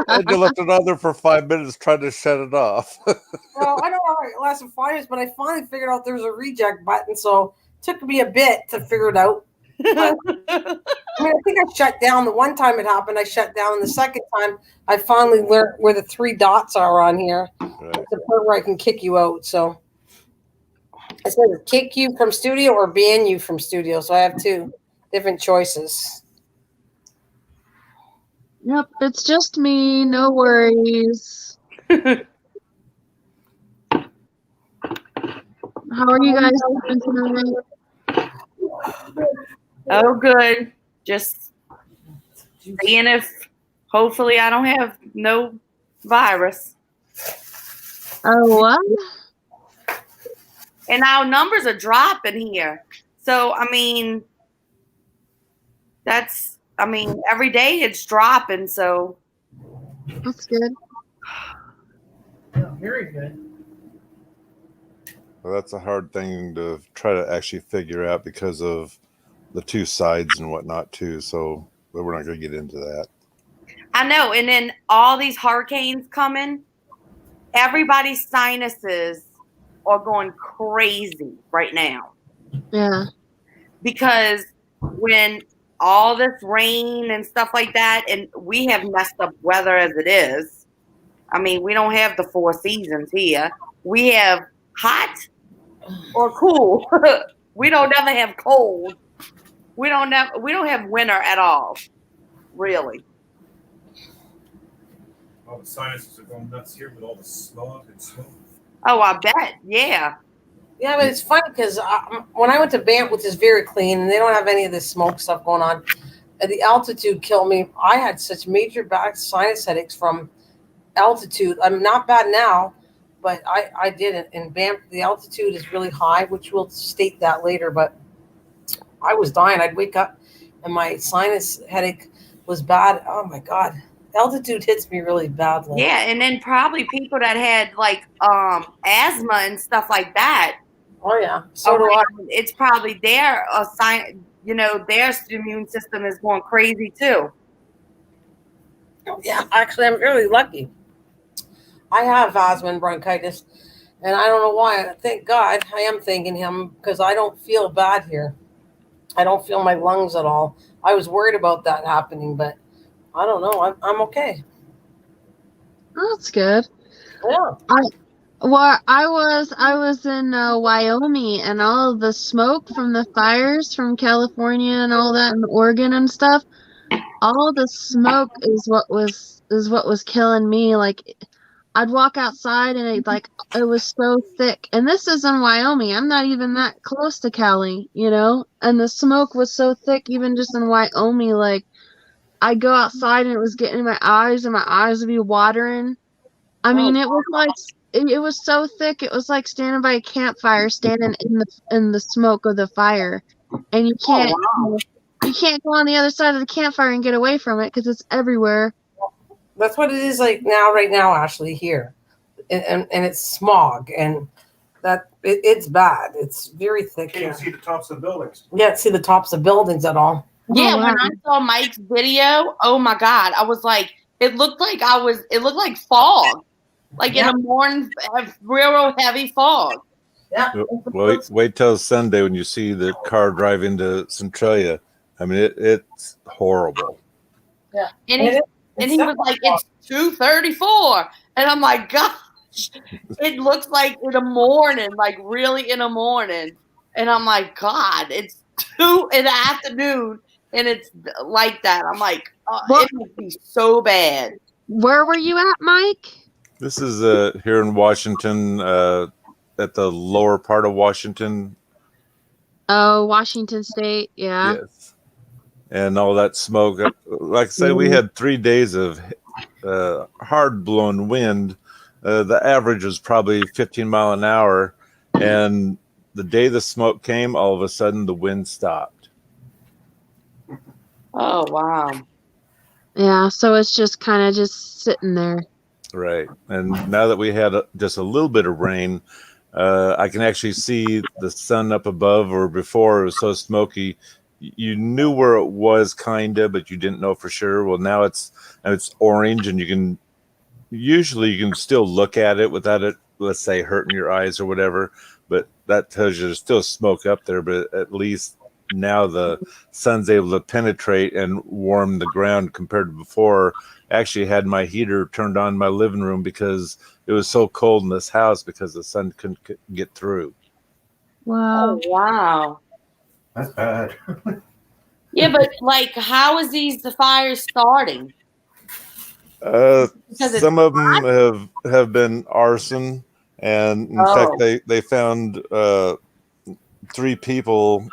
I left it on there for 5 minutes trying to shut it off. Well, I don't know how it lasted 5 minutes, but I finally figured out there was a reject button, so it took me a bit to figure it out. But, I mean, I think I shut down. The one time it happened, I shut down. And the second time, I finally learned where the 3 dots are on here. Right. The part where I can kick you out. So I said kick you from studio or ban you from studio. So I have 2 different choices. Yep, it's just me. No worries. How are you guys doing tonight? Oh, good. Just seeing if hopefully I don't have no virus. Oh, what? And our numbers are dropping here. So, I mean, every day it's dropping. So That's good. Yeah, very good. Well, that's a hard thing to try to actually figure out because of the 2 sides and whatnot too. So we're not going to get into that. I know. And then all these hurricanes coming, everybody's sinuses are going crazy right now. Yeah. Because when all this rain and stuff like that, and we have messed up weather as it is, I mean, we don't have the 4 seasons here. We have hot or cool. We don't ever have cold. We don't have winter at all. Really. All the sinuses are going nuts here with all the smog and smoke. Oh, I bet. Yeah. Yeah, but it's funny because when I went to Banff, which is very clean, and they don't have any of this smoke stuff going on, the altitude killed me. I had such major back sinus headaches from altitude. I'm not bad now, but I did it. In Banff, the altitude is really high, which we'll state that later, but I was dying. I'd wake up and my sinus headache was bad. Oh my God. Altitude hits me really badly. Yeah, and then probably people that had like asthma and stuff like that. Oh yeah. So do I. It's probably their sign. Their immune system is going crazy too. Yeah, actually, I'm really lucky. I have asthma and bronchitis, and I don't know why. Thank God, I am thanking him because I don't feel bad here. I don't feel my lungs at all. I was worried about that happening, but I don't know. I'm okay. Oh, that's good. Yeah. I was in Wyoming, and all of the smoke from the fires from California and all that, and Oregon and stuff. All the smoke is what was killing me. Like, I'd walk outside and it was so thick. And this is in Wyoming. I'm not even that close to Cali, And the smoke was so thick, even just in Wyoming. Like, I'd go outside and it was getting in my eyes, and my eyes would be watering. I mean, it was like it was so thick. It was like standing by a campfire, standing in the smoke of the fire, and you can't you can't go on the other side of the campfire and get away from it because it's everywhere. That's what it is like now, right now, Ashley, here. And it's smog, and it's bad. It's very thick. Can't even see the tops of the buildings. You can't see the tops of buildings at all. Yeah, Oh, wow. when I saw Mike's video, oh my God, I was like, it looked like fog. Like in the morning, real heavy fog. Yeah. Wait till Sunday when you see the car drive into Centralia. I mean, it's horrible. Yeah. And he was like, it's 2:34. And I'm like, gosh, it looks like in the morning, like really in the morning. And I'm like, God, it's 2 in the afternoon and it's like that. I'm like, it must be so bad. Where were you at, Mike? This is here in Washington, at the lower part of Washington. Oh, Washington State, yeah. Yes. And all that smoke. Like I say, we had 3 days of hard blowing wind. The average was probably 15 mile an hour. And the day the smoke came, all of a sudden the wind stopped. Oh, wow. Yeah, so it's just kind of just sitting there. Right. And now that we had just a little bit of rain, I can actually see the sun up above, or before it was so smoky. You knew where it was kind of, but you didn't know for sure. Well, now it's orange, and you can still look at it without it, let's say, hurting your eyes or whatever. But that tells you there's still smoke up there, but at least now the sun's able to penetrate and warm the ground compared to before. Actually had my heater turned on in my living room because it was so cold in this house because the sun couldn't get through. Wow. Oh, wow. That's bad. Yeah, but like, how is the fires starting? Some of them have been arson, and in fact they found 3 people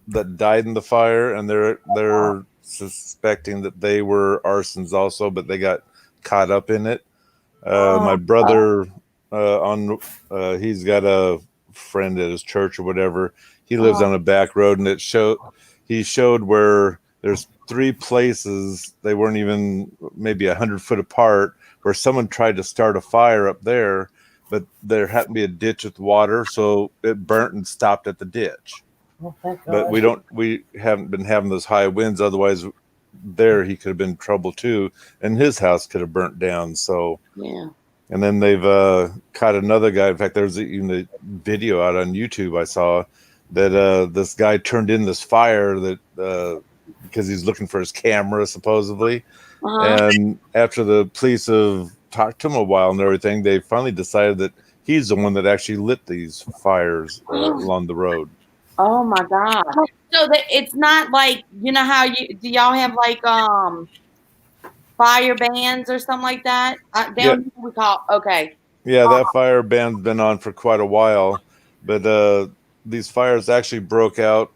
that died in the fire, and they're suspecting that they were arsons also, but they got caught up in it. My brother he's got a friend at his church or whatever. He lives on a back road, and he showed where there's 3 places, they weren't even maybe 100 foot apart, where someone tried to start a fire up there, but there happened to be a ditch with water, so it burnt and stopped at the ditch. Oh, thank God. But we haven't been having those high winds. Otherwise, there he could have been in trouble too, and his house could have burnt down. So Yeah. And then they've caught another guy. In fact, there's even a video out on YouTube I saw that this guy turned in this fire that because he's looking for his camera supposedly. And after the police have talked to him a while and everything, they finally decided that he's the one that actually lit these fires along the road. Oh my God. So it's not like, you know how do y'all have like fire bans or something like that? Down here we call okay. Yeah, that fire ban's been on for quite a while, but these fires actually broke out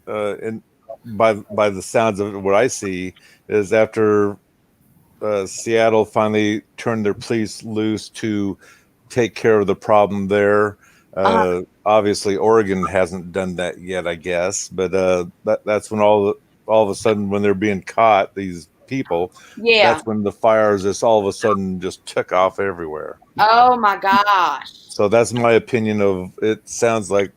and by the sounds of it, what I see is after Seattle finally turned their police loose to take care of the problem there. Obviously, Oregon hasn't done that yet, I guess, but that's when all of a sudden, when they're being caught, these people, that's when the fires just all of a sudden just took off everywhere. Oh my gosh! So that's my opinion of it. Sounds like,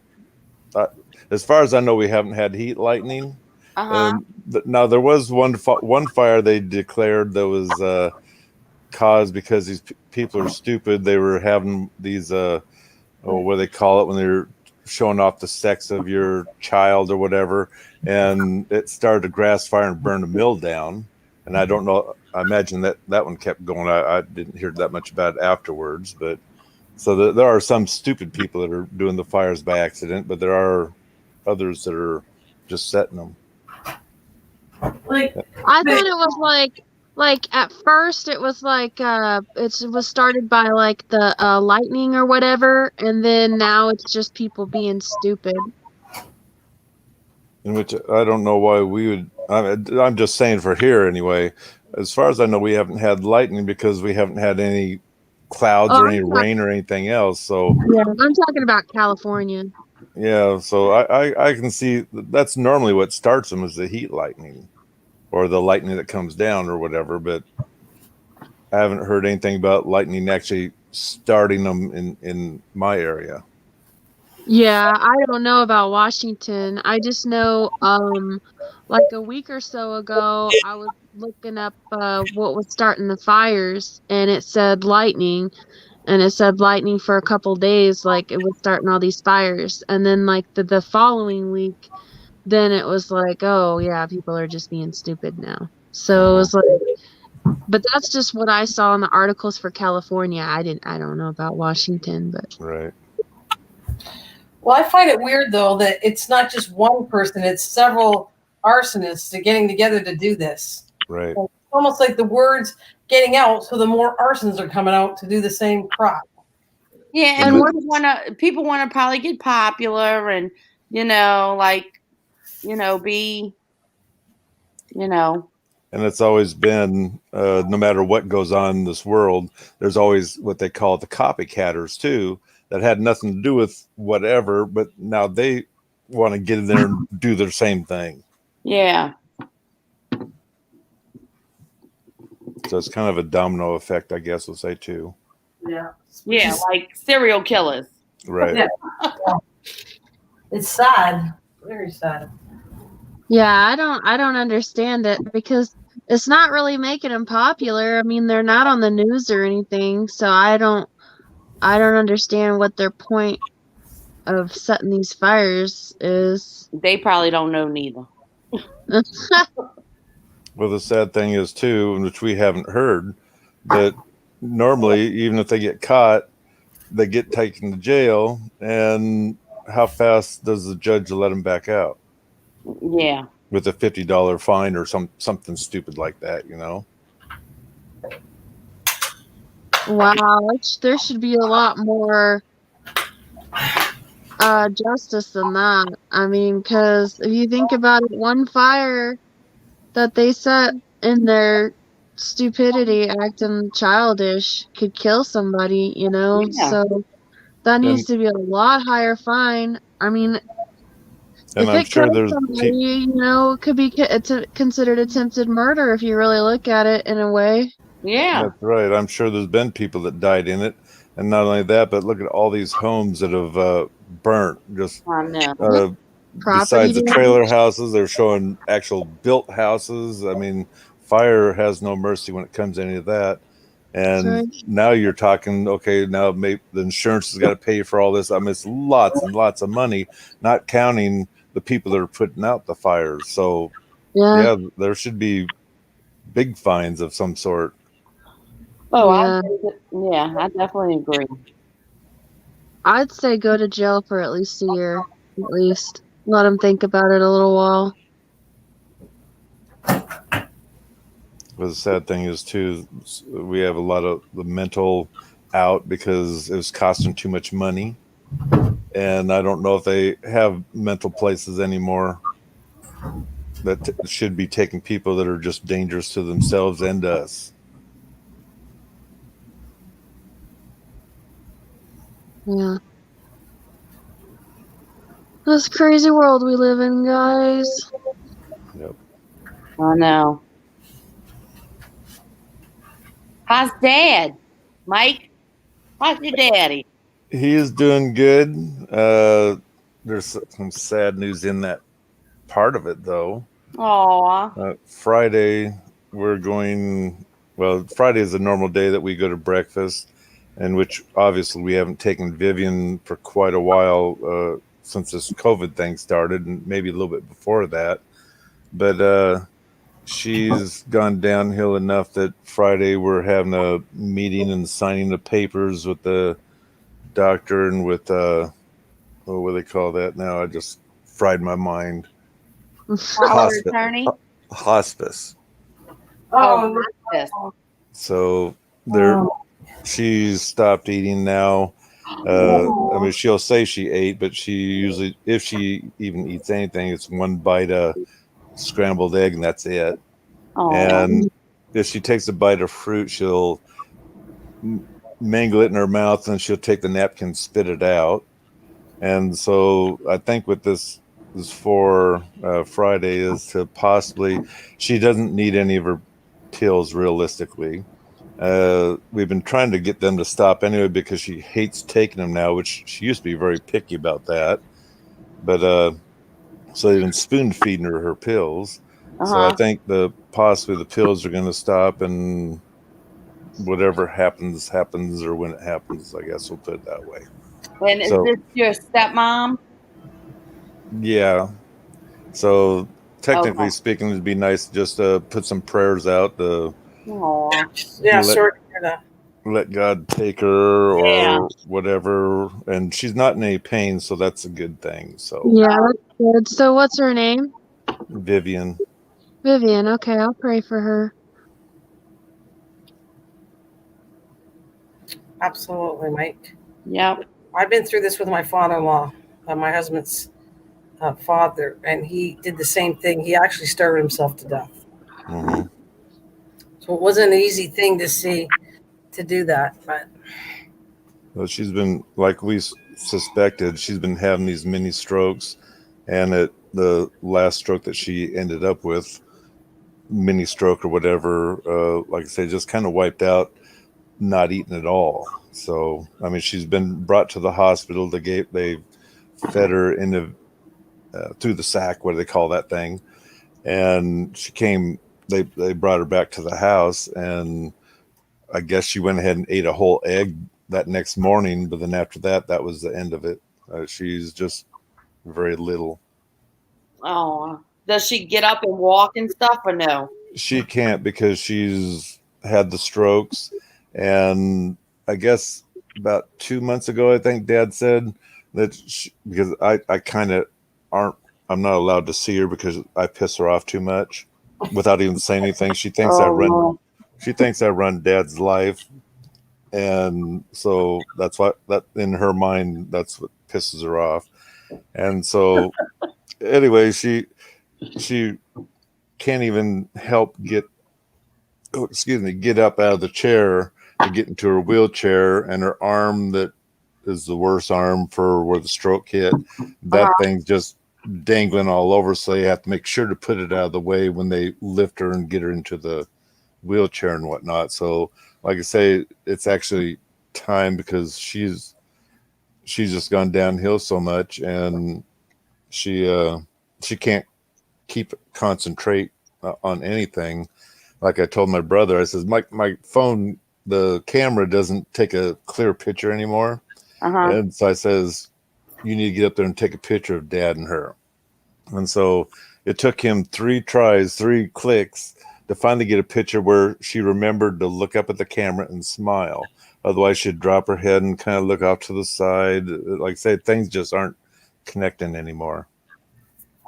as far as I know, we haven't had heat lightning. Now there was one fire they declared that was caused because these people are stupid. They were having these what do they call it when they're showing off the sex of your child or whatever, and it started a grass fire and burned a mill down. And I don't know, I imagine that one kept going. I didn't hear that much about it afterwards, but so there are some stupid people that are doing the fires by accident, but there are others that are just setting them. Like, I thought it was like at first it was like it was started by like the lightning or whatever, and then now it's just people being stupid. In which I don't know why we would. I'm just saying for here anyway. As far as I know, we haven't had lightning because we haven't had any clouds or any rain or anything else. So yeah, I'm talking about California. Yeah, so I can see that's normally what starts them is the heat lightning or the lightning that comes down or whatever. But I haven't heard anything about lightning actually starting them in my area. Yeah, I don't know about Washington. I just know like a week or so ago I was looking up what was starting the fires, and it said lightning, and it said lightning for a couple days, like it was starting all these fires. And then like the following week, then it was like, oh yeah, people are just being stupid now. So it was like, but that's just what I saw in the articles for California. I don't know about Washington, but right. Well, I find it weird though that it's not just one person; it's several arsonists getting together to do this. Right. It's almost like the word's getting out, so the more arsons are coming out to do the same crop. Yeah, and people want to probably get popular and be. And it's always been, no matter what goes on in this world, there's always what they call the copycatters too, that had nothing to do with whatever, but now they want to get in there and do their same thing. Yeah. So it's kind of a domino effect, I guess we'll say too. Yeah. Yeah, like serial killers. Right. Yeah. It's sad. Very sad. Yeah, I don't understand it because it's not really making them popular. I mean, they're not on the news or anything, so I don't understand what their point of setting these fires is. They probably don't know neither. Well, the sad thing is too, which we haven't heard, that normally even if they get caught, they get taken to jail, and how fast does the judge let them back out? Yeah. With a $50 fine or something stupid like that, Wow, there should be a lot more justice than that. I mean, because if you think about it, one fire that they set in their stupidity, acting childish, could kill somebody, Yeah. So that needs to be a lot higher fine. I mean, and I'm sure there's somebody, it could be considered attempted murder if you really look at it in a way. Yeah. That's right. I'm sure there's been people that died in it. And not only that, but look at all these homes that have burnt. Just besides the trailer houses, they're showing actual built houses. I mean, fire has no mercy when it comes to any of that. And now you're talking, okay, now maybe the insurance has got to pay for all this. I mean, it's lots and lots of money, not counting the people that are putting out the fires. So, yeah there should be big fines of some sort. Oh, Yeah. I definitely agree. I'd say go to jail for at least a year. At least. Let him think about it a little while. But the sad thing is too, we have a lot of the mental out because it was costing too much money, and I don't know if they have mental places anymore that should be taking people that are just dangerous to themselves and us. Yeah. This crazy world we live in, guys. Yep. I know. How's Dad? Mike? How's your daddy? He is doing good. There's some sad news in that part of it, though. Aw. Friday, we're going. Well, Friday is a normal day that we go to breakfast, and which obviously we haven't taken Vivian for quite a while since this COVID thing started, and maybe a little bit before that. But she's gone downhill enough that Friday we're having a meeting and signing the papers with the doctor and with what do they call that now? I just fried my mind. Power of attorney? Hospice. Oh, yes. So there, she's stopped eating now. I mean, she'll say she ate, but she usually, if she even eats anything, it's one bite of scrambled egg and that's it. And if she takes a bite of fruit, she'll mangle it in her mouth and she'll take the napkin, spit it out. And so I think what this is for Friday is to possibly, she doesn't need any of her pills realistically. We've been trying to get them to stop anyway because she hates taking them now, which she used to be very picky about that. But so they've been spoon feeding her pills. So I think possibly the pills are going to stop, and whatever happens, or when it happens, I guess we'll put it that way. And is this your stepmom? Yeah. So technically speaking, it'd be nice just to put some prayers out to let God take her or whatever. And she's not in any pain, so that's a good thing. So yeah, that's good. So what's her name? Vivian. Vivian. Okay, I'll pray for her. Absolutely, Mike. Yep. I've been through this with my father-in-law, my husband's father, and he did the same thing. He actually starved himself to death. Mm-hmm. So it wasn't an easy thing to do that. But well, she's been, like we suspected, she's been having these mini strokes, and the last stroke that she ended up with, mini stroke or whatever, like I say, just kind of wiped out, not eating at all. So I mean, she's been brought to the hospital. They fed her into through the sack, what do they call that thing? And she came. They brought her back to the house, and I guess she went ahead and ate a whole egg that next morning. But then after that, that was the end of it. She's just very little. Oh, does she get up and walk and stuff or no? She can't because she's had the strokes, and I guess about 2 months ago, I think Dad said that because I kind of I'm not allowed to see her because I piss her off too much without even saying anything. She thinks she thinks I run Dad's life, and so that's what that in her mind that's what pisses her off. And so anyway, she can't even help get up out of the chair to get into her wheelchair, and her arm that is the worst arm for where the stroke hit, that thing's just dangling all over, so you have to make sure to put it out of the way when they lift her and get her into the wheelchair and whatnot. So like I say, it's actually time because she's just gone downhill so much, and she can't concentrate on anything. Like I told my brother, I says, my phone, the camera doesn't take a clear picture anymore. And so I says, you need to get up there and take a picture of Dad and her. And so it took him 3 tries, 3 clicks to finally get a picture where she remembered to look up at the camera and smile. Otherwise, she'd drop her head and kind of look off to the side. Like I said, things just aren't connecting anymore.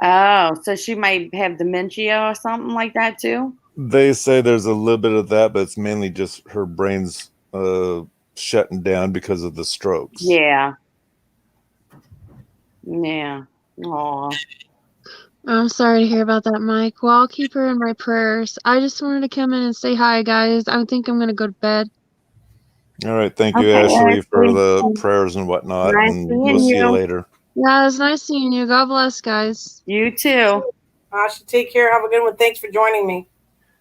Oh, so she might have dementia or something like that too? They say there's a little bit of that, but it's mainly just her brain's shutting down because of the strokes. Yeah. Yeah. Aw. I'm sorry to hear about that, Mike. Well, I'll keep her in my prayers. I just wanted to come in and say hi, guys. I think I'm gonna go to bed. All right. Thank you, Okay, Ashley, for Ashley. the prayers and whatnot. Nice And seeing we'll see you you. later. Yeah, it's nice seeing you. God bless, guys. You too. Ashley, take care. Have a good one. Thanks for joining me.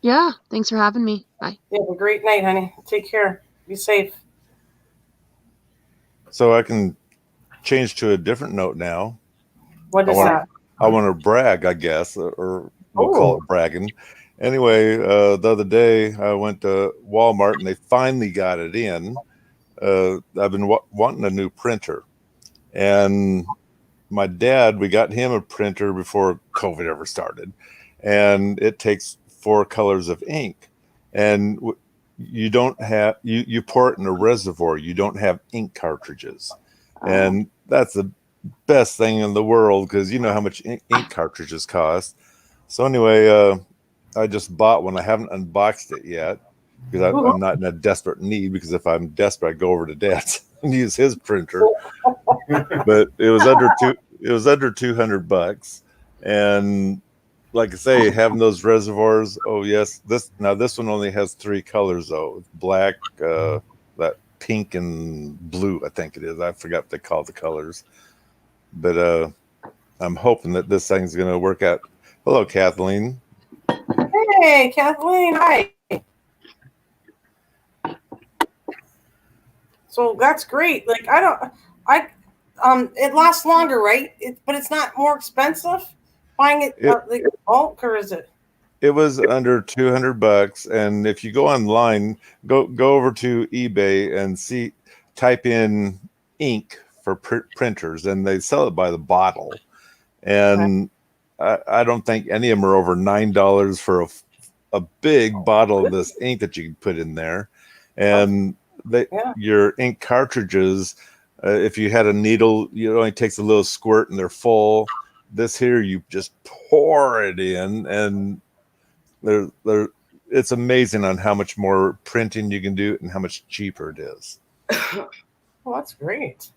Yeah, thanks for having me. Bye. You have a great night, honey. Take care. Be safe. So I can change to a different note now. What is that? I want to brag, I guess, or we'll call Oh. it bragging. Anyway, the other day I went to Walmart and they finally got it in. I've been wanting a new printer, and my dad, we got him a printer before COVID ever started, and it takes 4 colors of ink, and you don't have you pour it in a reservoir. You don't have ink cartridges, and that's the best thing in the world because you know how much ink cartridges cost. So anyway, I just bought one. I haven't unboxed it yet because I'm not in a desperate need, because if I'm desperate, I go over to Dad's and use his printer. But it was under $200, and like I say, having those reservoirs. Oh yes, this one only has 3 colors though: black, that pink, and blue. I think it is. I forgot what they call the colors. But I'm hoping that this thing's going to work out. Hello, Kathleen. Hey, Kathleen. Hi. So that's great. Like it lasts longer, right? But it's not more expensive buying it like bulk, or is it? It was under $200, and if you go online, go over to eBay and type in ink for printers, and they sell it by the bottle. And I don't think any of them are over $9 for a big bottle of this ink that you can put in there. And your ink cartridges, if you had a needle, it only takes a little squirt and they're full. This here, you just pour it in, and it's amazing on how much more printing you can do and how much cheaper it is. Well, that's great.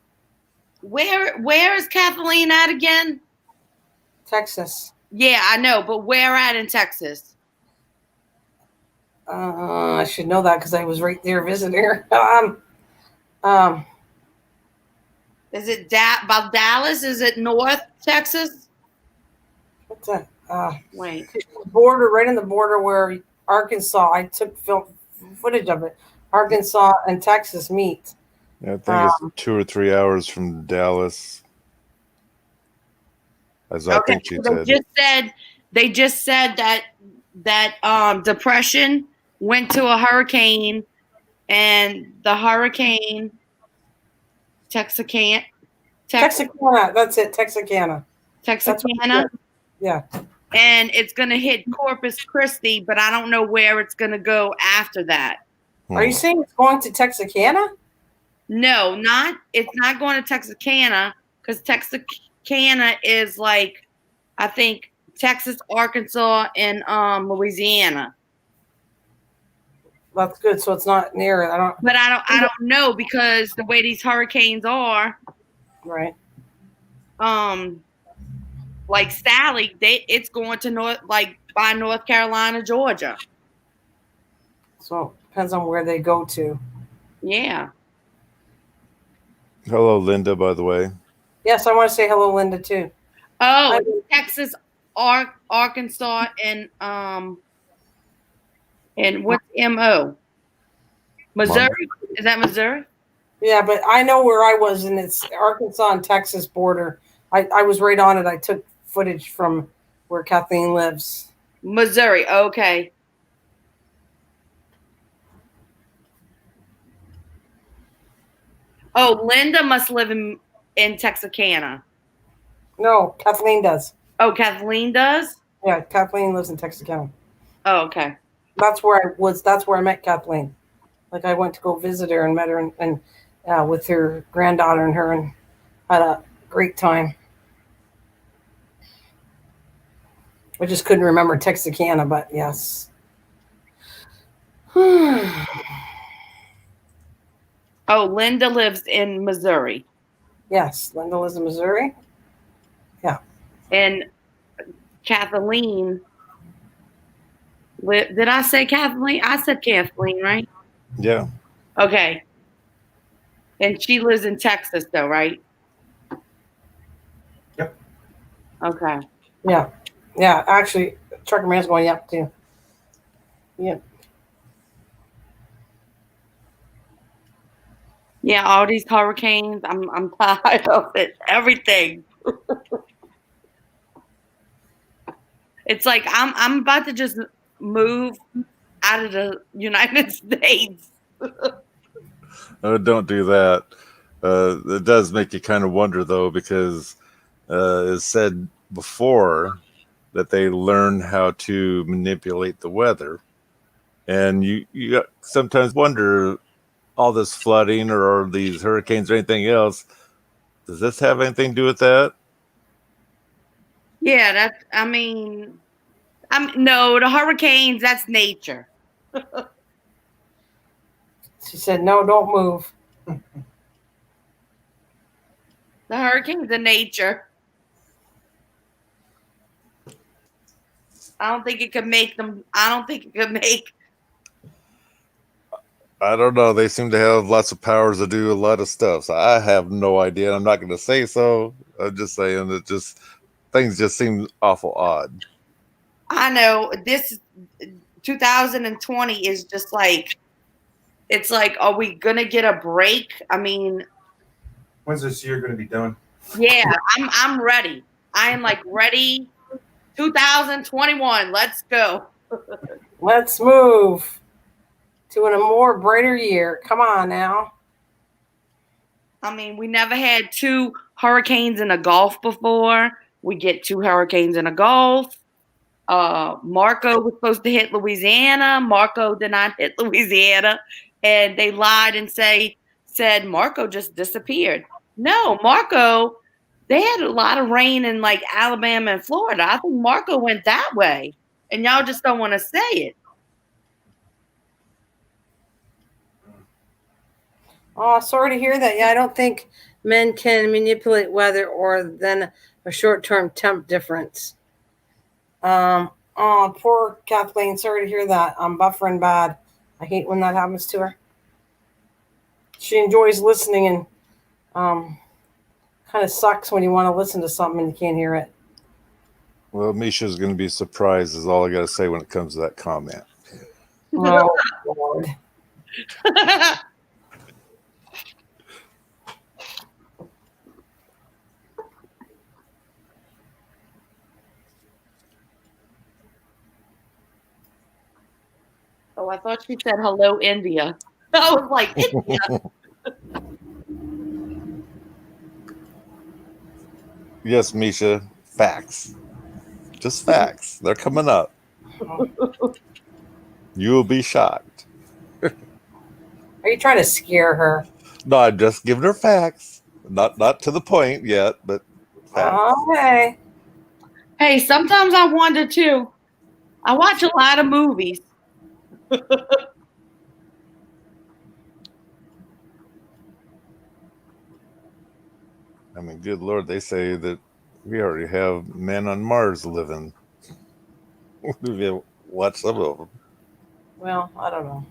Where is Kathleen at again? Texas. Yeah, I know, but where at in Texas? I should know that because I was right there visiting her. Is it about Dallas? Is it North Texas? What's that? Wait. Border, right in the border where Arkansas. I took footage of it. Arkansas and Texas meet. Yeah, I think it's 2 or 3 hours from Dallas. As I think she said. They just said that depression went to a hurricane, and the hurricane Texarkana. That's it. Texarkana. Yeah. And it's going to hit Corpus Christi, but I don't know where it's going to go after that. Are you saying it's going to Texarkana? No, it's not going to Texarkana, because Texarkana is like, I think, Texas, Arkansas, and Louisiana. That's good. So it's not near it. I don't know, because the way these hurricanes are. Right. Like Sally, it's going to by North Carolina, Georgia. So depends on where they go to. Yeah. Hello, Linda, by the way. Yes, I want to say hello, Linda, too. Oh, Texas, Arkansas, and what's MO? Missouri? Is that Missouri? Yeah, but I know where I was, and it's Arkansas and Texas border. I was right on it. I took footage from where Kathleen lives. Missouri, okay. Oh, Linda must live in Texarkana. No, Kathleen does. Oh, Kathleen does? Yeah, Kathleen lives in Texarkana. Oh, okay. That's where I was. That's where I met Kathleen. Like I went to go visit her and met her and with her granddaughter and her and had a great time. I just couldn't remember Texarkana, but yes. Oh, Linda lives in Missouri. Yes, Linda lives in Missouri. Yeah. And Kathleen, did I say Kathleen? I said Kathleen, right? Yeah. Okay. And she lives in Texas, though, right? Yep. Okay. Yeah. Yeah. Actually, Trucker Man's going up too. Yeah. Yeah, all these hurricanes, I'm tired of it. Everything. It's like I'm about to just move out of the United States. Oh, don't do that. It does make you kind of wonder, though, because it's said before that they learn how to manipulate the weather. And you sometimes wonder, all this flooding or these hurricanes or anything else, does this have anything to do with that? Yeah, no, the hurricanes, that's nature. She said, "No, don't move." The hurricanes are nature. I don't think it could make them. I don't think it could make. I don't know. They seem to have lots of powers to do a lot of stuff. So I have no idea. I'm not going to say so. I'm just saying that things just seem awful odd. I know this 2020 is just like, it's like, are we gonna get a break? I mean, When's this year going to be done? yeah, I'm ready. I am like ready. 2021, let's go. Let's move to a more brighter year. Come on now. I mean, we never had 2 hurricanes in a Gulf before. We get 2 hurricanes in a Gulf. Marco was supposed to hit Louisiana. Marco did not hit Louisiana, and they lied and said Marco just disappeared. No, Marco, they had a lot of rain in like Alabama and Florida. I think Marco went that way, and y'all just don't want to say it. Oh, sorry to hear that. Yeah, I don't think men can manipulate weather or then a short-term temp difference. Oh, poor Kathleen. Sorry to hear that. I'm buffering bad. I hate when that happens to her. She enjoys listening and kind of sucks when you want to listen to something and you can't hear it. Well, Misha's going to be surprised is all I got to say when it comes to that comment. Oh, Lord. Oh, I thought she said hello, India. I was like, India. Yes, Misha, facts. Just facts. They're coming up. You will be shocked. Are you trying to scare her? No, I'm just giving her facts. Not to the point yet, but facts. Okay. Hey, sometimes I wonder too. I watch a lot of movies. I mean, good Lord, they say that we already have men on Mars living. We've watched some of them. Well, I don't know.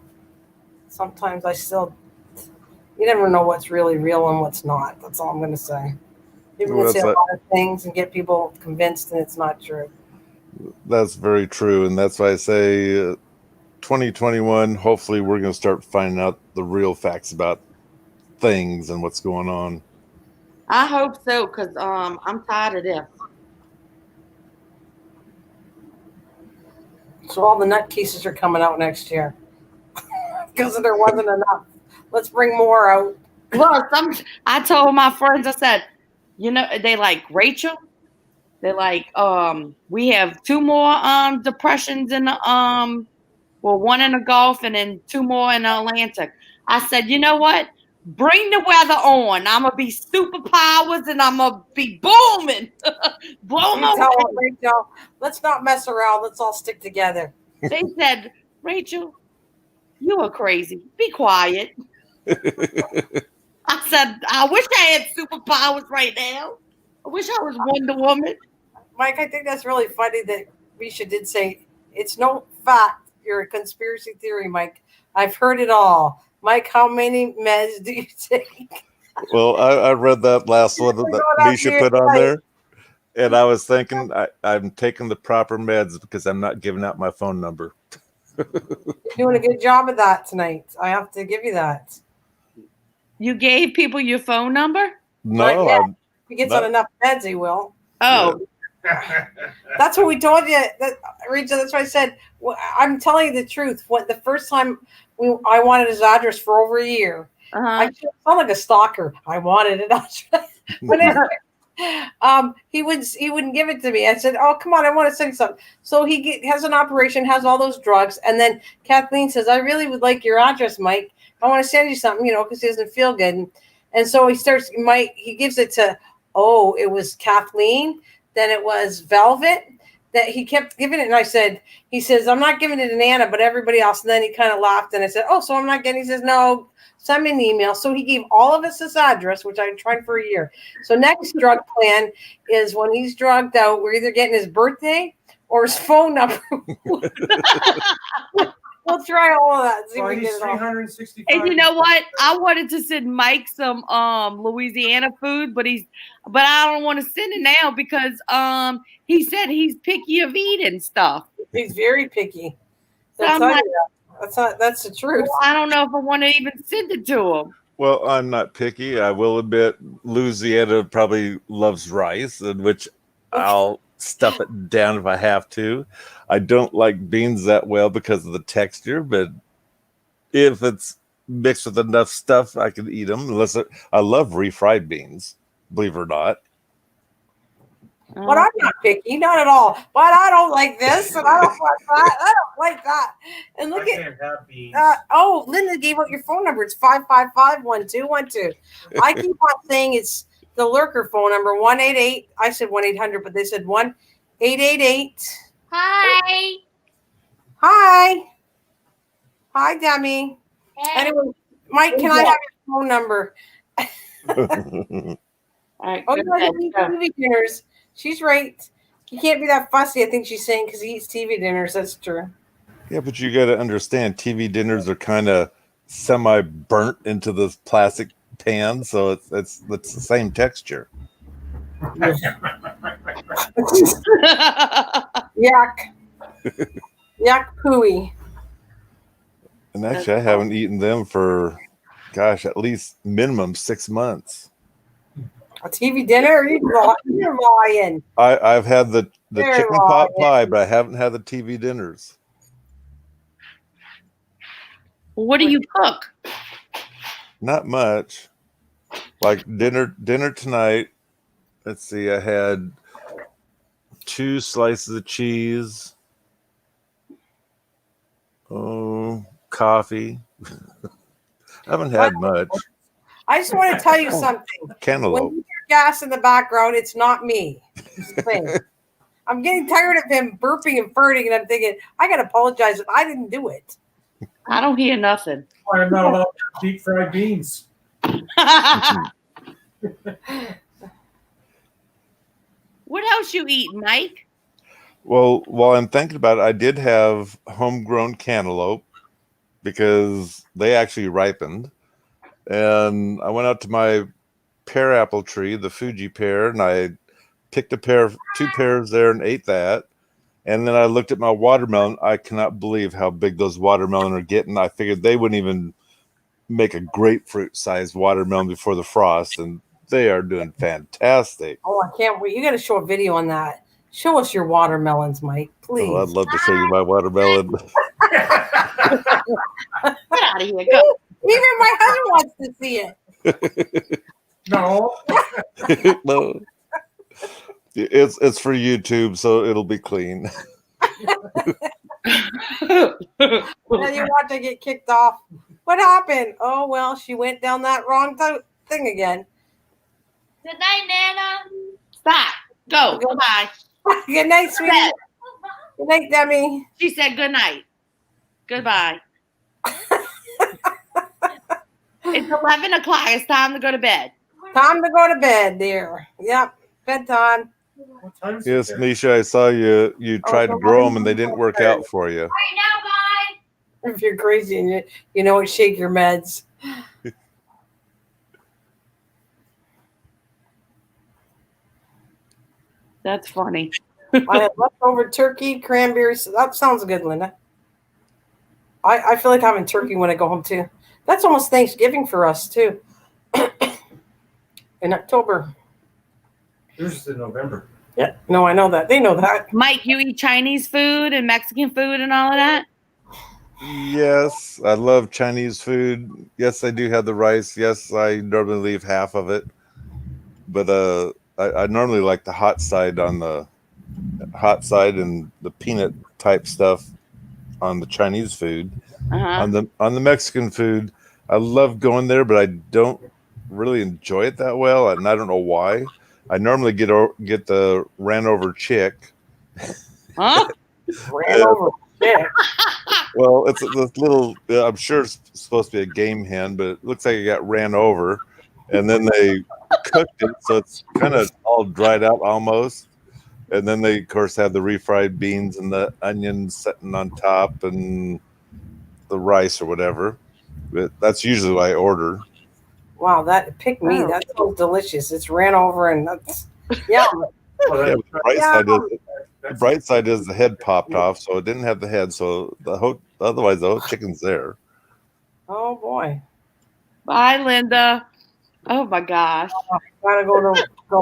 Sometimes you never know what's really real and what's not. That's all I'm going to say. People Well, can say that's a like- lot of things and get people convinced and it's not true. That's very true, and that's why I say 2021, hopefully we're going to start finding out the real facts about things and what's going on. I hope so, because I'm tired of this. So all the nutcases are coming out next year because there wasn't enough. Let's bring more out. Well, I told my friends, I said, they like Rachel. They're like, we have 2 more depressions in the Well, one in the Gulf and then 2 more in the Atlantic. I said, you know what? Bring the weather on. I'm going to be superpowers and I'm going to be booming. Blow You my tell way. them, Rachel, let's not mess around. Let's all stick together. They said, Rachel, you are crazy. Be quiet. I said, I wish I had superpowers right now. I wish I was Wonder Woman. Mike, I think that's really funny that Risha did say it's no fact. You're a conspiracy theory, Mike. I've heard it all. Mike, how many meds do you take? Well, I read that last one that Misha put on there, and I was thinking I'm taking the proper meds because I'm not giving out my phone number. You're doing a good job of that tonight. I have to give you that. You gave people your phone number? No, if he gets on enough meds, he will. Oh. Yeah. That's what we told you. Rita, that's what I said. I'm telling you the truth. The first time I wanted his address for over a year. I sound like a stalker. I wanted an address. But he wouldn't give it to me. I said, "Oh, come on, I want to send you something." So he has an operation, has all those drugs, and then Kathleen says, "I really would like your address, Mike. I want to send you something, because he doesn't feel good." And so he gives it to. Oh, it was Kathleen. Then it was Velvet that he kept giving it. And he says, I'm not giving it to Nana, but everybody else. And then he kind of laughed. And I said, oh, so I'm not getting, he says, no, send me an email. So he gave all of us his address, which I tried for a year. So next drug plan is when he's drugged out, we're either getting his birthday or his phone number. We'll try all of that. See if we he's get it all. 365. And you know what? I wanted to send Mike some Louisiana food, but I don't want to send it now because he said he's picky of eating stuff. He's very picky. So I'm like, that's the truth. Well, I don't know if I want to even send it to him. Well, I'm not picky. I will admit Louisiana probably loves rice, in which I'll stuff it down if I have to. I don't like beans that well because of the texture, but if it's mixed with enough stuff, I can eat them. I love refried beans, believe it or not. But I'm not picky, not at all. But I don't like this, and I don't like that. I don't like that. And look can't have beans. Linda gave out your phone number. It's 555-1212. I keep on saying it's the lurker phone number 188. I said 1-800, but they said 1-888. Hi. Hi, Demi. Hey. Anyway, Mike, can I have your phone number? All right, Oh, you have TV dinners. She's right. You can't be that fussy, I think she's saying, because he eats TV dinners. That's true. Yeah, but you got to understand, TV dinners are kind of semi-burnt into the plastic pan, so it's the same texture. Yuck. Yuck pooey. And actually, I haven't eaten them for, gosh, at least minimum 6 months. A TV dinner? You're lying. I've had the You're chicken pot lying. pie, but I haven't had the TV dinners. What do you cook? Not much. Like dinner tonight. Let's see. I had 2 slices of cheese. Oh, coffee. I haven't had much. I just want to tell you something. Cantaloupe. When you hear gas in the background, it's not me. I'm getting tired of him burping and farting, and I'm thinking, I got to apologize if I didn't do it. I don't hear nothing. I'm not allowed to have deep fried beans. What else you eat, Mike? Well, while I'm thinking about it, I did have homegrown cantaloupe because they actually ripened. And I went out to my pear apple tree, the Fuji pear, and I picked 2 pears there and ate that. And then I looked at my watermelon. I cannot believe how big those watermelon are getting. I figured they wouldn't even make a grapefruit-sized watermelon before the frost, and they are doing fantastic. Oh, I can't wait. You got to show a video on that. Show us your watermelons, Mike, please. Oh, I'd love to show you my watermelon. Get out of here. Go. Even my husband wants to see it. No. No. It's for YouTube, so it'll be clean. Now you watch her get kicked off. What happened? Oh, well, she went down that wrong thing again. Good night, Nana. Stop. Go. Goodbye. Good night, sweetie. Good night, Demi. She said good night. Goodbye. It's 11 o'clock. It's time to go to bed. Time to go to bed, dear. Yep, bedtime. What time is Yes, it? Misha, I saw you tried to grow them and they didn't work out for you. Right now, bye. If you're crazy and you know what, shake your meds. That's funny. I had leftover turkey, cranberries. That sounds good, Linda. I feel like having turkey when I go home too. That's almost Thanksgiving for us too. In October. Yours is in November. Yeah. No, I know that. They know that. Mike, you eat Chinese food and Mexican food and all of that? Yes, I love Chinese food. Yes, I do have the rice. Yes, I normally leave half of it. But I normally like the hot side on the hot side and the peanut type stuff on the Chinese food. Uh-huh. On the Mexican food, I love going there, but I don't really enjoy it that well, and I don't know why. I normally get the ran over chick. Huh? Ran over. Yeah. Well, it's this little. I'm sure it's supposed to be a game hen, but it looks like it got ran over, and then they cooked it, so it's kind of all dried out almost. And then they, of course, have the refried beans and the onions sitting on top, and the rice or whatever. But that's usually what I order. Wow, that pick me. Oh. That's so delicious. It's ran over and that's yeah. Yeah, but the bright side is the head popped off, so it didn't have the head. So otherwise the whole chicken's there. Oh boy. Bye, Linda. Oh my gosh. Gotta go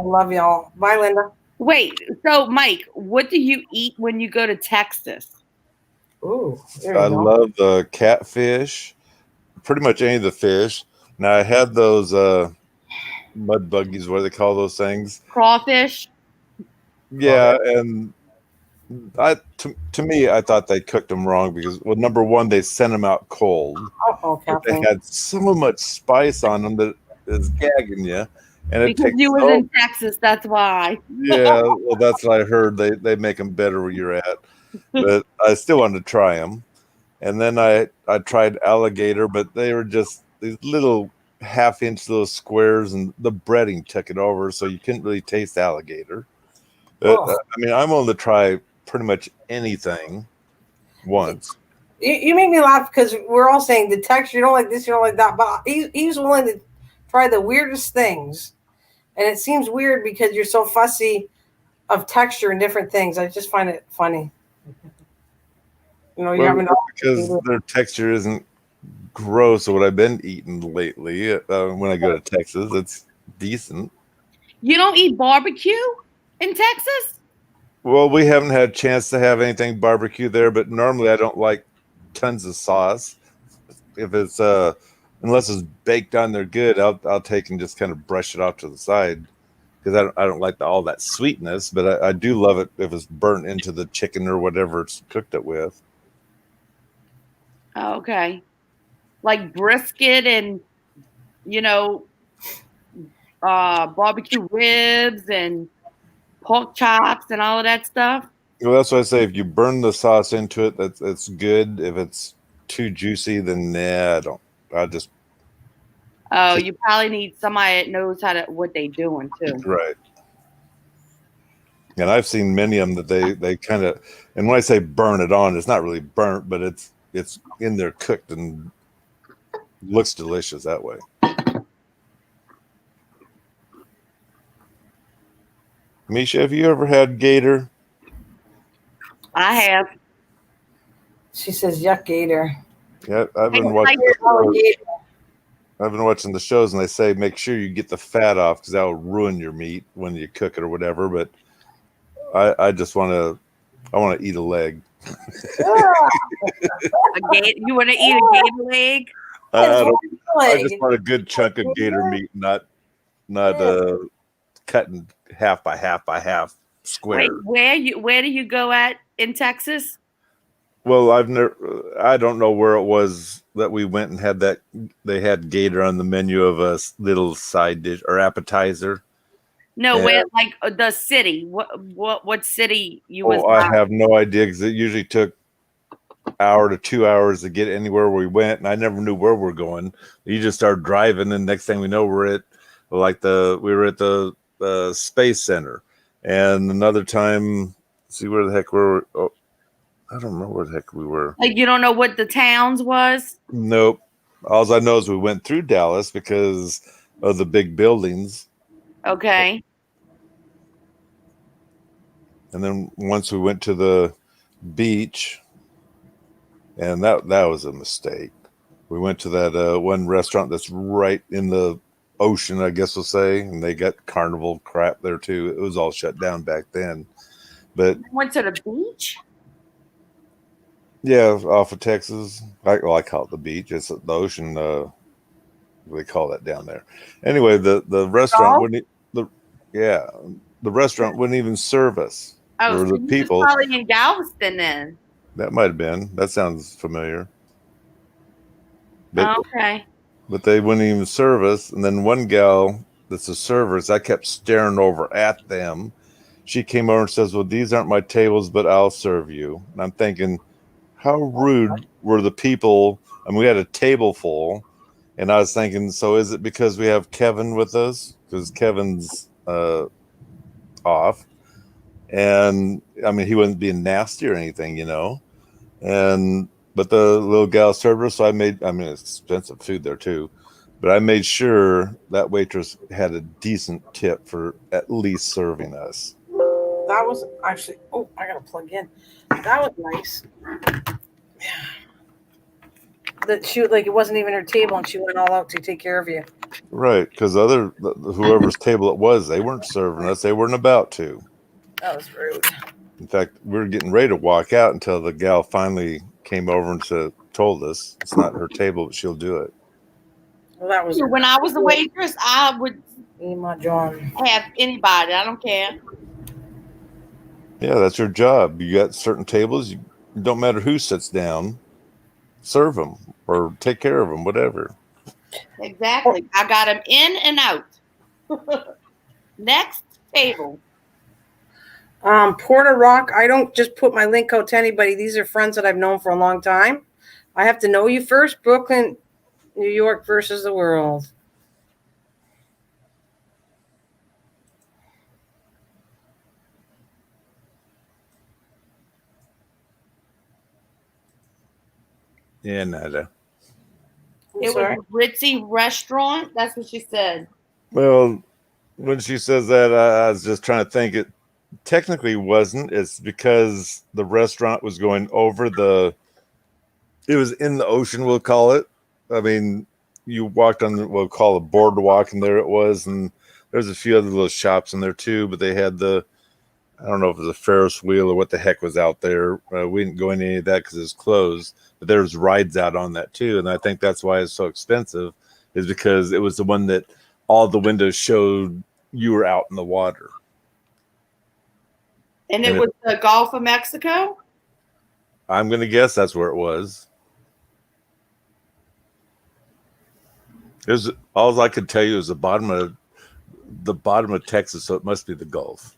love y'all. Bye, Linda. Wait, so Mike, what do you eat when you go to Texas? Ooh, there you I go. love the catfish, pretty much any of the fish. Now I had those mud buggies, what do they call those things? Crawfish? Yeah, and to me, I thought they cooked them wrong because, well, number one, they sent them out cold. Oh, But they Kathleen. had so much spice on them that it's gagging you, and it Because takes you was in Texas, that's why. yeah. Well, that's what I heard. They make them better where you're at, but I still wanted to try them. And then I tried alligator, but they were just these little half-inch little squares, and the breading took it over, so you couldn't really taste alligator. But, Oh. I mean, I'm willing to try pretty much anything once. You make me laugh because we're all saying the texture, you don't like this, you don't like that. But he's willing to try the weirdest things. And it seems weird because you're so fussy of texture and different things. I just find it funny. You know, you're Well, having because their texture isn't gross or what I've been eating lately. When I go to Texas, it's decent. You don't eat barbecue in Texas? Well, we haven't had a chance to have anything barbecue there, but normally I don't like tons of sauce. If it's unless it's baked on there good, I'll take and just kind of brush it off to the side because I don't like all that sweetness, but I do love it if it's burnt into the chicken or whatever it's cooked it with. Oh, okay. Like brisket and, barbecue ribs and pork chops and all of that stuff. Well, that's why I say if you burn the sauce into it, that's good. If it's too juicy, then nah, I don't. I just Oh, you probably need somebody that knows what they doing too. right. And I've seen many of them that they kind of, and when I say burn it on, it's not really burnt, but it's in there cooked and looks delicious that way. Misha, have you ever had gator? I have. she says yuck gator. Yeah, I've been watching. I've been watching the shows, and they say make sure you get the fat off because that will ruin your meat when you cook it or whatever. But I just want to eat a leg. You want to eat a gator leg? I just want a good chunk of gator meat, not cut in half by half by half square. Wait, where do you go at in Texas? Well, I don't know where it was that we went and had that. They had gator on the menu of a little side dish or appetizer. No, And- where like the city. What city you was? Oh, I have no idea because it usually took hour to 2 hours to get anywhere we went, and I never knew where we're going. You just start driving, and next thing we know, we were at the Space Center, and another time, see where the heck we were. Oh, I don't remember where the heck we were. Like you don't know what the towns was? Nope. All I know is we went through Dallas because of the big buildings. Okay. And then once we went to the beach, and that was a mistake. We went to that one restaurant that's right in the ocean, I guess we'll say, and they got carnival crap there too. It was all shut down back then. But Went to the beach? yeah, off of Texas. I call it the beach. It's the ocean. They call that down there. Anyway, the restaurant wouldn't. The restaurant wouldn't even serve us. Oh, Or so the you people. was probably in Galveston then. That might have been. That sounds familiar. But, Okay. but they wouldn't even serve us. And then one gal that's a server, I kept staring over at them. She came over and says, "Well, these aren't my tables, but I'll serve you." And I'm thinking, how rude were the people? I mean, we had a table full, and I was thinking, so is it because we have Kevin with us? Because Kevin's off. And I mean, he wasn't being nasty or anything, but the little gal served us, so it's expensive food there too, but I made sure that waitress had a decent tip for at least serving us. That was actually, oh, I gotta plug in. That was nice. That she it wasn't even her table, and she went all out to take care of you. Right, because whoever's table it was, they weren't serving us. They weren't about to. That was rude. In fact, we were getting ready to walk out until the gal finally came over and told us it's not her table, but she'll do it. Well, that was When I was a waitress, I would John. have anybody. I don't care. Yeah, that's your job. You got certain tables. It don't matter who sits down, serve them or take care of them, whatever. Exactly. I got them in and out. Next table. Porter Rock. I don't just put my link out to anybody. These are friends that I've known for a long time. I have to know you first. Brooklyn, New York versus the world. Yeah, nada. It was a ritzy restaurant. That's what she said. Well, when she says that, I was just trying to think. It technically wasn't. It's because the restaurant was going over it was in the ocean, we'll call it. I mean, you walked on we'll call it boardwalk, and there it was. And there's a few other little shops in there too, but they had I don't know if it was a Ferris wheel or what the heck was out there. We didn't go into any of that because it's closed, but there's rides out on that too. And I think that's why it's so expensive, is because it was the one that all the windows showed you were out in the water. And it was the Gulf of Mexico? I'm going to guess that's where it was. All I could tell you is the bottom of Texas, so it must be the Gulf.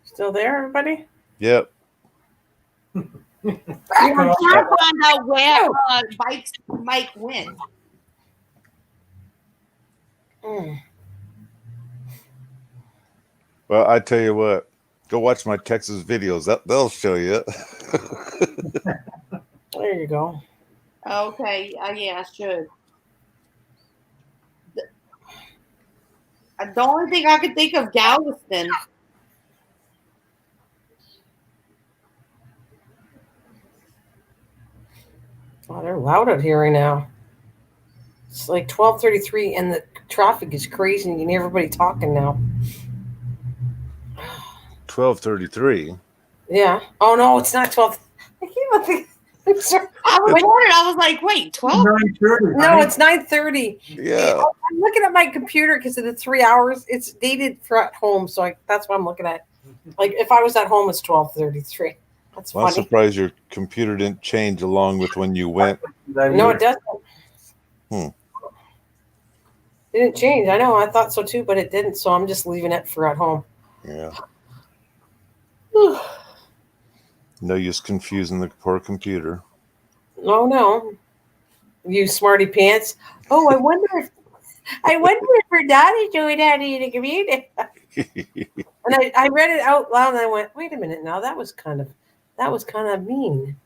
Still there, everybody? Yep. I'm trying to find out where Mike went. Well, I tell you what, go watch my Texas videos. They'll show you. There you go. Okay. Yeah, I should. The only thing I could think of, Galveston. Oh, they're loud out here right now. It's like 12:33, and the traffic is crazy, and you can hear everybody talking now. 12:33. Yeah. Oh no, it's not 12. I can't think. I'm sorry. I was wondering. I was like, wait, 12? 9:30. No, it's 9:30. Yeah. I'm looking at my computer because of the 3 hours. It's dated for at home, so that's what I'm looking at. Like if I was at home, it's 12:33. That's Well, I'm funny. surprised your computer didn't change along with when you went. No, it doesn't. Hmm. It didn't change. I know. I thought so too, but it didn't. So I'm just leaving it for at home. Yeah. No use confusing the poor computer. No. You smarty pants. Oh, I wonder if her daddy's doing that in the community. And I read it out loud and I went, wait a minute now, that was kind of mean.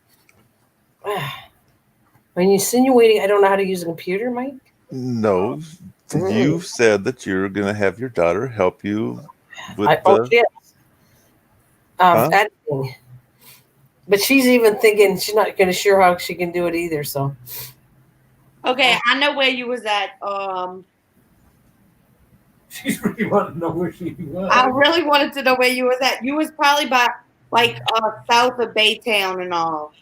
Are you insinuating I don't know how to use a computer, Mike? No, you said that you're going to have your daughter help you with editing. But she's even thinking she's not going to sure how she can do it either. So Okay, I know where you was at. She's really wanting to know where she was. I really wanted to know where you was at. You was probably by like south of Baytown and all.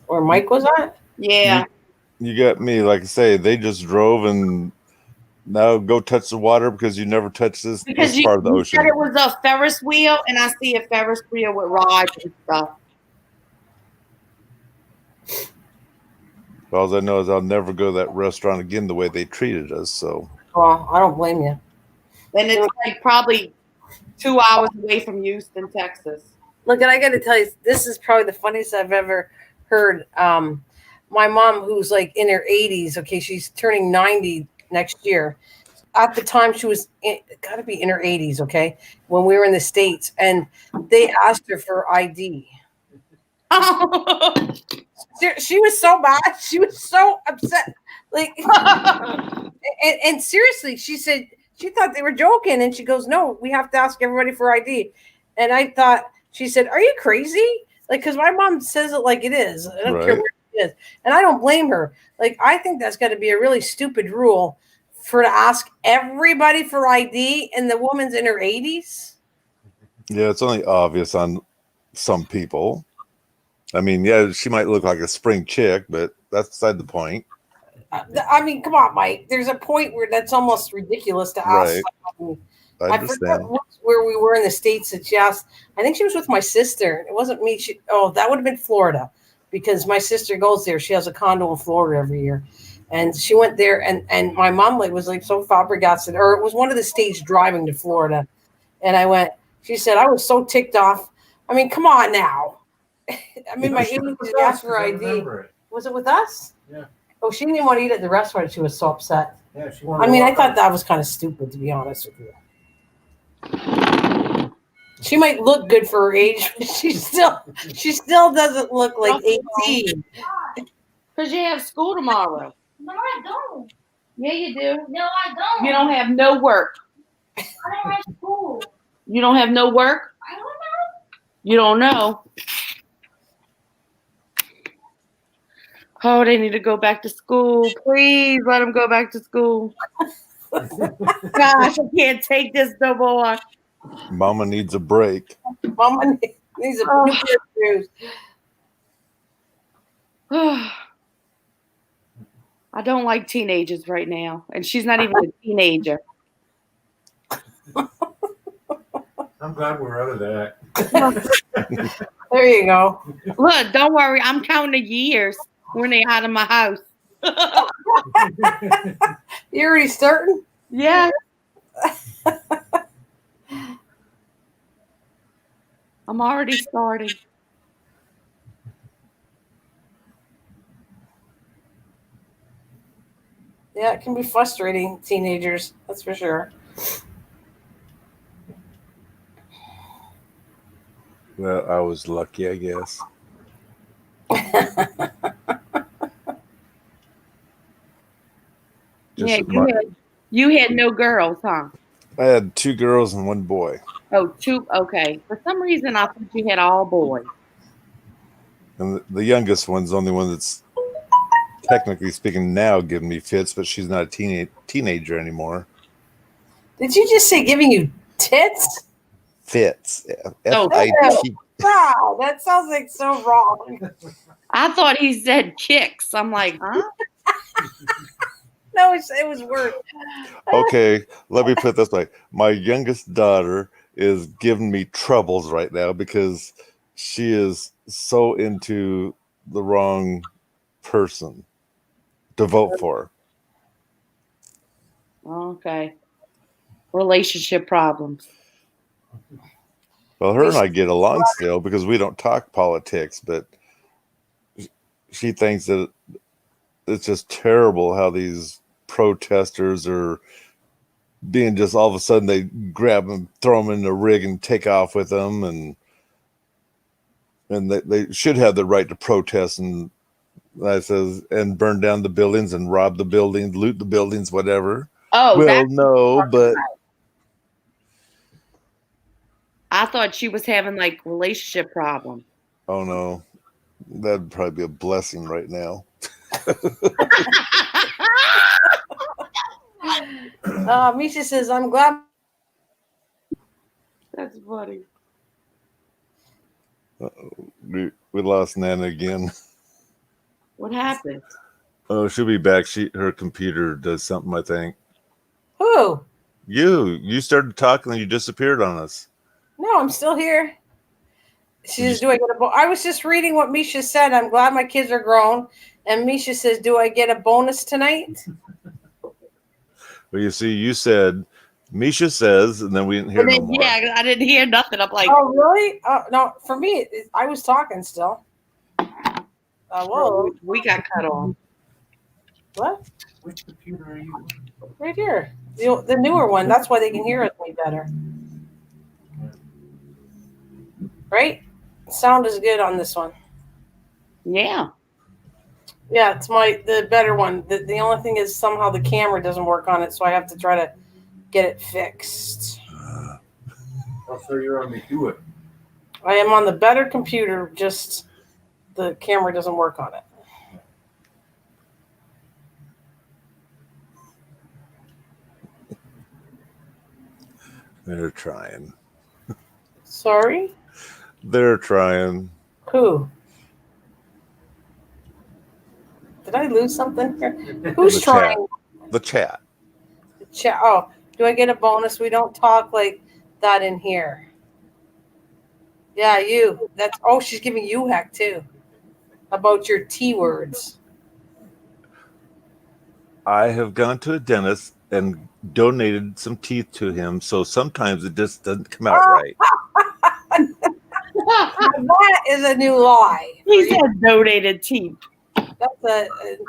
Where Mike was at? Yeah. You got me. Like I say, they just drove and now go touch the water because you never touched this part of the ocean. Said it was a Ferris wheel, and I see a Ferris wheel with rides and stuff. All I know is I'll never go to that restaurant again the way they treated us. So, well, I don't blame you. And it's like probably 2 hours away from Houston, Texas. Look, and I got to tell you, this is probably the funniest I've ever heard. My mom, who's like in her 80s, okay, she's turning 90 next year. At the time, she was got to be in her 80s, okay, when we were in the States, and they asked her for ID. She was so mad. She was so upset. Like, and seriously, she said she thought they were joking, and she goes, "No, we have to ask everybody for ID." And I thought, she said, "Are you crazy?" Like, because my mom says it like it is. I don't care where it is, and I don't blame her. Like, I think that's got to be a really stupid rule for to ask everybody for ID, and the woman's in her 80s. Yeah, it's only obvious on some people. I mean, yeah, she might look like a spring chick, but that's beside the point. I mean, come on, Mike. There's a point where that's almost ridiculous to ask. Right. I understand. forgot where we were in the States that she asked. I think she was with my sister. It wasn't me. That would have been Florida, because my sister goes there. She has a condo in Florida every year. And she went there, and my mom was like so flabbergasted, or it was one of the states driving to Florida. And I went, she said, I was so ticked off. I mean, come on now. I mean, my English asked for ID. Was it with us? Yeah. Oh, she didn't want to eat at the restaurant. She was so upset. Yeah, she I mean, I thought that was kind of stupid, to be honest with you. She might look good for her age, but she still doesn't look like 18. Because you have school tomorrow. No, I don't. Yeah, you do. No, I don't. You don't have no work. I don't have school. You don't have no work? I don't know. You don't know. Oh, they need to go back to school. Please let them go back to school. Gosh, I can't take this no more. Mama needs a break. Mama needs a new pair of shoes. I don't like teenagers right now, and she's not even a teenager. I'm glad we're out of that. There you go. Look, don't worry. I'm counting the years when they're out of my house. You already starting? Yeah. I'm already starting. Yeah, it can be frustrating, teenagers. That's for sure. Well, I was lucky, I guess. Yeah, you had no girls, huh? I had 2 girls and 1 boy. Oh, 2. Okay. For some reason, I thought you had all boys. And the youngest one's the only one that's technically speaking now giving me fits, but she's not a teenager anymore. Did you just say giving you tits? Fits. Oh, F-I-T. Wow, that sounds like so wrong. I thought he said kicks. I'm like, huh? No, it was worse. Okay, let me put it this way. My youngest daughter is giving me troubles right now because she is so into the wrong person to vote for. Okay. Relationship problems. Well, her and I get along still because we don't talk politics, but she thinks that it's just terrible how these protesters are being just all of a sudden they grab them, throw them in the rig and take off with them. And they should have the right to protest. And I says, and burn down the buildings and rob the buildings, loot the buildings, whatever. Oh, Well, that's no, but I thought she was having like relationship problems. oh no, that'd probably be a blessing right now. Misha says, I'm glad. That's funny. We lost Nana again. What happened? Oh, she'll be back. Her computer does something, I think. Who? You started talking and you disappeared on us. No, I'm still here. She says, do I get a I was just reading what Misha said. I'm glad my kids are grown. And Misha says, do I get a bonus tonight? Well, you see, you said, Misha says, and then we didn't hear no more. Yeah, I didn't hear nothing. I'm like, oh, really? No, for me, I was talking still. Whoa. we got cut off. What? Which computer are you on? Right here. The newer one. That's why they can hear us way better. Right? Sound is good on this one. Yeah. Yeah, it's the better one. The only thing is somehow the camera doesn't work on it, so I have to try to get it fixed. Oh, so you're on the do it. I am on the better computer, just the camera doesn't work on it. They're trying. Sorry? They're trying. Who? Did I lose something here? Who's trying? The chat. The chat. Oh, do I get a bonus? We don't talk like that in here. Yeah, you. She's giving you heck too. About your T words. I have gone to a dentist and donated some teeth to him, so sometimes it just doesn't come out right. That is a new lie. He said donated teeth. That's a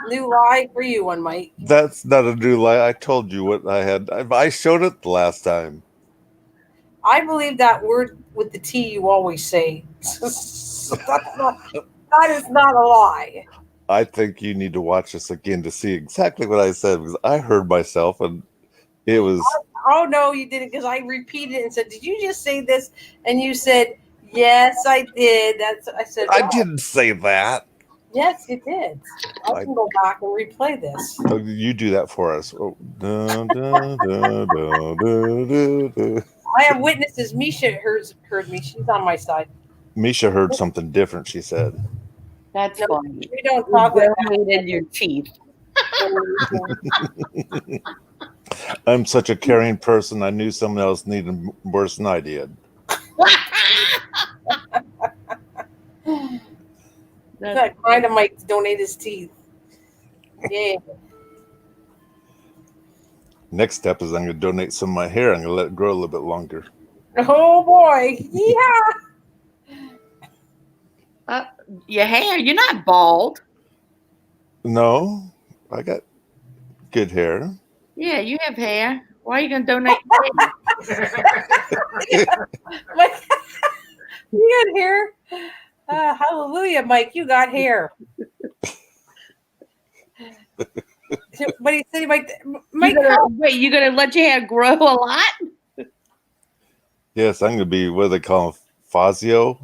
new lie for you, one Mike. That's not a new lie. I told you what I had. I showed it the last time. I believe that word with the T you always say. That is not a lie. I think you need to watch this again to see exactly what I said, because I heard myself and it was. Oh no, you didn't, because I repeated it and said, "Did you just say this?" And you said, "Yes, I did." I said, I didn't say that. Yes, you did. I can go back and replay this. Oh, you do that for us. Oh, dun, dun, dun, dun, dun, dun, dun. I have witnesses. Misha heard me. She's on my side. Misha heard something different, she said. That's No, funny. we don't talk like Donated your teeth. I'm such a caring person. I knew someone else needed worse than I did. That kind of might donate his teeth. Yeah. Next step is I'm going to donate some of my hair. I'm going to let it grow a little bit longer. Oh boy. Yeah. Your hair, you're not bald. No, I got good hair. Yeah, you have hair. Why are you going to donate Mike, you got hair? Hallelujah, Mike. You got hair. But he said, Mike, you going to let your hair grow a lot? Yes, I'm going to be, what do they call him, Fazio?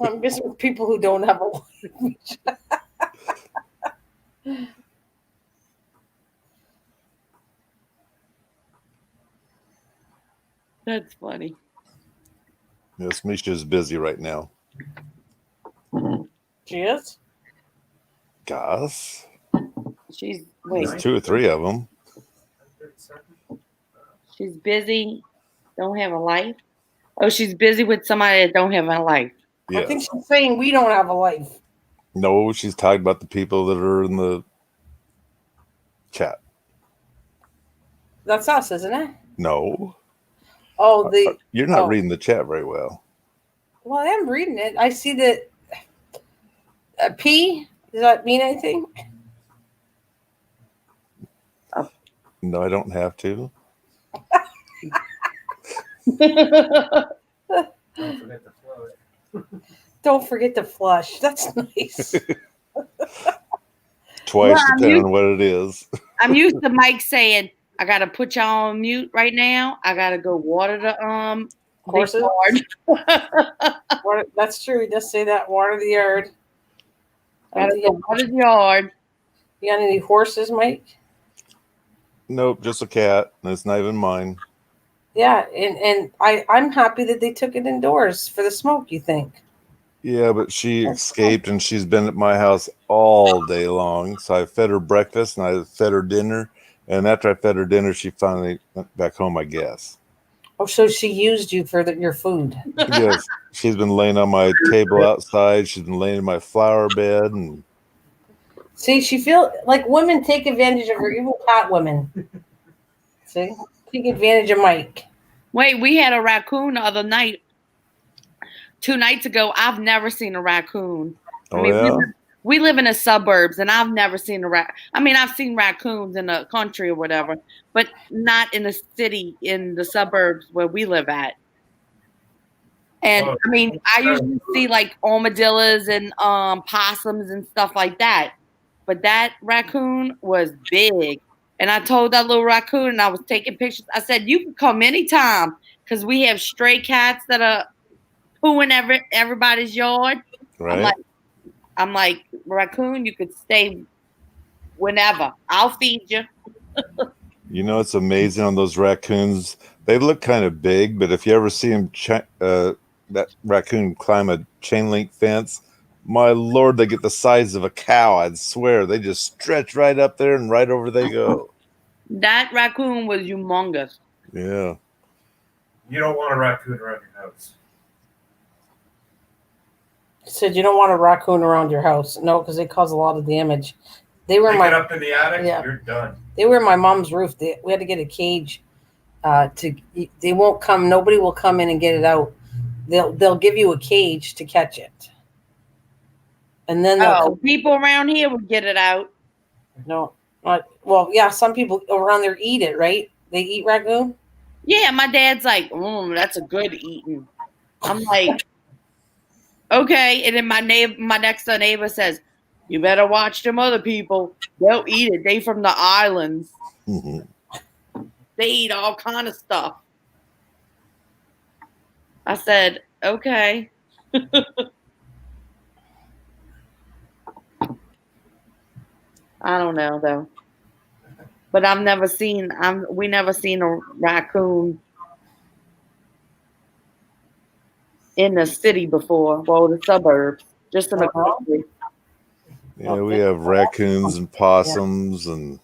I'm guessing people who don't have a That's funny. Yes, Misha's busy right now. She is? Gus, She's there's 2 or 3 of them. she's busy, don't have a life. Oh, she's busy with somebody that don't have a life. I think Yes. she's saying we don't have a life. No, she's talking about the people that are in the chat. That's us, isn't it? No, Oh, the you're not oh. reading the chat very well. Well, I am reading it. I see that P. Does that mean anything? No, I don't have to. Don't forget to flush. That's nice. Twice, Well, depending on what it is. I'm used to Mike saying, I gotta put y'all on mute right now. I gotta go water the Horses? yard. That's true. He does say that. Water the yard. Gotta go water the yard. You got any horses, Mike? Nope, just a cat, and it's not even mine. Yeah, and I'm happy that they took it indoors for the smoke, you think? Yeah, but she escaped, and she's been at my house all day long. So I fed her breakfast, and I fed her dinner. And after I fed her dinner, she finally went back home, I guess. Oh, so she used you for your food. Yes, she's been laying on my table outside. She's been laying in my flower bed, and See, she feel like women take advantage of her, even cat women. See, take advantage of Mike. Wait, we had a raccoon the other night. 2 nights ago, I've never seen a raccoon. We live in the suburbs, and I've never seen I've seen raccoons in the country or whatever, but not in the city, in the suburbs where we live at. And I usually see like armadillos and possums and stuff like that. But that raccoon was big. And I told that little raccoon, and I was taking pictures. I said, you can come anytime, because we have stray cats that are pooing everybody's yard. right? I'm like, raccoon, you could stay whenever. I'll feed you. You know, it's amazing on those raccoons. They look kind of big, but if you ever see them, that raccoon climb a chain link fence, my Lord, they get the size of a cow. I'd swear they just stretch right up there and right over they go. That raccoon was humongous. Yeah. You don't want a raccoon around your house. Said you don't want a raccoon around your house. No, because they cause a lot of damage. They were get up in the attic, you're done. They were my mom's roof. We had to get a cage. They won't come. Nobody will come in and get it out. They'll give you a cage to catch it, and then people around here would get it out. No, well, yeah. Some people around there eat it. Right? They eat raccoon. Yeah, my dad's like, that's a good eating. I'm like, okay. And then my next door neighbor says, you better watch them other people. They'll eat it. They from the islands. Mm-hmm. They eat all kind of stuff. I said, okay. I don't know though. But we never seen a raccoon in the city before. Well, the suburbs, just in the country. Yeah, we have raccoons and possums and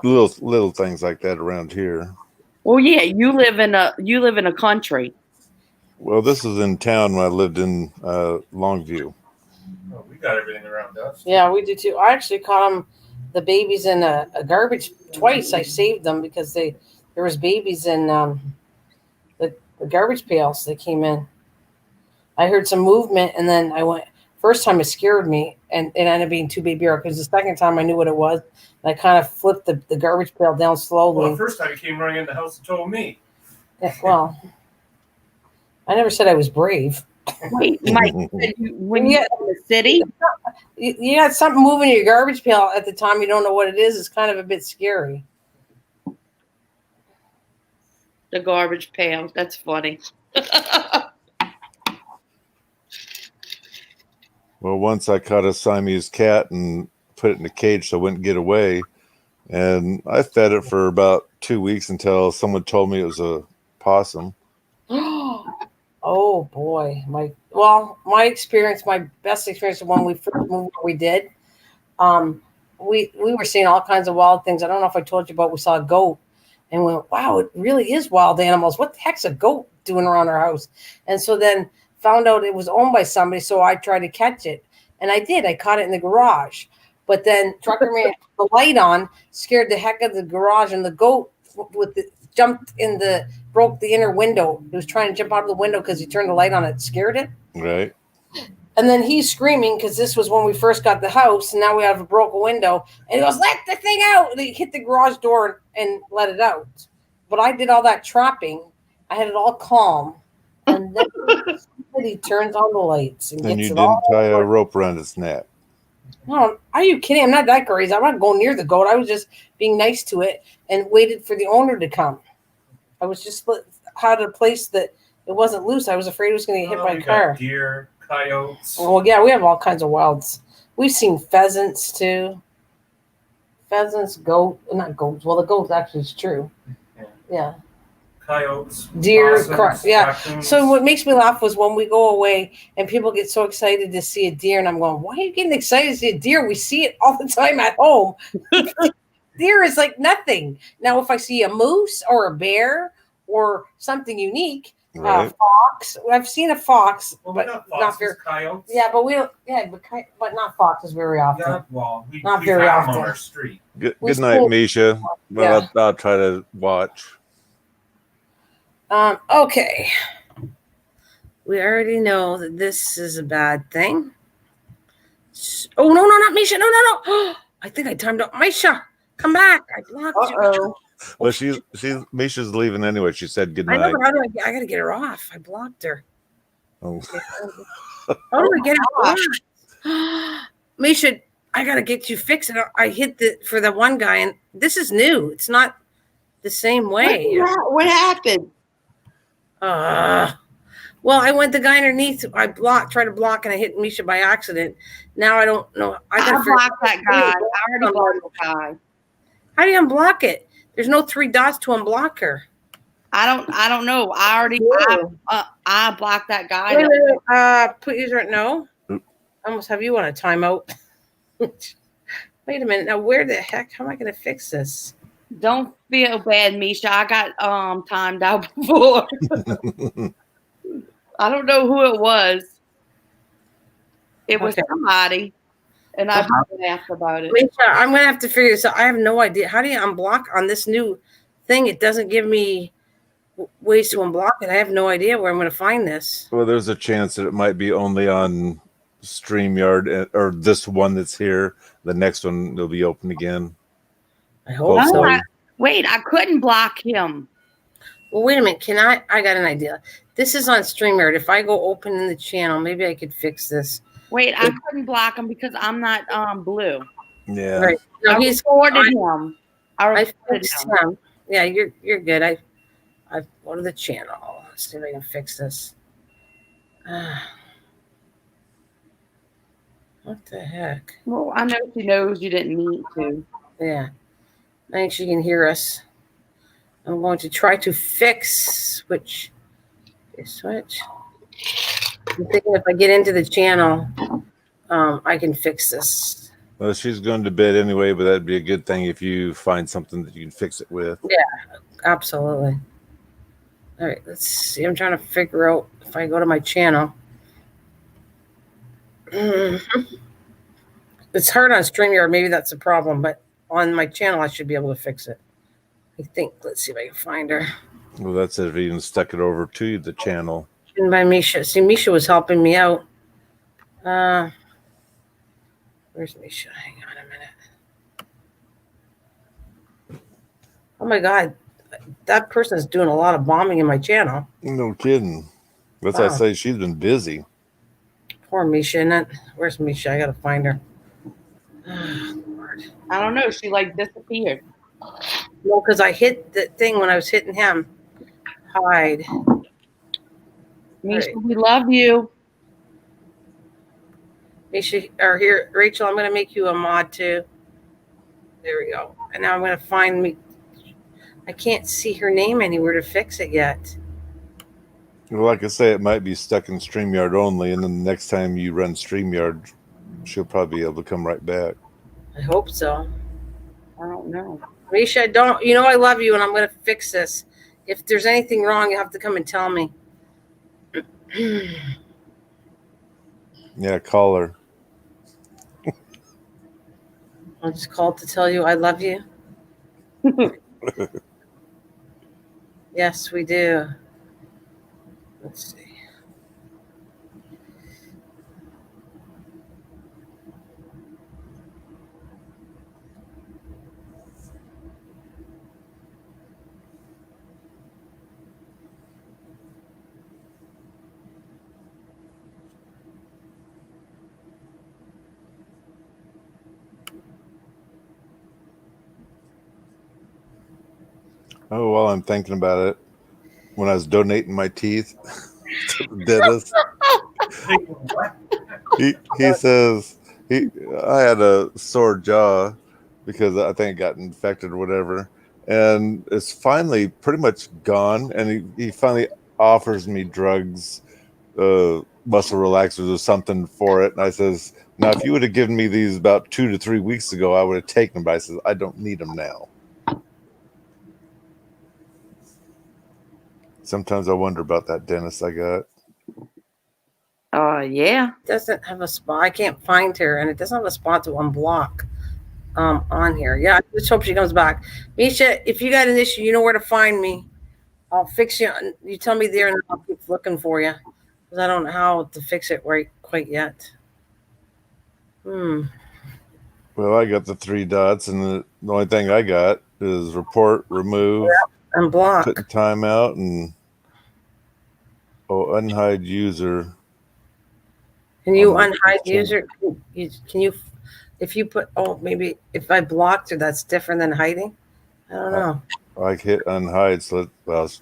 little things like that around here. Well, yeah, you live in a country. Well, this is in town when I lived in Longview. Oh, we got everything around us. Yeah, we do too. I actually caught the babies in a garbage twice. I saved them because there was babies in the garbage pails. They came in. I heard some movement, and then I went. First time it scared me, and it ended up being 2 baby because the second time I knew what it was. And I kind of flipped the garbage pail down slowly. Well, the first time he came running in the house and told me. Yeah, well, I never said I was brave. Wait, Mike, when you're in the city? You got something moving in your garbage pail at the time you don't know what it is. It's kind of a bit scary. The garbage pail. That's funny. Well, once I caught a Siamese cat and put it in a cage so it wouldn't get away. And I fed it for about 2 weeks until someone told me it was a possum. Oh boy, my experience, my best experience when we first moved where we did. Um, we were seeing all kinds of wild things. I don't know if I told you, but we saw a goat, and we went, "Wow, it really is wild animals. What the heck's a goat doing around our house?" And so then found out it was owned by somebody. So I tried to catch it, and I did. I caught it in the garage, but then trucker man put the light on, scared the heck of the garage, and the goat with the jumped in the broke the inner window. He was trying to jump out of the window because he turned the light on. It scared it. Right. And then he's screaming because this was when we first got the house, and now we have a broken window. And he goes, "Let the thing out!" And he hit the garage door and let it out. But I did all that trapping. I had it all calm, and then he turns on the lights and And gets you it didn't all. tie a rope around its neck. No, are you kidding? I'm not that crazy. I'm not going near the goat. I was just being nice to it and waited for the owner to come. I was just had a place that it wasn't loose. I was afraid it was going to get hit by a car. Deer, coyotes. Well, yeah, we have all kinds of wilds. We've seen pheasants too. Pheasants, not goats. Well, the goat actually is true. Yeah. Coyotes. Deer, possums, yeah. raccoons. So what makes me laugh was when we go away and people get so excited to see a deer, and I'm going, "Why are you getting excited to see a deer? We see it all the time at home." Deer is like nothing. Now, if I see a moose or a bear or something unique, Right. fox. I've seen a fox, Well, but not not foxes, very. coyotes. Yeah, but we don't. Yeah, but not foxes very often. Yeah, well, we Not we very have them often. on our street. Good We night, still- Misha. Well, I'll try to watch. Okay. We already know that this is a bad thing. Oh no, not Misha! No. I think I timed out. Misha, come back! I blocked you. Well, Misha's leaving anyway. She said good I know, night. but how do I got to get her off? I blocked her. Oh. How do I get her off? Misha, I got to get you fixed. I hit for the one guy, and this is new. It's not the same way. What happened? Well, I went the guy underneath. I tried to block, and I hit Misha by accident. Now I don't know. I blocked that guy. I already blocked the guy. How do you unblock it? There's no 3 dots to unblock her. I don't know. I already I blocked that guy. Wait. Put user at no. I almost have you on a timeout. Wait a minute. Now where the heck? How am I going to fix this? Don't feel bad, Misha. I got timed out before. I don't know who it was. It was somebody, and I asked about it. Misha, I'm going to have to figure this out. I have no idea. How do you unblock on this new thing? It doesn't give me ways to unblock it. I have no idea where I'm going to find this. Well, there's a chance that it might be only on StreamYard or this one that's here. The next one will be open again. I hope so. Wait, I couldn't block him. Well, wait a minute. I got an idea. This is on StreamYard. If I go open in the channel, maybe I could fix this. Wait, I couldn't block him because I'm not blue. Yeah. Right. No, I recorded him. I fixed him. Yeah, you're good. I go to the channel. Let's see if I can fix this. What the heck? Well, I know she knows you didn't mean to. Yeah. I think she can hear us. I'm going to try to fix switch. I'm thinking if I get into the channel, I can fix this. Well, she's going to bed anyway, but that'd be a good thing if you find something that you can fix it with. Yeah, absolutely. All right, let's see. I'm trying to figure out if I go to my channel. It's hard on StreamYard. Maybe that's the problem, but on my channel, I should be able to fix it. I think. Let's see if I can find her. Well, that's if you even stuck it over to the channel. By Misha. See, Misha was helping me out. Where's Misha? Hang on a minute. Oh my God, that person is doing a lot of bombing in my channel. No kidding. That's why I say she's been busy. Poor Misha. Where's Misha? I gotta find her. Lord. I don't know. She disappeared. No, because I hit the thing when I was hitting him. Hide. Misha, we love you. Misha, or here, Rachel, I'm going to make you a mod too. There we go. And now I'm going to find me. I can't see her name anywhere to fix it yet. Well, like I say, it might be stuck in StreamYard only, and then the next time you run StreamYard, she'll probably be able to come right back. I hope so. I don't know. Misha, don't you know I love you and I'm gonna fix this. If there's anything wrong, you have to come and tell me. Yeah, call her. I'll just call to tell you I love you. Yes, we do. Let's see. Oh, while I'm thinking about it, when I was donating my teeth to the dentist, he says I had a sore jaw because I think it got infected or whatever, and it's finally pretty much gone. And he finally offers me drugs, muscle relaxers or something for it. And I says, now if you would have given me these about 2 to 3 weeks ago, I would have taken them. But I says, I don't need them now. Sometimes I wonder about that dentist I got. Yeah. It doesn't have a spot. I can't find her, and it doesn't have a spot to unblock on here. Yeah, I just hope she comes back. Misha, if you got an issue, you know where to find me. I'll fix you. You tell me there, and I'll keep looking for you because I don't know how to fix it right quite yet. Well, I got the 3 dots, and the only thing I got is report, remove, And block. put in timeout, and unhide user. Can you on the unhide channel. user? Can you, if you put, maybe if I blocked her, that's different than hiding? I don't know. I hit unhide, so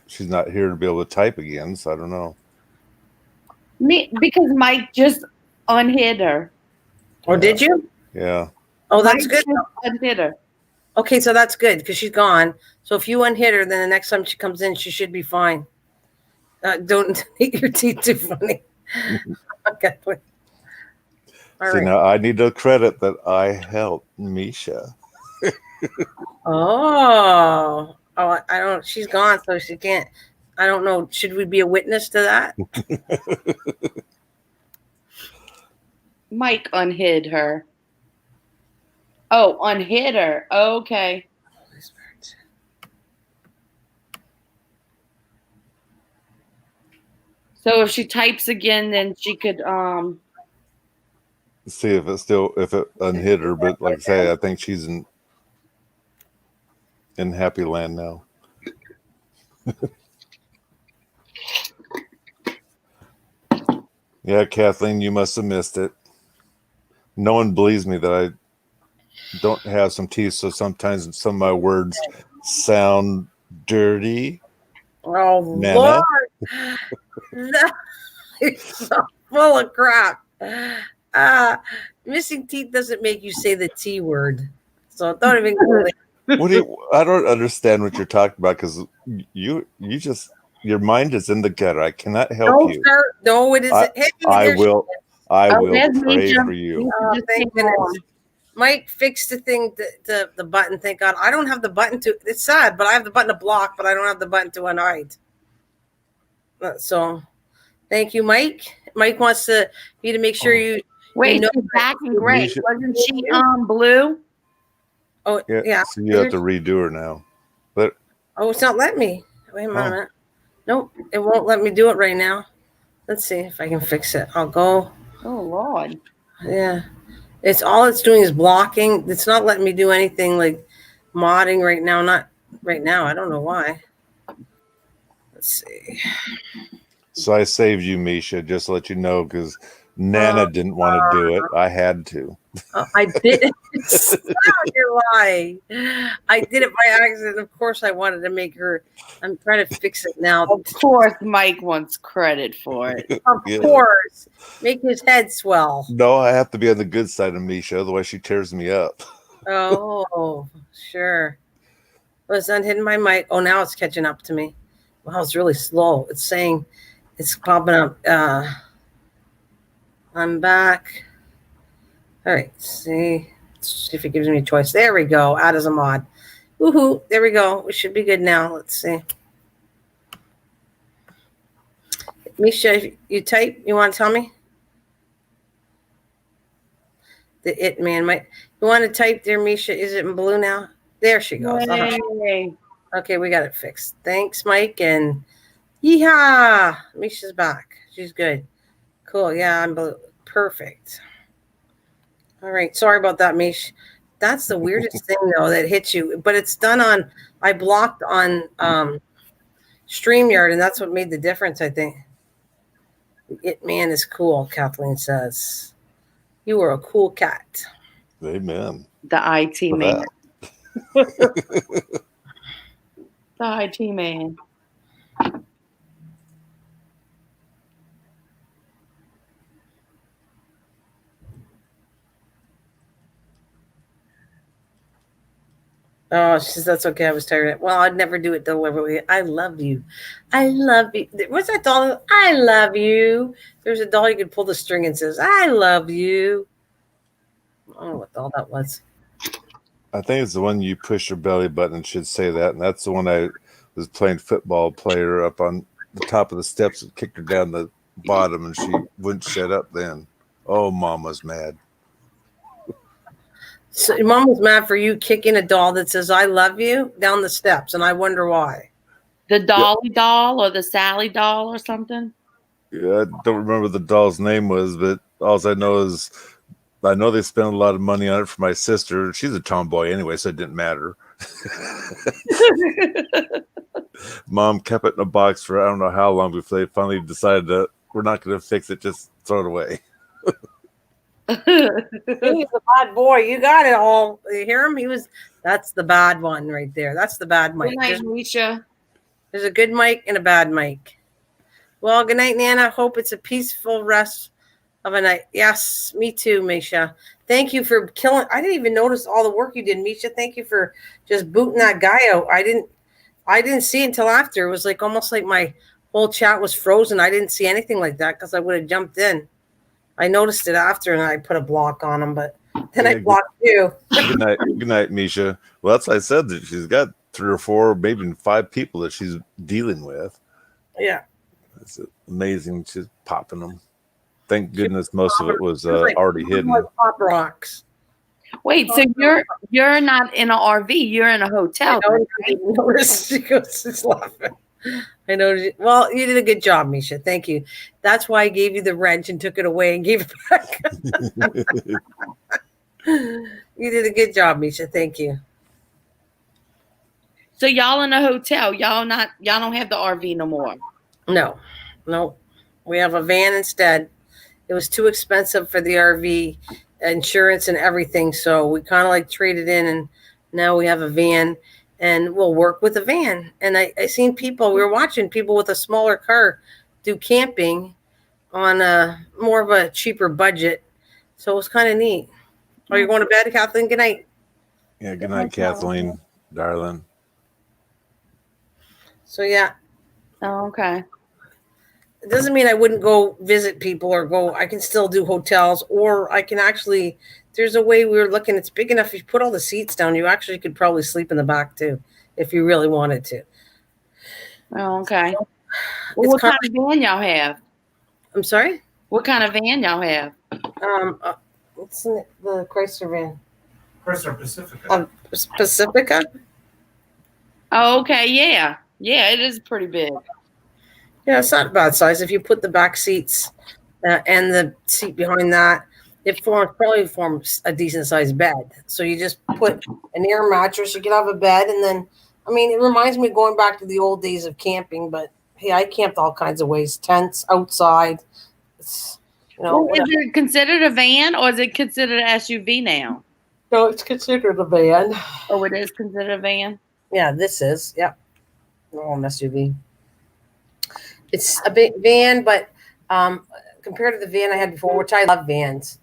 she's not here to be able to type again, so I don't know. Because Mike just unhid her. Or did you? Yeah. Oh, that's Mike good. just unhid her. Okay, so that's good because she's gone. So if you unhit her, then the next time she comes in, she should be fine. Don't eat your teeth too funny. Okay. All See, right. now I need to credit that I helped Misha. Oh, I don't. She's gone, so she can't. I don't know. Should we be a witness to that? Mike unhid her. Oh, unhid her. Okay. So if she types again, then she could See if it unhid her, but like I say, I think she's in happy land now. Yeah, Kathleen, you must have missed it. No one believes me that I don't have some teeth, so sometimes some of my words sound dirty. Oh, Nana. Lord. You're so full of crap. Missing teeth doesn't make you say the T word. So don't even go there. I don't understand what you're talking about because you just your mind is in the gutter. I cannot help you. Sir. No, it isn't. Hey, I will there's pray Misha. for you. Thank goodness. Mike fixed the thing, the button. Thank God. I don't have the button to. It's sad, but I have the button to block, but I don't have the button to unhide. So, thank you, Mike. Mike wants you to make sure you. Wait, you know she's back in gray. Misha. Wasn't she blue? Oh yeah. So you have to redo her now. But Oh, it's not letting me. Wait a minute. Nope, it won't let me do it right now. Let's see if I can fix it. I'll go. Oh Lord. Yeah. It's all it's doing is blocking. It's not letting me do anything like modding right now. Not right now. I don't know why. Let's see. so I saved you, Misha, just to let you know, because Nana didn't want to do it. I had to. I did. You're lying. I did it by accident. Of course, I wanted to make her. I'm trying to fix it now. Of course, Mike wants credit for it. Of course, make his head swell. No, I have to be on the good side of Misha, otherwise she tears me up. Oh, sure. Was unhidden my mic. Oh, now it's catching up to me. Wow, it's really slow. It's saying It's popping up. I'm back. All right. See if it gives me a choice. There we go. Add as a mod. Woohoo. There we go. We should be good now. Let's see. Misha, if you type, you want to tell me? The it man might. You want to type there, Misha? Is it in blue now? There she goes. Yay. Okay, we got it fixed. Thanks, Mike. And yeehaw. Misha's back. She's good. Cool. Yeah, I'm blue. Perfect. All right. Sorry about that, Mish. That's the weirdest thing, though, that hits you. But it's done on, I blocked on StreamYard, and that's what made the difference, I think. It man is cool, Kathleen says. You are a cool cat. Amen. The IT For man. that. The IT man. Oh, she says that's okay. I was tired. Well, I'd never do it deliberately. I love you. I love you. What's that doll? I love you. There's a doll you could pull the string and says, I love you. I don't know what doll that was. I think it's the one you push your belly button and should say that. And that's the one I was playing football player up on the top of the steps and kicked her down the bottom and she wouldn't shut up then. Oh, Mom was mad. So your mom was mad for you kicking a doll that says I love you down the steps, and I wonder why. The Dolly doll or the Sally doll or something? Yeah, I don't remember the doll's name was, but all I know is I know they spent a lot of money on it for my sister. She's a tomboy anyway, so it didn't matter. Mom kept it in a box for I don't know how long before they finally decided that we're not going to fix it, just throw it away. He's a bad boy. You got it all. You hear him? That's the bad one right there. That's the bad Mike. Good night, Misha. There's a good Mike and a bad Mike. Well, good night, Nana. Hope it's a peaceful rest of a night. Yes, me too, Misha. Thank you for killing. I didn't even notice all the work you did, Misha. Thank you for just booting that guy out. I didn't see it until after. It was like almost like my whole chat was frozen. I didn't see anything like that because I would have jumped in. I noticed it after, and I put a block on him, but then I blocked you. Good night, Misha. Well, that's what I said, that she's got 3 or 4, maybe even 5 people that she's dealing with. Yeah. It's amazing. She's popping them. Thank goodness most of it was already hidden. Like pop rocks. Wait, so you're not in an RV, you're in a hotel. I didn't notice. She goes, she's laughing. I know. Well, you did a good job, Misha. Thank you. That's why I gave you the wrench and took it away and gave it back. You did a good job, Misha. Thank you. So y'all in a hotel. Y'all don't have the RV no more. No. We have a van instead. It was too expensive for the RV insurance and everything, so we kind of like traded in, and now we have a van. And we'll work with a van. And I seen people, we were watching people with a smaller car do camping on a more of a cheaper budget. So it was kind of neat. Are you going to bed, Kathleen? Good night. Yeah, good night, Kathleen, darling. So, yeah. Oh, okay. It doesn't mean I wouldn't go visit people or go. I can still do hotels, or I can actually, there's a way we were looking. It's big enough. If you put all the seats down, you actually could probably sleep in the back too, if you really wanted to. Oh, okay. Well, what kind of van y'all have? I'm sorry? What kind of van y'all have? What's the Chrysler van? Chrysler Pacifica. Pacifica? Oh, okay. Yeah. Yeah, it is pretty big. Yeah, it's not a bad size. If you put the back seats and the seat behind that, it probably forms a decent sized bed. So you just put an air mattress. You can have a bed, and then, I mean, it reminds me of going back to the old days of camping. But hey, I camped all kinds of ways: tents, outside. It's, well, is it considered a van, or is it considered an SUV now? No, it's considered a van. Oh, it is considered a van. Yeah, this is. Yep. Oh, an SUV. It's a big van, but compared to the van I had before, which I love vans,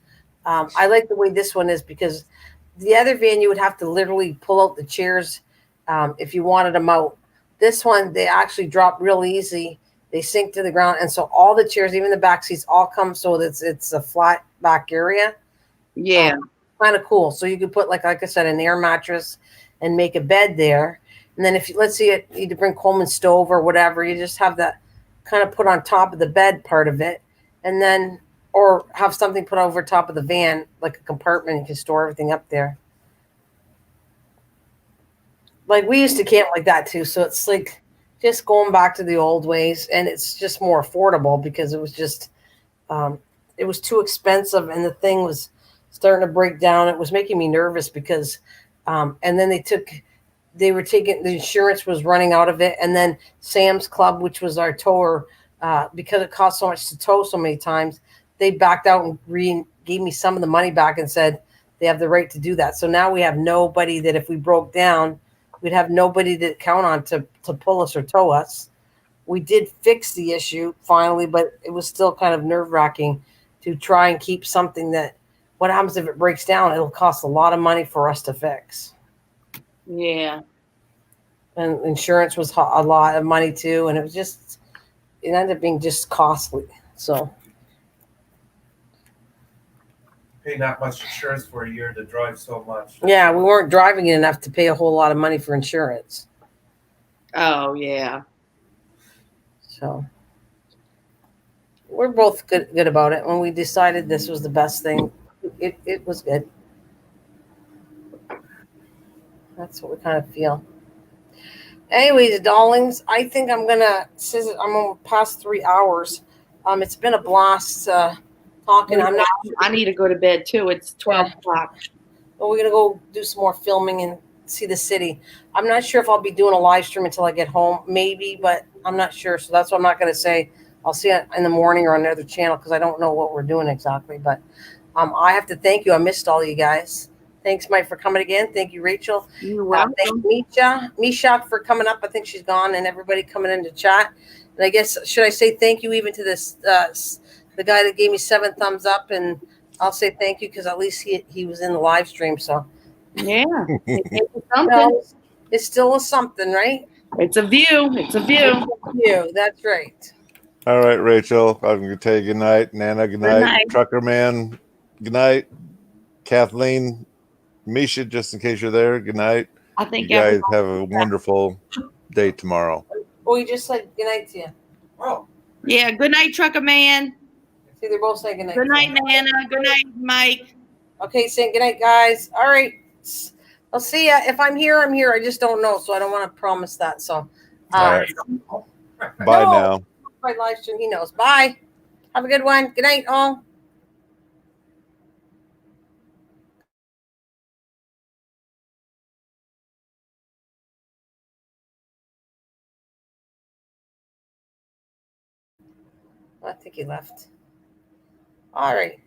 I like the way this one is, because the other van you would have to literally pull out the chairs if you wanted them out. This one, they actually drop real easy They sink to the ground, and so all the chairs, even the back seats, all come so that it's a flat back area. Yeah. Kind of cool. So you could put like I said, an air mattress and make a bed there. And then if you, let's say you need to bring Coleman's stove or whatever, you just have that kind of put on top of the bed part of it, and then or have something put over top of the van, like a compartment. You can store everything up there. Like we used to camp like that too. So it's like just going back to the old ways, and it's just more affordable because it was just it was too expensive, and the thing was starting to break down. It was making me nervous because, and then they were taking, the insurance was running out of it, and then Sam's Club, which was our tower, because it cost so much to tow so many times, they backed out and gave me some of the money back and said they have the right to do that. So now we have nobody that if we broke down, we'd have nobody to count on to pull us or tow us. We did fix the issue finally, but it was still kind of nerve-wracking to try and keep something that, what happens if it breaks down? It'll cost a lot of money for us to fix. Yeah. And insurance was a lot of money too, and it ended up being just costly. So Pay not much insurance for a year to drive so much. yeah, we weren't driving it enough to pay a whole lot of money for insurance. Oh yeah. So we're both good about it. When we decided this was the best thing, it was good. That's what we kind of feel. Anyways, darlings, I think I'm gonna past 3 hours. It's been a blast talking. I'm not. I need to go to bed too. It's 12 o'clock. But we're gonna go do some more filming and see the city. I'm not sure if I'll be doing a live stream until I get home, maybe, but I'm not sure. So that's what I'm not gonna say. I'll see it in the morning or on another channel because I don't know what we're doing exactly. But I have to thank you. I missed all you guys. Thanks, Mike, for coming again. Thank you, Rachel. You're welcome. Thank Misha for coming up. I think she's gone, and everybody coming in to chat. And I guess, should I say thank you even to this the guy that gave me 7 thumbs up? And I'll say thank you because at least he was in the live stream. So Yeah. no, it's still a something, right? It's a view. It's a view. You. That's right. All right, Rachel. I'm going to tell you good night. Nana, good night. night. Trucker Man, good night. Kathleen, Misha, just in case you're there, good night. I think you guys have a wonderful day tomorrow. We just said good night to you. Oh. Yeah, good night, Trucker Man. See, they're both saying good night. Good night, Nana. Good night, Mike. Okay, saying good night, guys. All right. I'll see ya. If I'm here, I'm here. I just don't know, so I don't want to promise that. So, All right. Bye now. My live stream, he knows. Bye. Have a good one. Good night, all. I think he left. All right.